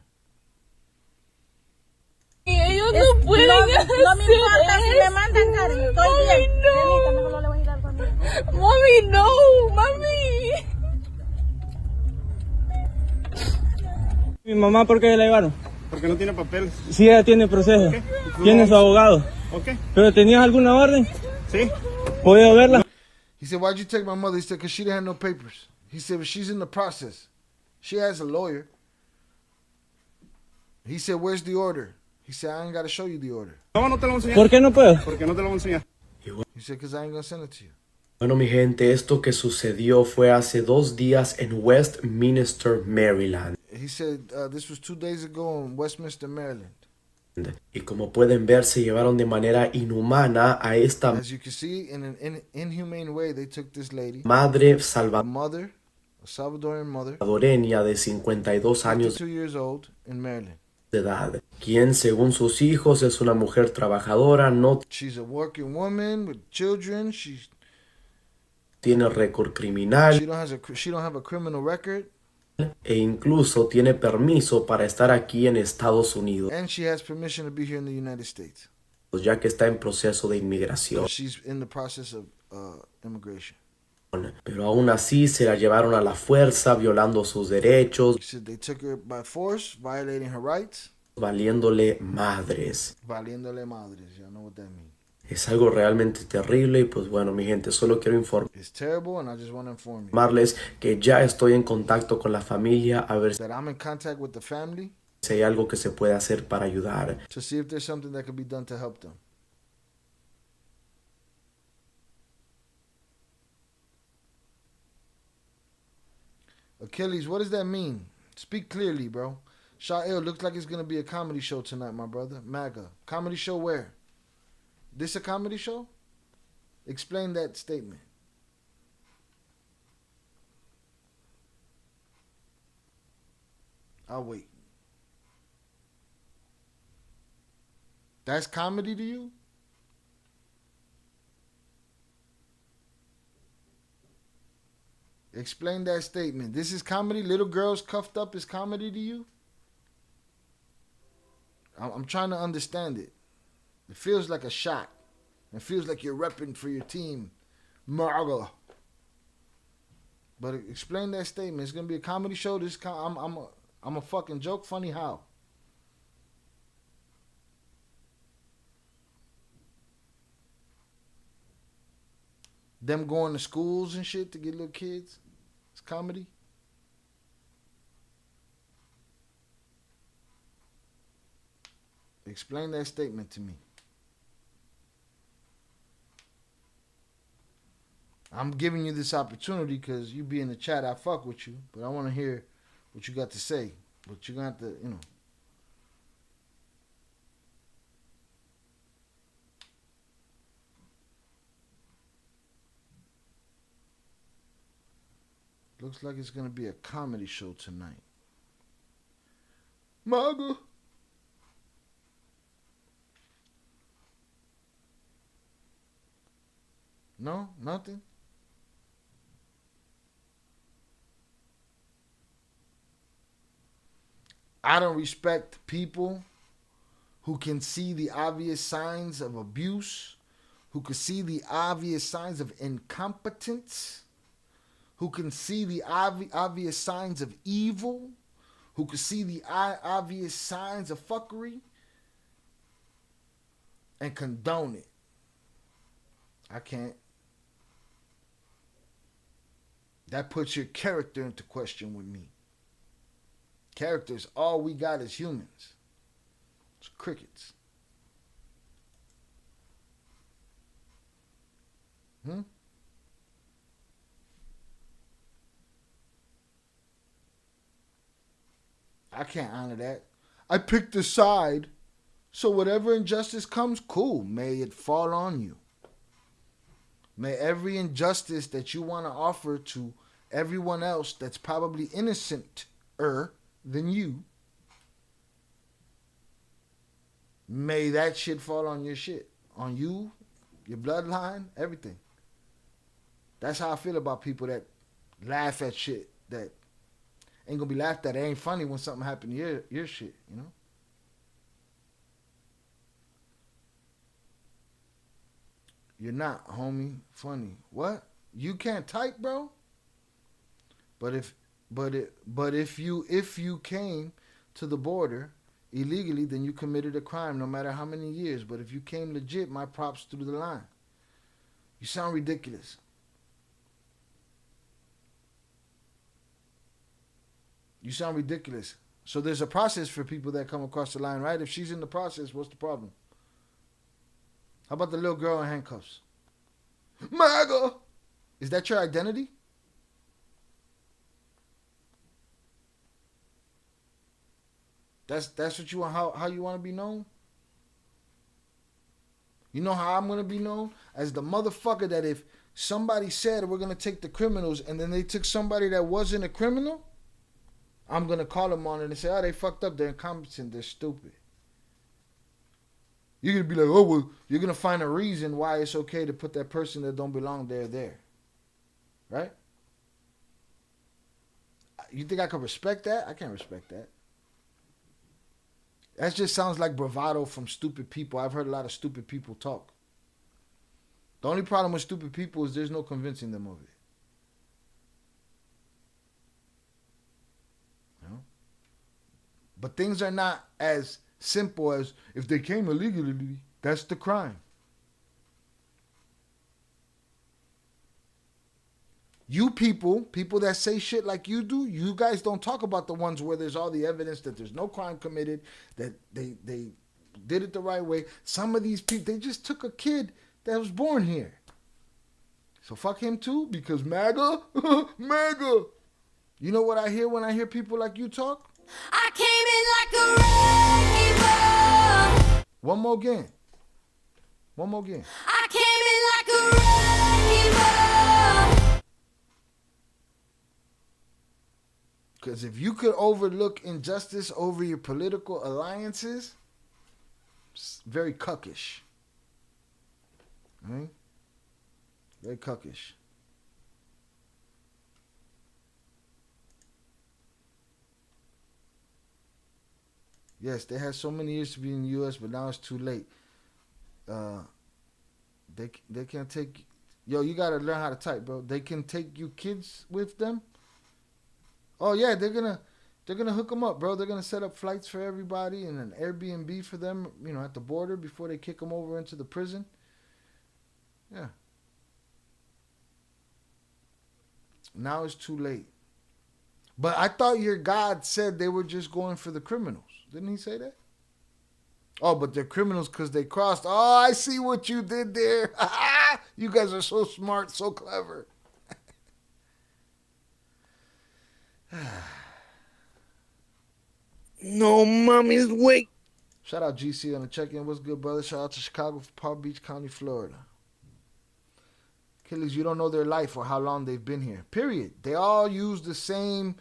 Ellos no pueden hacer No me importa si me mandan, Karen. Estoy bien. No. Mejor no le voy a dar conmigo. Mami, no, mami. Mi mamá, ¿por qué la llevaron? Porque no tiene papeles. Sí, ella tiene proceso. Okay. Tiene su abogado. Okay. ¿Pero tenías alguna orden? Sí. ¿Puedo verla? He said, why'd you take my mother? He said, because she didn't have no papers. He said, but she's in the process. She has a lawyer. He said, where's the order? He said, I ain't got to show you the order. No, no te lo voy a enseñar. ¿Por qué no puedo? Porque no te lo voy a enseñar. He said, because I ain't going to send it to you. Bueno, mi gente, esto que sucedió fue hace 2 días en Westminster, Maryland. He said, this was 2 days ago in Westminster, Maryland. Y como pueden ver, se llevaron de manera inhumana a esta As you can see, in an inhumane way, they took this lady, madre a Salvadorian mother, salvadoreña de 52 años 52 years old, in Maryland. de edad, quien según sus hijos es una mujer trabajadora, no She's a working woman with children. She tiene récord criminal she don't have a criminal record, e incluso tiene permiso para estar aquí en Estados Unidos. and she has permission to be here in the United States. ya que está en proceso de inmigración. She's in the process of immigration. Pero aún así se la llevaron a la fuerza, violando sus derechos, They took her by force, violating her rights. valiéndole madres. Valiéndole madres, y'all know what that means. Es algo realmente terrible y pues bueno, mi gente, solo quiero It's terrible and I just want to inform you. informarles que ya estoy en contacto con la familia a ver That I'm in contact with the family si hay algo que se puede hacer para ayudar. to see if there's something that can be done to help them. Achilles, what does that mean? Speak clearly, bro. Sha'el, looks like it's going to be a comedy show tonight, my brother. MAGA. Comedy show where? This a comedy show? Explain that statement. I'll wait. That's comedy to you? Explain that statement. This is comedy? Little girls cuffed up is comedy to you? I'm trying to understand it. It feels like a shot. It feels like you're repping for your team. Marga. But explain that statement. It's gonna be a comedy show. I'm a fucking joke. Funny how? Them going to schools and shit to get little kids. It's comedy. Explain that statement to me. I'm giving you this opportunity because you be in the chat. I fuck with you, but I want to hear what you got to say. But you're going to have to, Looks like it's going to be a comedy show tonight. MAGA. No? Nothing? I don't respect people who can see the obvious signs of abuse, who can see the obvious signs of incompetence, who can see the obvious signs of evil, who can see the obvious signs of fuckery and condone it. I can't. That puts your character into question with me. Character is all we got as humans. It's crickets. I can't honor that. I picked a side, so whatever injustice comes, cool. May it fall on you. May every injustice that you want to offer to everyone else that's probably innocenter than you, may that shit fall on your shit. On you, your bloodline, everything. That's how I feel about people that laugh at shit that ain't gonna be laughed at. It ain't funny when something happened to your shit, you know? You're not, homie. Funny. What? You can't type, bro? But if you came to the border illegally, then you committed a crime no matter how many years. But if you came legit, my props through the line. You sound ridiculous. You sound ridiculous. So there's a process for people that come across the line, right? If she's in the process, what's the problem? How about the little girl in handcuffs? MAGA! Is that your identity? That's what you want, how you want to be known? You know how I'm going to be known? As the motherfucker that if somebody said we're going to take the criminals and then they took somebody that wasn't a criminal, I'm going to call them on it and say, oh, they fucked up, they're incompetent, they're stupid. You're going to be like, oh, well, you're going to find a reason why it's okay to put that person that don't belong there. Right? You think I can respect that? I can't respect that. That just sounds like bravado from stupid people. I've heard a lot of stupid people talk. The only problem with stupid people is there's no convincing them of it. You know? But things are not as simple as if they came illegally, that's the crime. You people that say shit like you do, you guys don't talk about the ones where there's all the evidence that there's no crime committed, that they did it the right way. Some of these people, they just took a kid that was born here. So fuck him too, because MAGA, MAGA. You know what I hear when I hear people like you talk? I came in like a wrecking ball. One more again. I came in like a wrecking ball. Because if you could overlook injustice over your political alliances, it's very cuckish. Right? Very cuckish. Yes, they had so many years to be in the U.S., but now it's too late. They can't take... Yo, you got to learn how to type, bro. They can take you kids with them. Oh, yeah, they're gonna hook them up, bro. They're going to set up flights for everybody and an Airbnb for them, you know, at the border before they kick them over into the prison. Yeah. Now it's too late. But I thought your God said they were just going for the criminals. Didn't he say that? Oh, but they're criminals because they crossed. Oh, I see what you did there. You guys are so smart, so clever. No, mommy's wait. Shout out GC on the check-in. What's good, brother? Shout out to Chicago, Palm Beach County, Florida. Killers, you don't know their life or how long they've been here. Period. They all use the same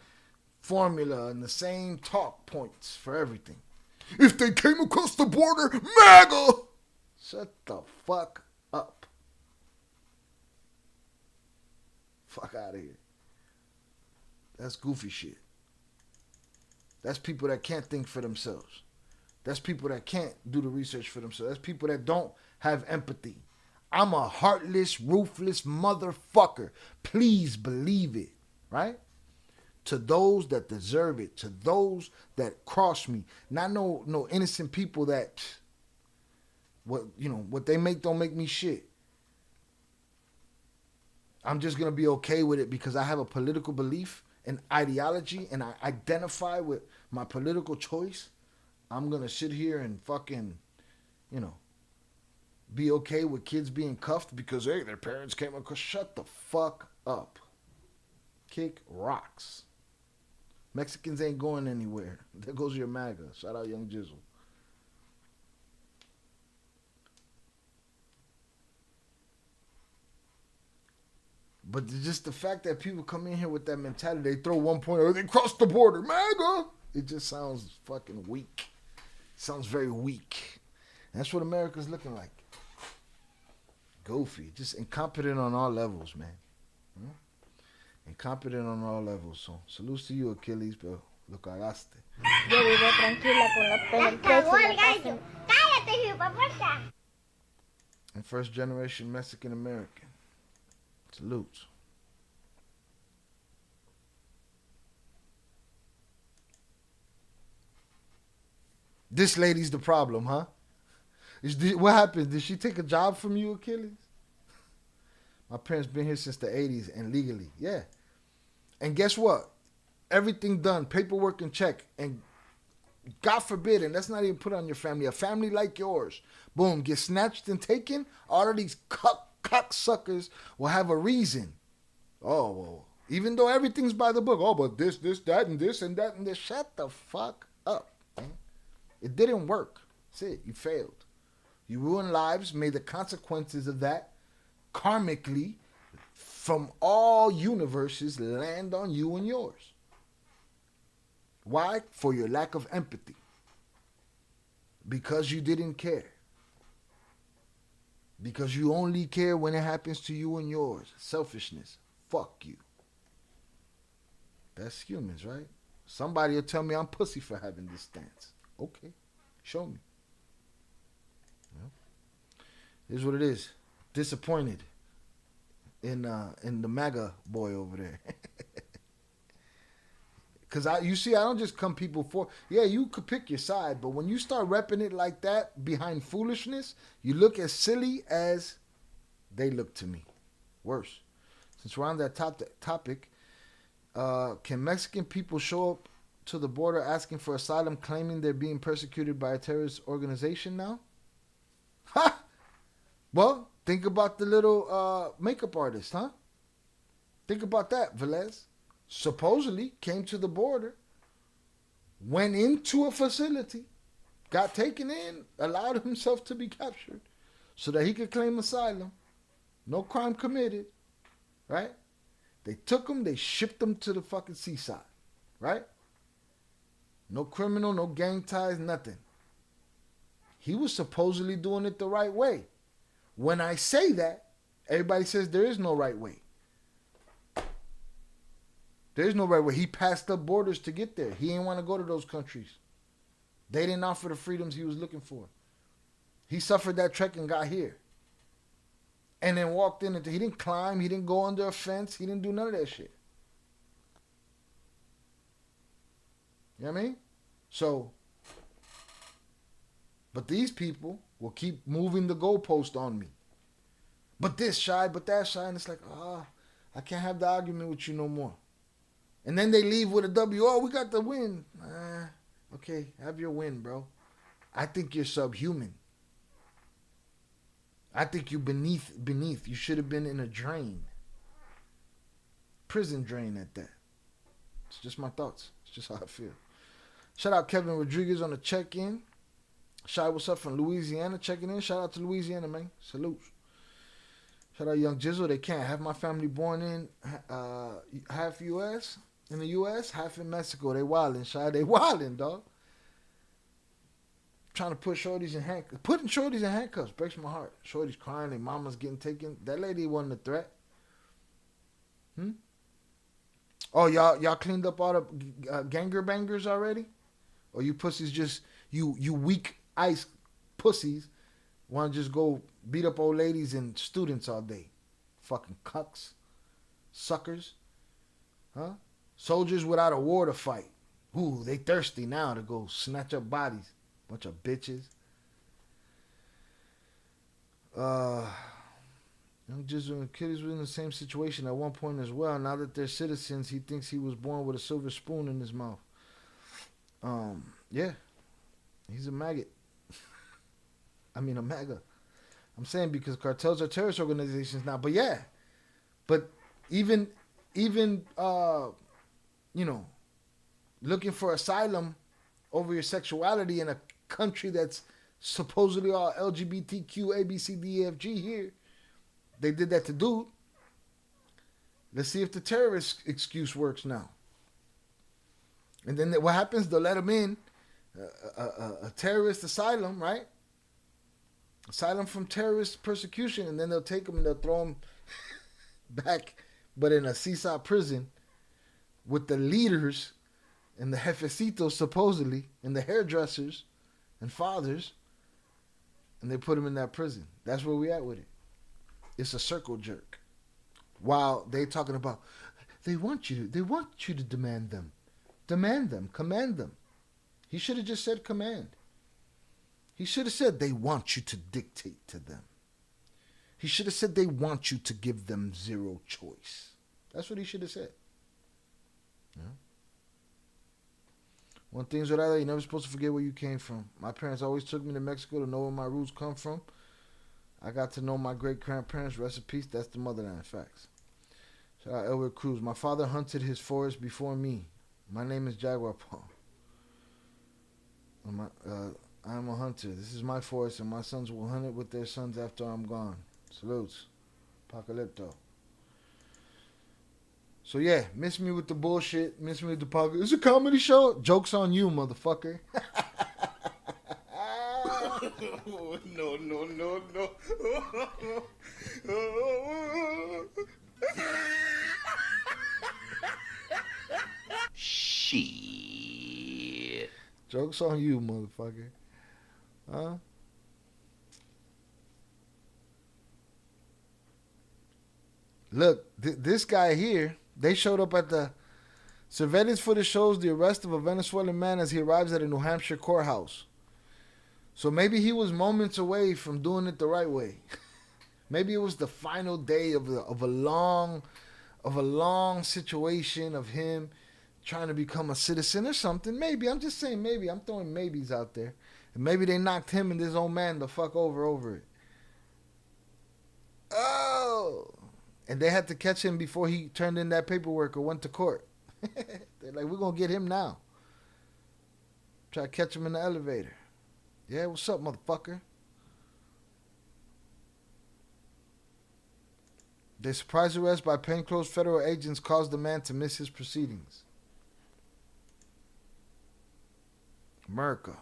formula and the same talk points for everything. If they came across the border, MAGA! Shut the fuck up. Fuck out of here. That's goofy shit. That's people that can't think for themselves. That's people that can't do the research for themselves. That's people that don't have empathy. I'm a heartless, ruthless motherfucker. Please believe it, right? To those that deserve it, to those that cross me, not no innocent people that what they make don't make me shit. I'm just gonna be okay with it because I have a political belief and ideology and I identify with my political choice. I'm gonna sit here and fucking, be okay with kids being cuffed because hey, their parents came across. Shut the fuck up. Kick rocks. Mexicans ain't going anywhere. There goes your MAGA. Shout out Young Jizzle. But just the fact that people come in here with that mentality, they throw 1 point, or they crossed the border, MAGA. It just sounds fucking weak. It sounds very weak. And that's what America's looking like. Goofy. Just incompetent on all levels, man. Incompetent on all levels. So, salutes to you, Achilles, pero lo cagaste. Yo vivo tranquila con los pelos. Cállate, hipopuerta. And first generation Mexican American. Salutes. This lady's the problem, huh? What happened? Did she take a job from you, Achilles? My parents been here since the 80s and legally. Yeah. And guess what? Everything done. Paperwork in check. And God forbid, and that's not even put on your family. A family like yours, boom, get snatched and taken. All of these cocksuckers will have a reason. Oh, well, even though everything's by the book. Oh, but this, that, and this, and that, and this. Shut the fuck up, man. It didn't work. That's it. You failed. You ruined lives, made the consequences of that karmically from all universes land on you and yours. Why? For your lack of empathy. Because you didn't care. Because you only care when it happens to you and yours. Selfishness. Fuck you. That's humans, right? Somebody will tell me I'm pussy for having this stance. Okay. Show me. Here's what it is. Disappointed in the MAGA boy over there. Cause you see, I don't just come people for. Yeah, you could pick your side, but when you start repping it like that behind foolishness, you look as silly as they look to me. Worse. Since we're on that topic, can Mexican people show up to the border asking for asylum, claiming they're being persecuted by a terrorist organization now? Ha! Well, think about the little makeup artist, huh? Think about that, Velez. Supposedly came to the border, went into a facility, got taken in, allowed himself to be captured so that he could claim asylum. No crime committed, right? They took him, they shipped him to the fucking seaside, right? No criminal, no gang ties, nothing. He was supposedly doing it the right way. When I say that, everybody says there is no right way. There is no right way. He passed up borders to get there. He didn't want to go to those countries. They didn't offer the freedoms he was looking for. He suffered that trek and got here. And then walked in. He didn't climb. He didn't go under a fence. He didn't do none of that shit. You know what I mean? So, but these people will keep moving the goalpost on me. But this side, but that side. And it's like, I can't have the argument with you no more. And then they leave with a W. Oh, we got the win. Okay, have your win, bro. I think you're subhuman. I think you beneath. You should have been in a drain. Prison drain at that. It's just my thoughts. It's just how I feel. Shout out Kevin Rodriguez on the check-in. Shy, what's up from Louisiana checking in. Shout out to Louisiana, man. Salutes. Shout out Young Jizzle. They can't have my family born in half U.S., in the U.S., half in Mexico. They wildin', Shy. They wildin', dog. Trying to put shorties in handcuffs. Putting shorties in handcuffs breaks my heart. Shorties crying, their mama's getting taken. That lady wasn't a threat. Oh, y'all cleaned up all the ganger bangers already? Or you pussies just, you weak ice pussies want to just go beat up old ladies and students all day? Fucking cucks. Suckers. Huh? Soldiers without a war to fight. Ooh, they thirsty now to go snatch up bodies. Bunch of bitches. Young Jizzle and Kiddies were in the same situation at one point as well. Now that they're citizens, he thinks he was born with a silver spoon in his mouth. Yeah. He's a maggot. I mean a MAGA. I'm saying because cartels are terrorist organizations now. But yeah. But even looking for asylum over your sexuality in a country that's supposedly all LGBTQ, A, B, C, D, E, F, G here. They did that to dude. Let's see if the terrorist excuse works now. And then what happens? They'll let him in. A terrorist asylum, right? Asylum from terrorist persecution. And then they'll take him and they'll throw him back, but in a seaside prison with the leaders and the jefecitos, supposedly, and the hairdressers and fathers, and they put him in that prison. That's where we at with it. It's a circle jerk. While they talking about, they want you to demand them, command them. He should have just said command. He should have said they want you to dictate to them. He should have said they want you to give them zero choice. That's what he should have said. Yeah. One thing's what I like, you're never supposed to forget where you came from. My parents always took me to Mexico to know where my roots come from. I got to know my great-grandparents, rest in peace, that's the motherland, facts. Shout out Elwood Cruz. My father hunted his forest before me. My name is Jaguar Paul. I'm a hunter. This is my forest, and my sons will hunt it with their sons after I'm gone. Salutes. Apocalypto. So yeah, miss me with the bullshit. Miss me with the pocket. It's a comedy show. Joke's on you, motherfucker. No. Shit. Joke's on you, motherfucker. Huh? Look, this guy here, they showed up at the surveillance footage shows the arrest of a Venezuelan man as he arrives at a New Hampshire courthouse. So maybe he was moments away from doing it the right way. Maybe it was the final day of a long situation of him trying to become a citizen or something. Maybe, I'm just saying maybe. I'm throwing maybes out there. And maybe they knocked him and this old man the fuck over it. Oh! And they had to catch him before he turned in that paperwork or went to court. They're like, we're going to get him now. Try to catch him in the elevator. Yeah, what's up, motherfucker? The surprise arrest by plainclothes federal agents caused the man to miss his proceedings. America.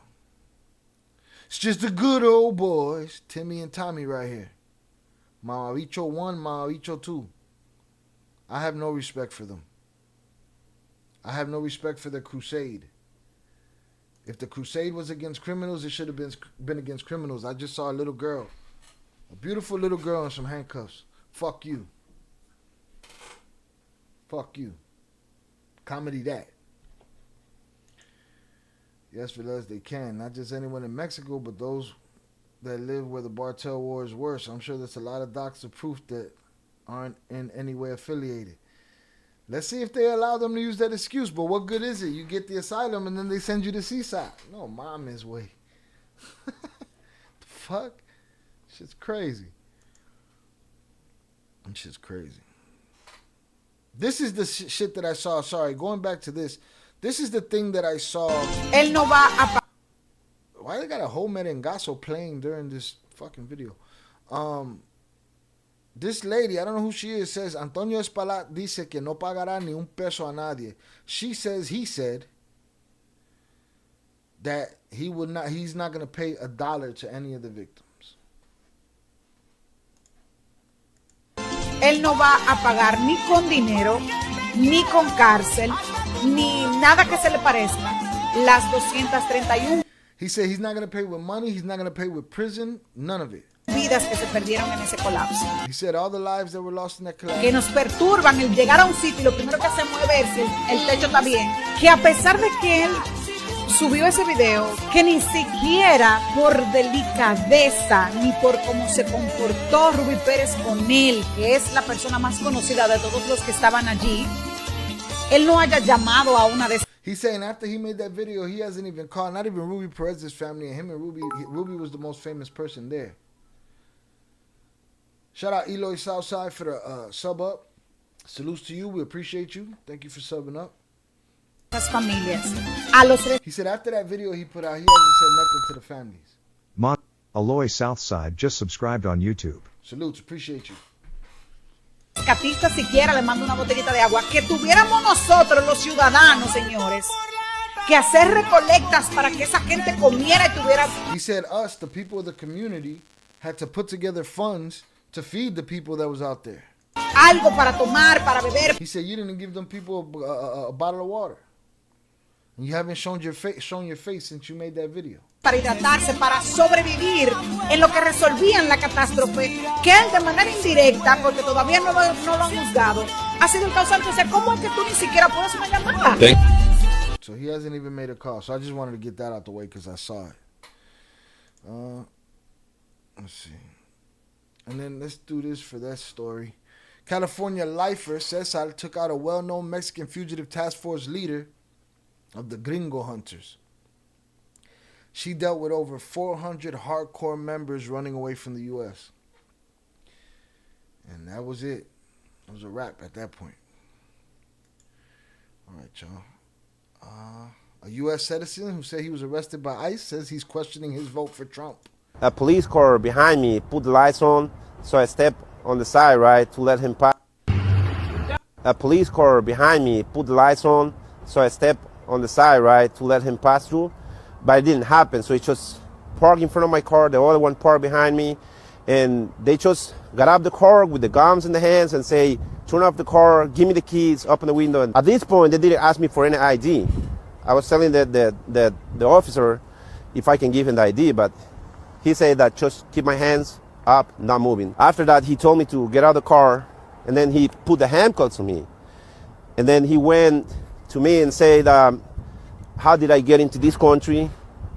It's just the good old boys, Timmy and Tommy right here. Mamabicho 1, Mamabicho 2. I have no respect for them. I have no respect for the crusade. If the crusade was against criminals, it should have been against criminals. I just saw a little girl. A beautiful little girl in some handcuffs. Fuck you. Fuck you. Comedy that. Yes, Velez, they can. Not just anyone in Mexico, but those that live where the Cartel war is worse. I'm sure there's a lot of docs of proof that aren't in any way affiliated. Let's see if they allow them to use that excuse. But what good is it? You get the asylum and then they send you to Seaside. No, mom is way. The fuck? Shit's crazy. Shit's crazy. This is the shit that I saw. Sorry, going back to this. This is the thing that I saw. Él no va a... Why they got a whole merengazo playing during this fucking video? This lady, I don't know who she is, says Antonio Espalat dice que no pagará ni un peso a nadie. She says he said that he's not going to pay $1 to any of the victims. Él no va a pagar ni con dinero, ni con cárcel, ni nada que se le parezca. Las 231 He said he's not going to pay with money, he's not going to pay with prison, none of it. vidas que se perdieron en ese colapso. He said all the lives that were lost in that collapse. Que nos perturban el llegar a un sitio y lo primero que se mueve es si el techo está bien. Que a pesar de que él subió ese video, que ni siquiera por delicadeza ni por cómo se comportó Ruby Pérez con él, que es la persona más conocida de todos los que estaban allí, él no haya llamado a una de... He's saying after he made that video, he hasn't even called, not even Ruby Perez's family, and him and Ruby was the most famous person there. Shout out Eloy Southside for the sub up. Salutes to you. We appreciate you. Thank you for subbing up. He said after that video he put out, he hasn't said nothing to the families. Aloy Southside just subscribed on YouTube. Salutes. Appreciate you. Escapista siquiera le manda una botellita de agua. Que tuviéramos nosotros los ciudadanos, señores, que hacer recolectas para que esa gente comiera y tuviera... He said us, the people of the community, had to put together funds to feed the people that was out there. Algo para tomar, para beber. He said you didn't give them people a bottle of water. And you haven't shown your face since you made that video. Para hidratarse, para sobrevivir en lo que resolvían la catástrofe, que él de manera indirecta, porque todavía no lo han juzgado, ha sido el causante. O sea, ¿cómo es que tú ni siquiera puedes una llamada? So he hasn't even made a call. So I just wanted to get that out the way because I saw it. Let's see. And then let's do this for that story. California lifer Cesar took out a well-known Mexican fugitive task force leader of the Gringo Hunters. She dealt with over 400 hardcore members running away from the U.S. And that was it. It was a wrap at that point. All right, y'all. A U.S. citizen who said he was arrested by ICE says he's questioning his vote for Trump. A police car behind me put the lights on, so I stepped on the side, right, to let him pass. A police car behind me put the lights on, so I stepped on the side, right, to let him pass through. But it didn't happen, so he just parked in front of my car, the other one parked behind me, and they just got out of the car with the guns in the hands and say, turn off the car, give me the keys, open the window. And at this point, they didn't ask me for any ID. I was telling the officer if I can give him the ID, but He said that just keep my hands up, not moving. After that, he told me to get out of the car, and then he put the handcuffs on me. And then he went to me and said, how did I get into this country?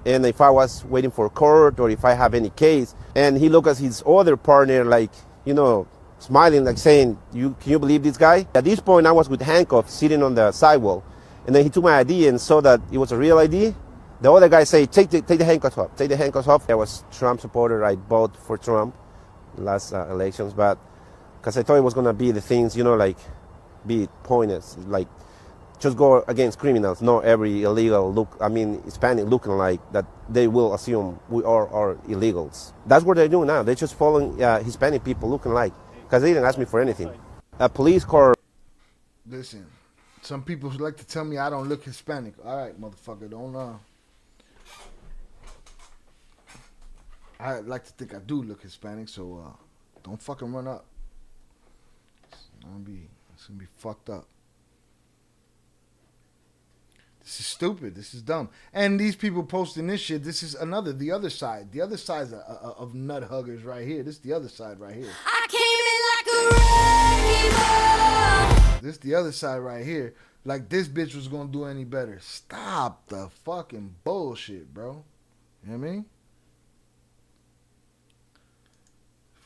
And if I was waiting for court or if I have any case. And he looked at his other partner like, you know, smiling, like saying, can you believe this guy? At this point, I was with handcuffs sitting on the sidewalk. And then he took my ID and saw that it was a real ID. The other guy said, take the handcuffs off, take the handcuffs off. I was Trump supporter. I voted for Trump last elections, but because I thought it was going to be the things, you know, like be pointless, like just go against criminals, not every illegal Hispanic looking like that they will assume we are illegals. That's what they're doing now. They're just following Hispanic people looking like, because they didn't ask me for anything. A police car. Listen, some people like to tell me I don't look Hispanic. All right, motherfucker, don't I like to think I do look Hispanic, so don't fucking run up. It's gonna be fucked up. This is stupid. This is dumb. And these people posting this shit, this is the other side. The other side of nut huggers right here. This is the other side right here. I came in like a wrecking ball. This is the other side right here. Like this bitch was gonna do any better. Stop the fucking bullshit, bro. You know what I mean?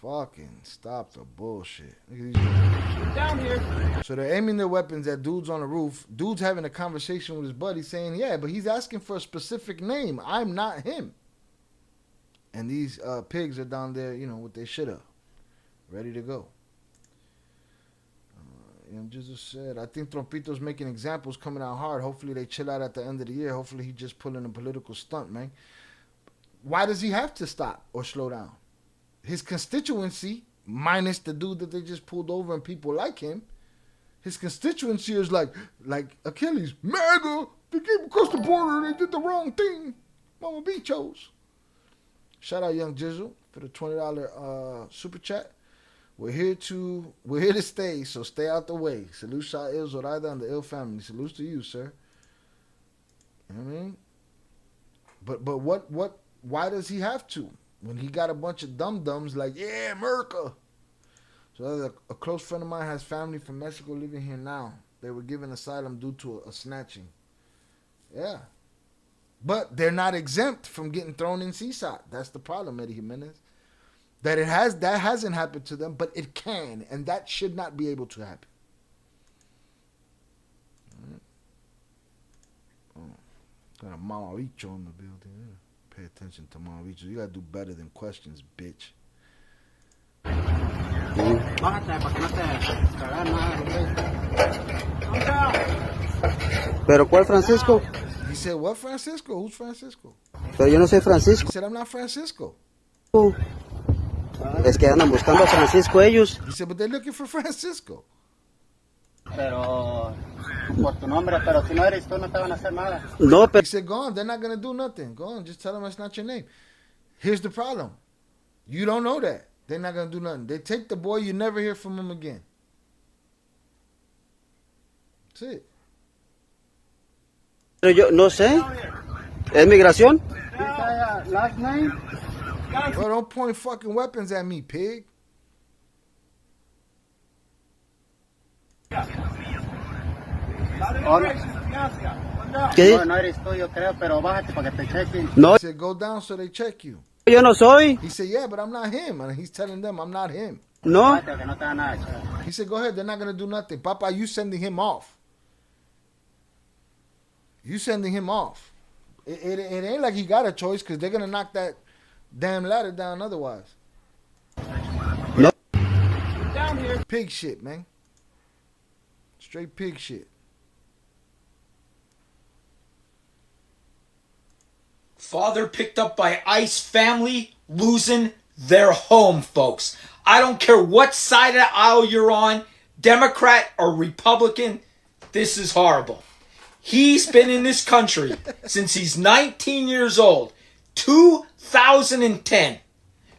Fucking stop the bullshit. Look at these down here. So they're aiming their weapons at dudes on the roof. Dude's having a conversation with his buddy saying, yeah, but he's asking for a specific name. I'm not him. And these pigs are down there, you know, with their shit up. Ready to go. Jesus said, I think Trompito's making examples coming out hard. Hopefully they chill out at the end of the year. Hopefully he just pulling a political stunt, man. Why does he have to stop or slow down? His constituency, minus the dude that they just pulled over and people like him, his constituency is like Achilles. MAGA, they came across the border, they did the wrong thing. Mama Bichos. Shout out Young Jizzle for the $20 super chat. We're here to stay, so stay out the way. Salute Shah Il Zoraida and the Ill family. Salutes to you, sir. You know what I mean? But why does he have to? When he got a bunch of dum-dums like, yeah, America. So a close friend of mine has family from Mexico living here now. They were given asylum due to a snatching. Yeah. But they're not exempt from getting thrown in CSOT. That's the problem, Eddie Jimenez. That hasn't happened to them, but it can, and that should not be able to happen. Got a Mama Bicho in the building. Yeah. Pay attention to Mama Bicho. You gotta do better than questions, bitch. ¿Pero cuál Francisco? He said, what Francisco? Who's Francisco? Pero yo no soy Francisco. He said, I'm not Francisco. Es que andan buscando a Francisco ellos. He said, but they're looking for Francisco. Pero por tu nombre, pero si no eres tú no te van a hacer nada. No, pero he said, go on, they're not gonna do nothing. Go on, just tell them that's not your name. Here's the problem. You don't know that. They're not gonna do nothing. They take the boy, you never hear from him again. That's it. Pero yo no sé. ¿Es migración? Last name? Bro, don't point fucking weapons at me, pig. ¿Qué? No eres tú, yo creo, pero bájate para que te chequen. No. He said, go down so they check you. Yo no soy. He said, yeah, but I'm not him. And he's telling them I'm not him. No. He said, go ahead, they're not going to do nothing. Papa, you sending him off. You sending him off. It ain't like he got a choice because they're going to knock that damn ladder down otherwise. No. Down here. Pig shit, man. Straight pig shit. Father picked up by ICE family losing their home, folks. I don't care what side of the aisle you're on, Democrat or Republican, this is horrible. He's been in this country since he's 19 years old, 2010.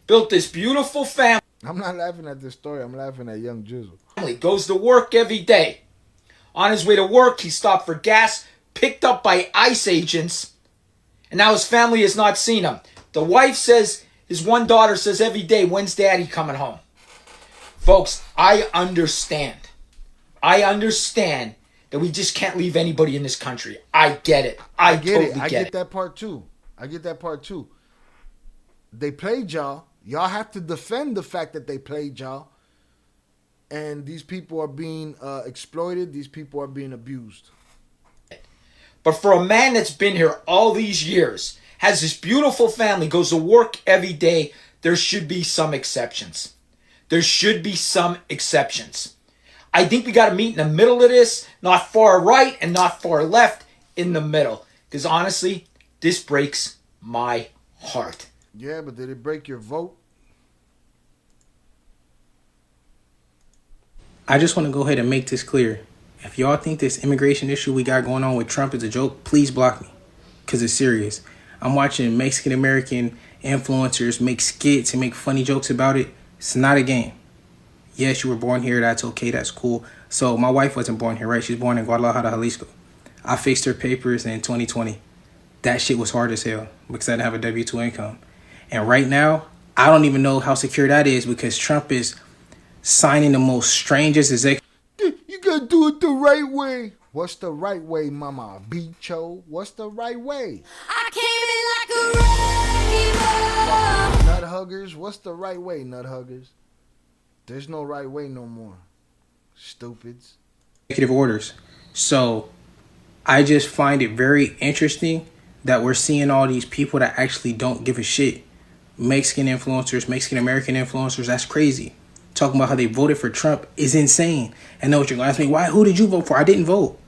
Built this beautiful family. I'm not laughing at this story. I'm laughing at Young Jizzle. Goes to work every day. On his way to work, he stopped for gas, picked up by ICE agents, and now his family has not seen him. The wife says His one daughter says every day, when's daddy coming home? Folks, I understand. I understand that we just can't leave anybody in this country. I get it. I totally I get get it. that part too. They played y'all. Y'all have to defend the fact that they played y'all. And these people are being exploited. These people are being abused. But for a man that's been here all these years, has this beautiful family, goes to work every day, there should be some exceptions. There should be some exceptions. I think we got to meet in the middle of this, not far right and not far left, in the middle. Because honestly, this breaks my heart. Yeah, but did it break your vote? I just want to go ahead and make this clear. If y'all think this immigration issue we got going on with Trump is a joke, please block me. Because it's serious. I'm watching Mexican-American influencers make skits and make funny jokes about it. It's not a game. Yes, you were born here. That's okay. That's cool. So my wife wasn't born here, right? She's born in Guadalajara, Jalisco. I fixed her papers in 2020. That shit was hard as hell because I didn't have a W-2 income. And right now, I don't even know how secure that is because Trump is signing the most strangest executive. You gotta do it the right way. What's the right way, mama? Bicho, what's the right way? I came in like a wrecking ball. Nut huggers, what's the right way, nut huggers? There's no right way no more. Stupids. Executive orders. So I just find it very interesting that we're seeing all these people that actually don't give a shit. Mexican influencers, Mexican American influencers, that's crazy. Talking about how they voted for Trump is insane. And know what you're going to ask me, why? Who did you vote for? I didn't vote.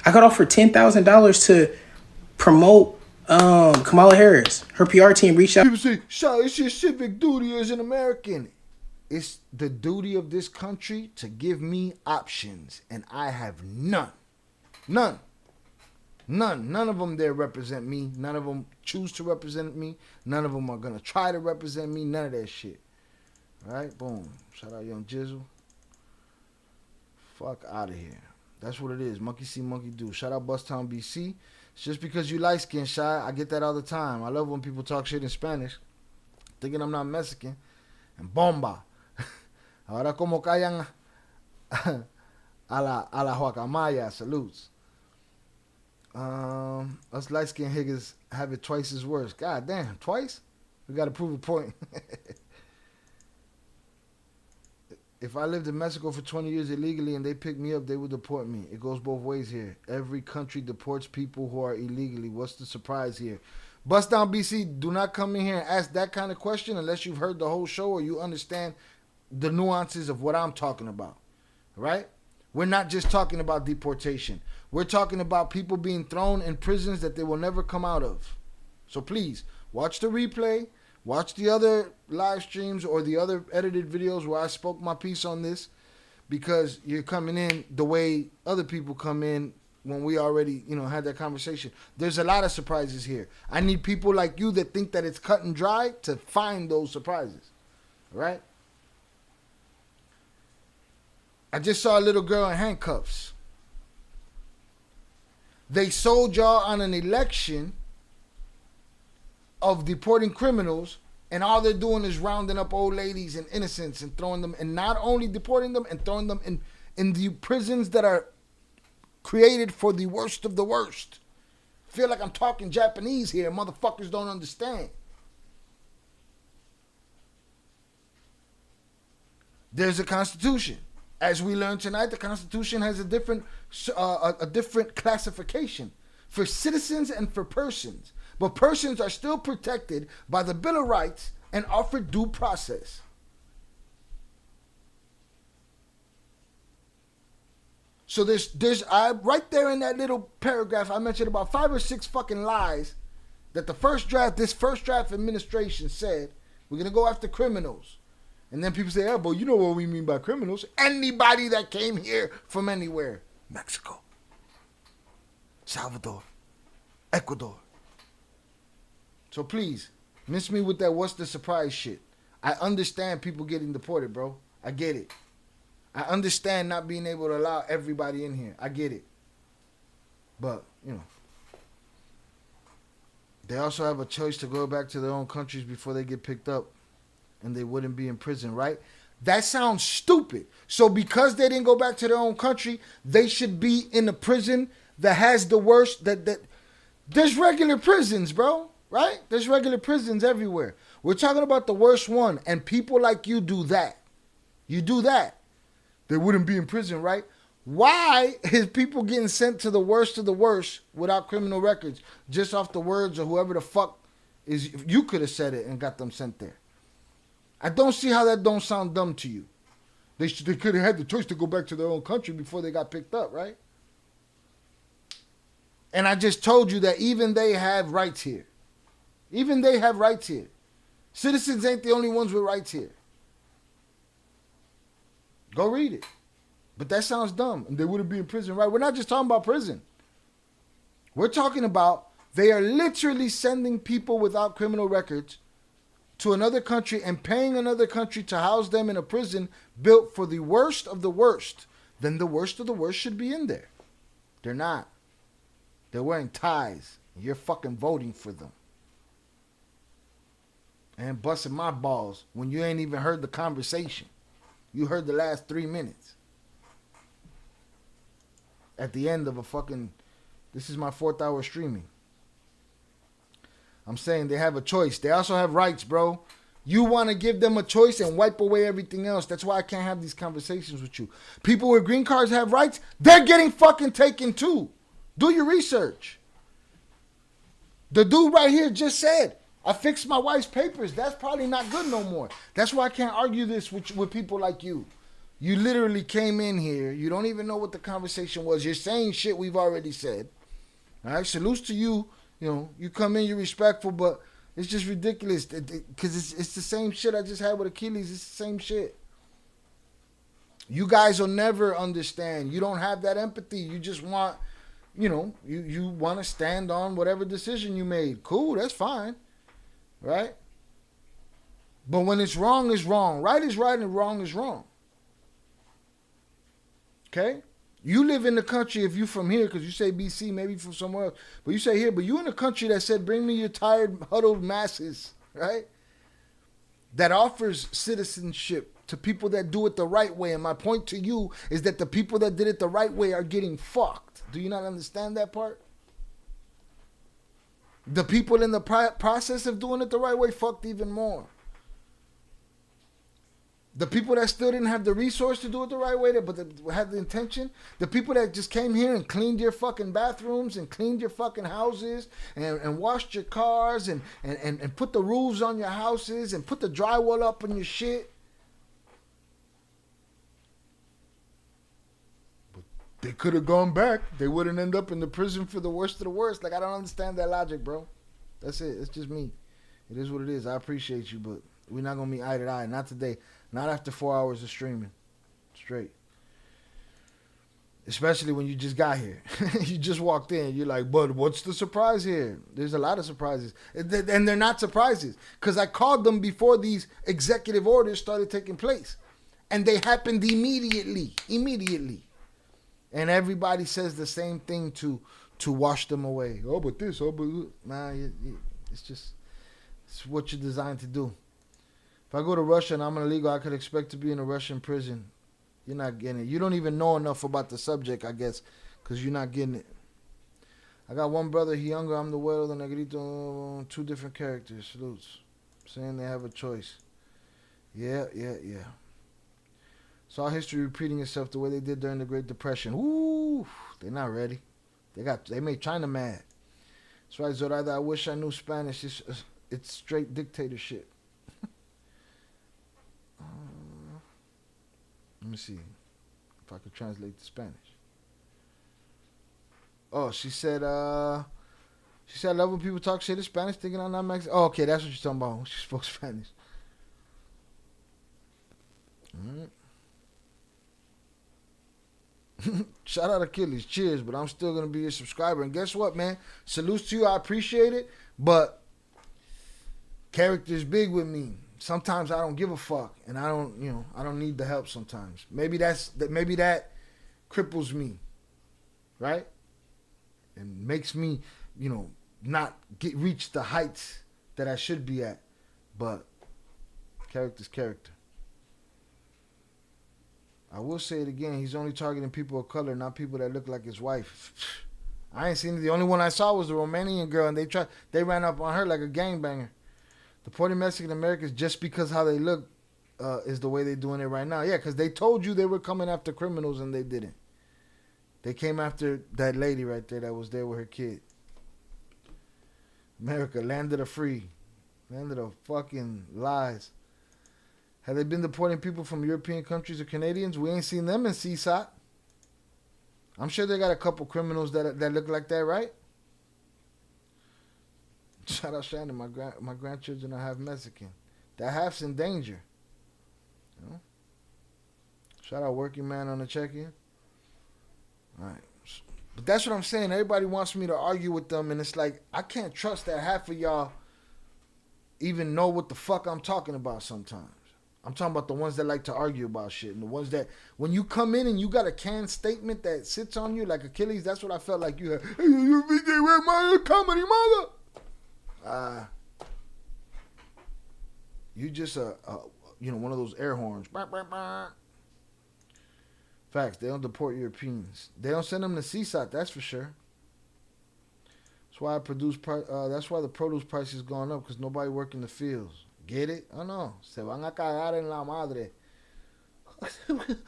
I got offered $10,000 to promote Kamala Harris. Her PR team reached out. People say, "Shaw, it's your civic duty as an American." It's the duty of this country to give me options, and I have none. None. None of them there represent me. None of them choose to represent me. None of them are going to try to represent me. None of that shit. All right? Boom. Shout out Young Jizzle. Fuck out of here. That's what it is. Monkey see, monkey do. Shout out Bustown, BC. It's just because you light skin, Shy. I get that all the time. I love when people talk shit in Spanish, thinking I'm not Mexican. And bomba. Ahora como callan a la Huacamaya. Salutes. Us light skin higgers have it twice as worse. God damn, twice? We got to prove a point. If I lived in Mexico for 20 years illegally and they picked me up, they would deport me. It goes both ways here. Every country deports people who are illegally. What's the surprise here? Bust down BC, do not come in here and ask that kind of question unless you've heard the whole show or you understand the nuances of what I'm talking about. Right? We're not just talking about deportation. We're talking about people being thrown in prisons that they will never come out of. So please, watch the replay. Watch the other live streams or the other edited videos where I spoke my piece on this, because you're coming in the way other people come in when we already, had that conversation. There's a lot of surprises here. I need people like you that think that it's cut and dry to find those surprises. All right? I just saw a little girl in handcuffs. They sold y'all on an election of deporting criminals, and all they're doing is rounding up old ladies and innocents and throwing them, and not only deporting them and throwing them in the prisons that are created for the worst of the worst. Feel like I'm talking Japanese here. Motherfuckers don't understand. There's a constitution. As we learned tonight, the Constitution has a different classification for citizens and for persons. But persons are still protected by the Bill of Rights and offered due process. So there's right there in that little paragraph, I mentioned about 5 or 6 fucking lies that this first draft administration said, we're going to go after criminals. And then people say, but you know what we mean by criminals? Anybody that came here from anywhere. Mexico, Salvador, Ecuador. So please, miss me with that what's the surprise shit. I understand people getting deported, bro. I get it. I understand not being able to allow everybody in here. I get it. But, They also have a choice to go back to their own countries before they get picked up, and they wouldn't be in prison, right? That sounds stupid. So because they didn't go back to their own country, they should be in a prison that has the worst. That there's regular prisons, bro, right? There's regular prisons everywhere. We're talking about the worst one, and people like you do that. You do that. They wouldn't be in prison, right? Why is people getting sent to the worst of the worst without criminal records just off the words of whoever the fuck is? You could have said it and got them sent there. I don't see how that don't sound dumb to you. They could have had the choice to go back to their own country before they got picked up, right? And I just told you that even they have rights here. Even they have rights here. Citizens ain't the only ones with rights here. Go read it. But that sounds dumb. And they wouldn't be in prison, right? We're not just talking about prison. We're talking about they are literally sending people without criminal records to another country and paying another country to house them in a prison built for the worst of the worst. Then the worst of the worst should be in there. They're not. They're wearing ties. You're fucking voting for them. And busting my balls when you ain't even heard the conversation. You heard the last 3 minutes. At the end of a fucking... This is my 4th hour streaming. I'm saying they have a choice. They also have rights, bro. You want to give them a choice and wipe away everything else. That's why I can't have these conversations with you. People with green cards have rights. They're getting fucking taken too. Do your research. The dude right here just said, I fixed my wife's papers. That's probably not good no more. That's why I can't argue this with people like you. You literally came in here. You don't even know what the conversation was. You're saying shit we've already said. All right, salutes to you. You know, you come in, you're respectful, but it's just ridiculous because it's the same shit I just had with Achilles. It's the same shit. You guys will never understand. You don't have that empathy. You just want, you know, you want to stand on whatever decision you made. Cool, that's fine. Right? But when it's wrong, it's wrong. Right is right and wrong is wrong. Okay? You live in the country, if you from here, because you say BC, maybe from somewhere else, but you say here, but you in a country that said, bring me your tired, huddled masses, right? That offers citizenship to people that do it the right way. And my point to you is that the people that did it the right way are getting fucked. Do you not understand that part? The people in the process of doing it the right way fucked even more. The people that still didn't have the resource to do it the right way, but had the intention, the people that just came here and cleaned your fucking bathrooms and cleaned your fucking houses and washed your cars and put the roofs on your houses and put the drywall up on your shit. But they could have gone back. They wouldn't end up in the prison for the worst of the worst. Like, I don't understand that logic, bro. That's it. It's just me. It is what it is. I appreciate you, but we're not going to meet eye to eye. Not today. Not after 4 hours of streaming. Straight. Especially when you just got here. You just walked in. You're like, but what's the surprise here? There's a lot of surprises. And they're not surprises. Because I called them before these executive orders started taking place. And they happened immediately. Immediately. And everybody says the same thing to wash them away. Oh, but this. Oh, but... Nah, it's just... It's what you're designed to do. If I go to Russia and I'm illegal, I could expect to be in a Russian prison. You're not getting it. You don't even know enough about the subject, I guess, because you're not getting it. I got one brother, he younger, I'm the Güero, the Negrito, 2 different characters. Salutes. Saying they have a choice. Yeah. Saw history repeating itself the way they did during the Great Depression. Ooh, they're not ready. They made China mad. That's right, Zoraida, I wish I knew Spanish. It's straight dictatorship. Let me see if I could translate to Spanish. Oh, she said, I love when people talk shit in Spanish, thinking I'm not Mexican. Oh, okay, that's what you're talking about when she spoke Spanish. Shout out Achilles. Cheers, but I'm still going to be your subscriber. And guess what, man? Salutes to you. I appreciate it, but character's big with me. Sometimes I don't give a fuck, and I don't need the help sometimes. Maybe that cripples me, right? And makes me, not reach the heights that I should be at. But character's character. I will say it again. He's only targeting people of color, not people that look like his wife. I ain't seen it. The only one I saw was the Romanian girl, and they ran up on her like a gangbanger. Deporting Mexican Americans just because how they look is the way they're doing it right now. Yeah, because they told you they were coming after criminals, and they didn't. They came after that lady right there that was there with her kid. America, land of the free. Land of the fucking lies. Have they been deporting people from European countries or Canadians? We ain't seen them in CSOT. I'm sure they got a couple criminals that look like that, right? Shout out Shannon. My grandchildren are half Mexican. That half's in danger. You know? Shout out Working Man on the check-in. All right. But that's what I'm saying. Everybody wants me to argue with them, and it's like, I can't trust that half of y'all even know what the fuck I'm talking about sometimes. I'm talking about the ones that like to argue about shit, and the ones that, when you come in and you got a canned statement that sits on you like Achilles, that's what I felt like you had. Hey, you VJ, where my comedy, mother? You just one of those air horns. Bah, bah, bah. Facts. They don't deport Europeans. They don't send them to CSOT. That's for sure. That's why that's why the produce price has gone up, because nobody work in the fields. Get it? Oh no. Se van a cagar en la madre.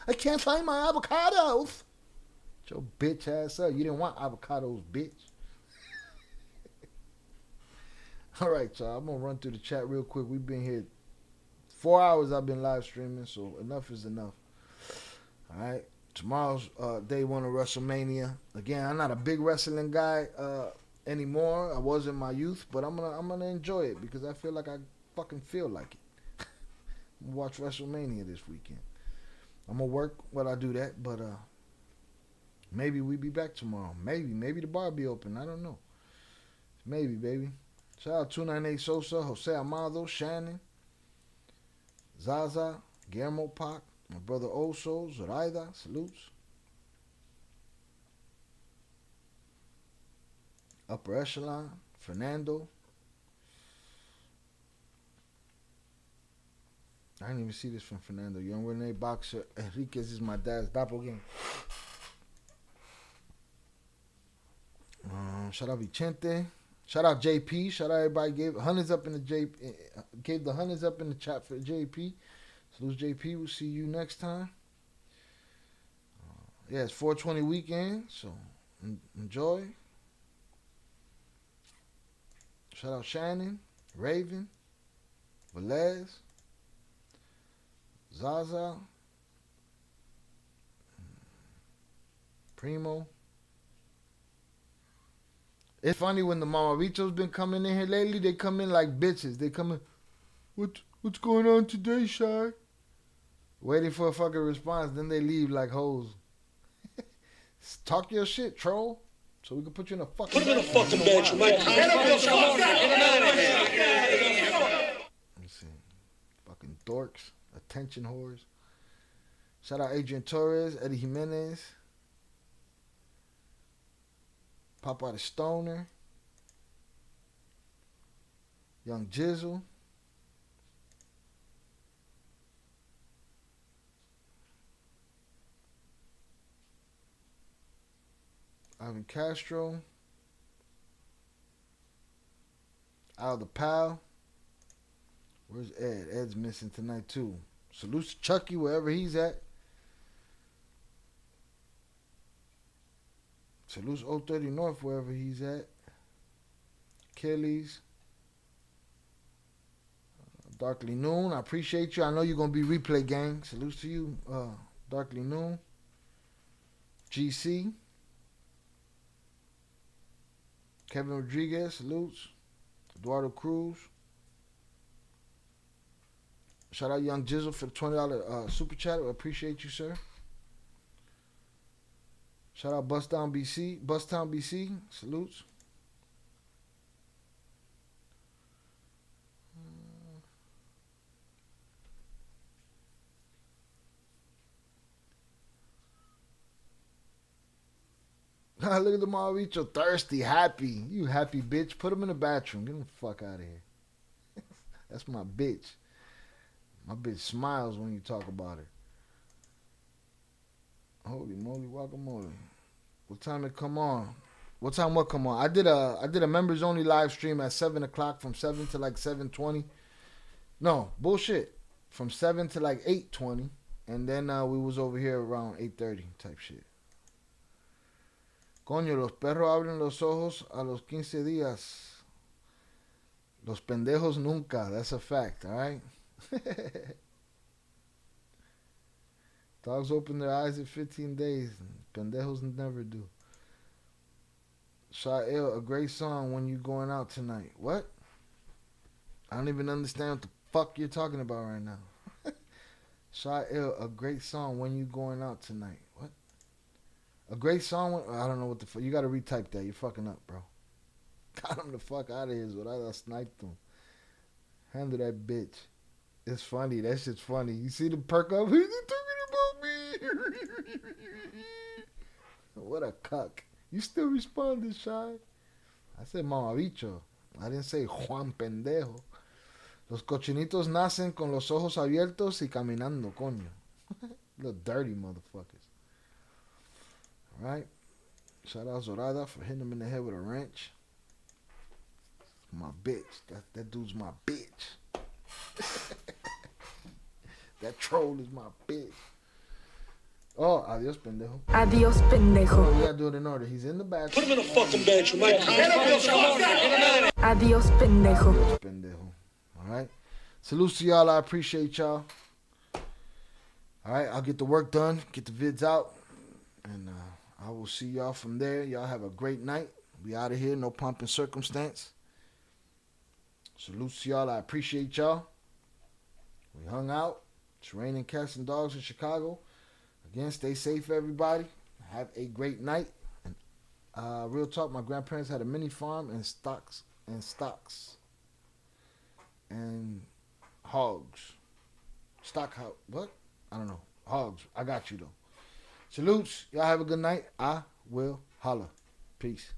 I can't find my avocados. Get your bitch ass up. You didn't want avocados, bitch. All right, y'all. I'm going to run through the chat real quick. We've been here 4 hours. I've been live streaming, so enough is enough. All right. Tomorrow's day one of WrestleMania. Again, I'm not a big wrestling guy anymore. I was in my youth, but I'm gonna enjoy it because I feel like I fucking feel like it. I'm gonna watch WrestleMania this weekend. I'm gonna work while I do that, but maybe we be back tomorrow. Maybe the bar be open. I don't know. Maybe, baby. Shout out 298 Sosa, Jose Amado, Shannon, Zaza, Guillermo Pac, my brother Oso, Zoraida, salutes. Upper Echelon, Fernando. I didn't even see this from Fernando. Young Rene Boxer, Enriquez is my dad's doppelganger. Shout out Vicente. Shout out JP. Shout out everybody gave the hundreds up in the chat for JP. Salute JP. We'll see you next time. Yeah, it's 420 weekend, so enjoy. Shout out Shannon, Raven, Velez, Zaza, Primo. It's funny when the Mamabichos been coming in here lately, they come in like bitches. They come in, what's going on today, Shy? Waiting for a fucking response, then they leave like hoes. Talk your shit, troll. So we can put you in a fucking... Put him in a fucking bedroom, Mike. Let's see. Fucking dorks. Attention whores. Shout out Adrian Torres, Eddie Jimenez. Papa the Stoner. Young Jizzle. Ivan Castro. Al the Pal. Where's Ed? Ed's missing tonight too. Salute to Chucky wherever he's at. Salute to 030 North wherever he's at. Achilles. Darkly Noon. I appreciate you. I know you're going to be replay gang. Salute to you, Darkly Noon. GC. Kevin Rodriguez, salutes. Eduardo Cruz. Shout out Young Jizzle for the $20 super chat. I appreciate you, sir. Shout out Bustown BC, salutes. Look at the Mamabicho, thirsty, happy. You happy bitch. Put him in the bathroom. Get him the fuck out of here. That's my bitch. My bitch smiles when you talk about her. Holy moly, guacamole. What time it come on? What time what come on? I did a members only live stream at 7 o'clock from 7 to like 7:20. No, bullshit. From 7 to like 8:20. And then we was over here around 8:30 type shit. Coño, los perros abren los ojos a los 15 días. Los pendejos nunca. That's a fact, alright? Dogs open their eyes in 15 days. Pendejos never do. Sha'il, a great song when you going out tonight. What? I don't even understand what the fuck you're talking about right now. Sha'il, a great song when you going out tonight. What? A great song when... I don't know what the fuck. You gotta retype that. You're fucking up, bro. Got him the fuck out of here is what I sniped him. Handle that bitch. It's funny. That shit's funny. You see the perk up? He's talking about me. What a cuck. You still responded, Shy. I said Mamabicho. I didn't say Juan Pendejo. Los cochinitos nacen con los ojos abiertos y caminando, coño. Little dirty motherfuckers. Alright. Shout out Zorada for hitting him in the head with a wrench. My bitch. That dude's my bitch. That troll is my bitch. Oh, adios, pendejo. Adios, pendejo. Oh, we gotta do it in order. He's in the back. Put him in the fucking bedroom, man. Adios, pendejo. Adios, pendejo. Alright. Salutes to y'all. I appreciate y'all. Alright, I'll get the work done. Get the vids out. And I will see y'all from there. Y'all have a great night. We out of here. No pomp and circumstance. Salutes to y'all. I appreciate y'all. We hung out. It's raining cats and dogs in Chicago. Again, stay safe, everybody. Have a great night. And real talk, my grandparents had a mini farm and stocks and hogs. Stock house. What? I don't know. Hogs. I got you though. Salutes. Y'all have a good night. I will holla. Peace.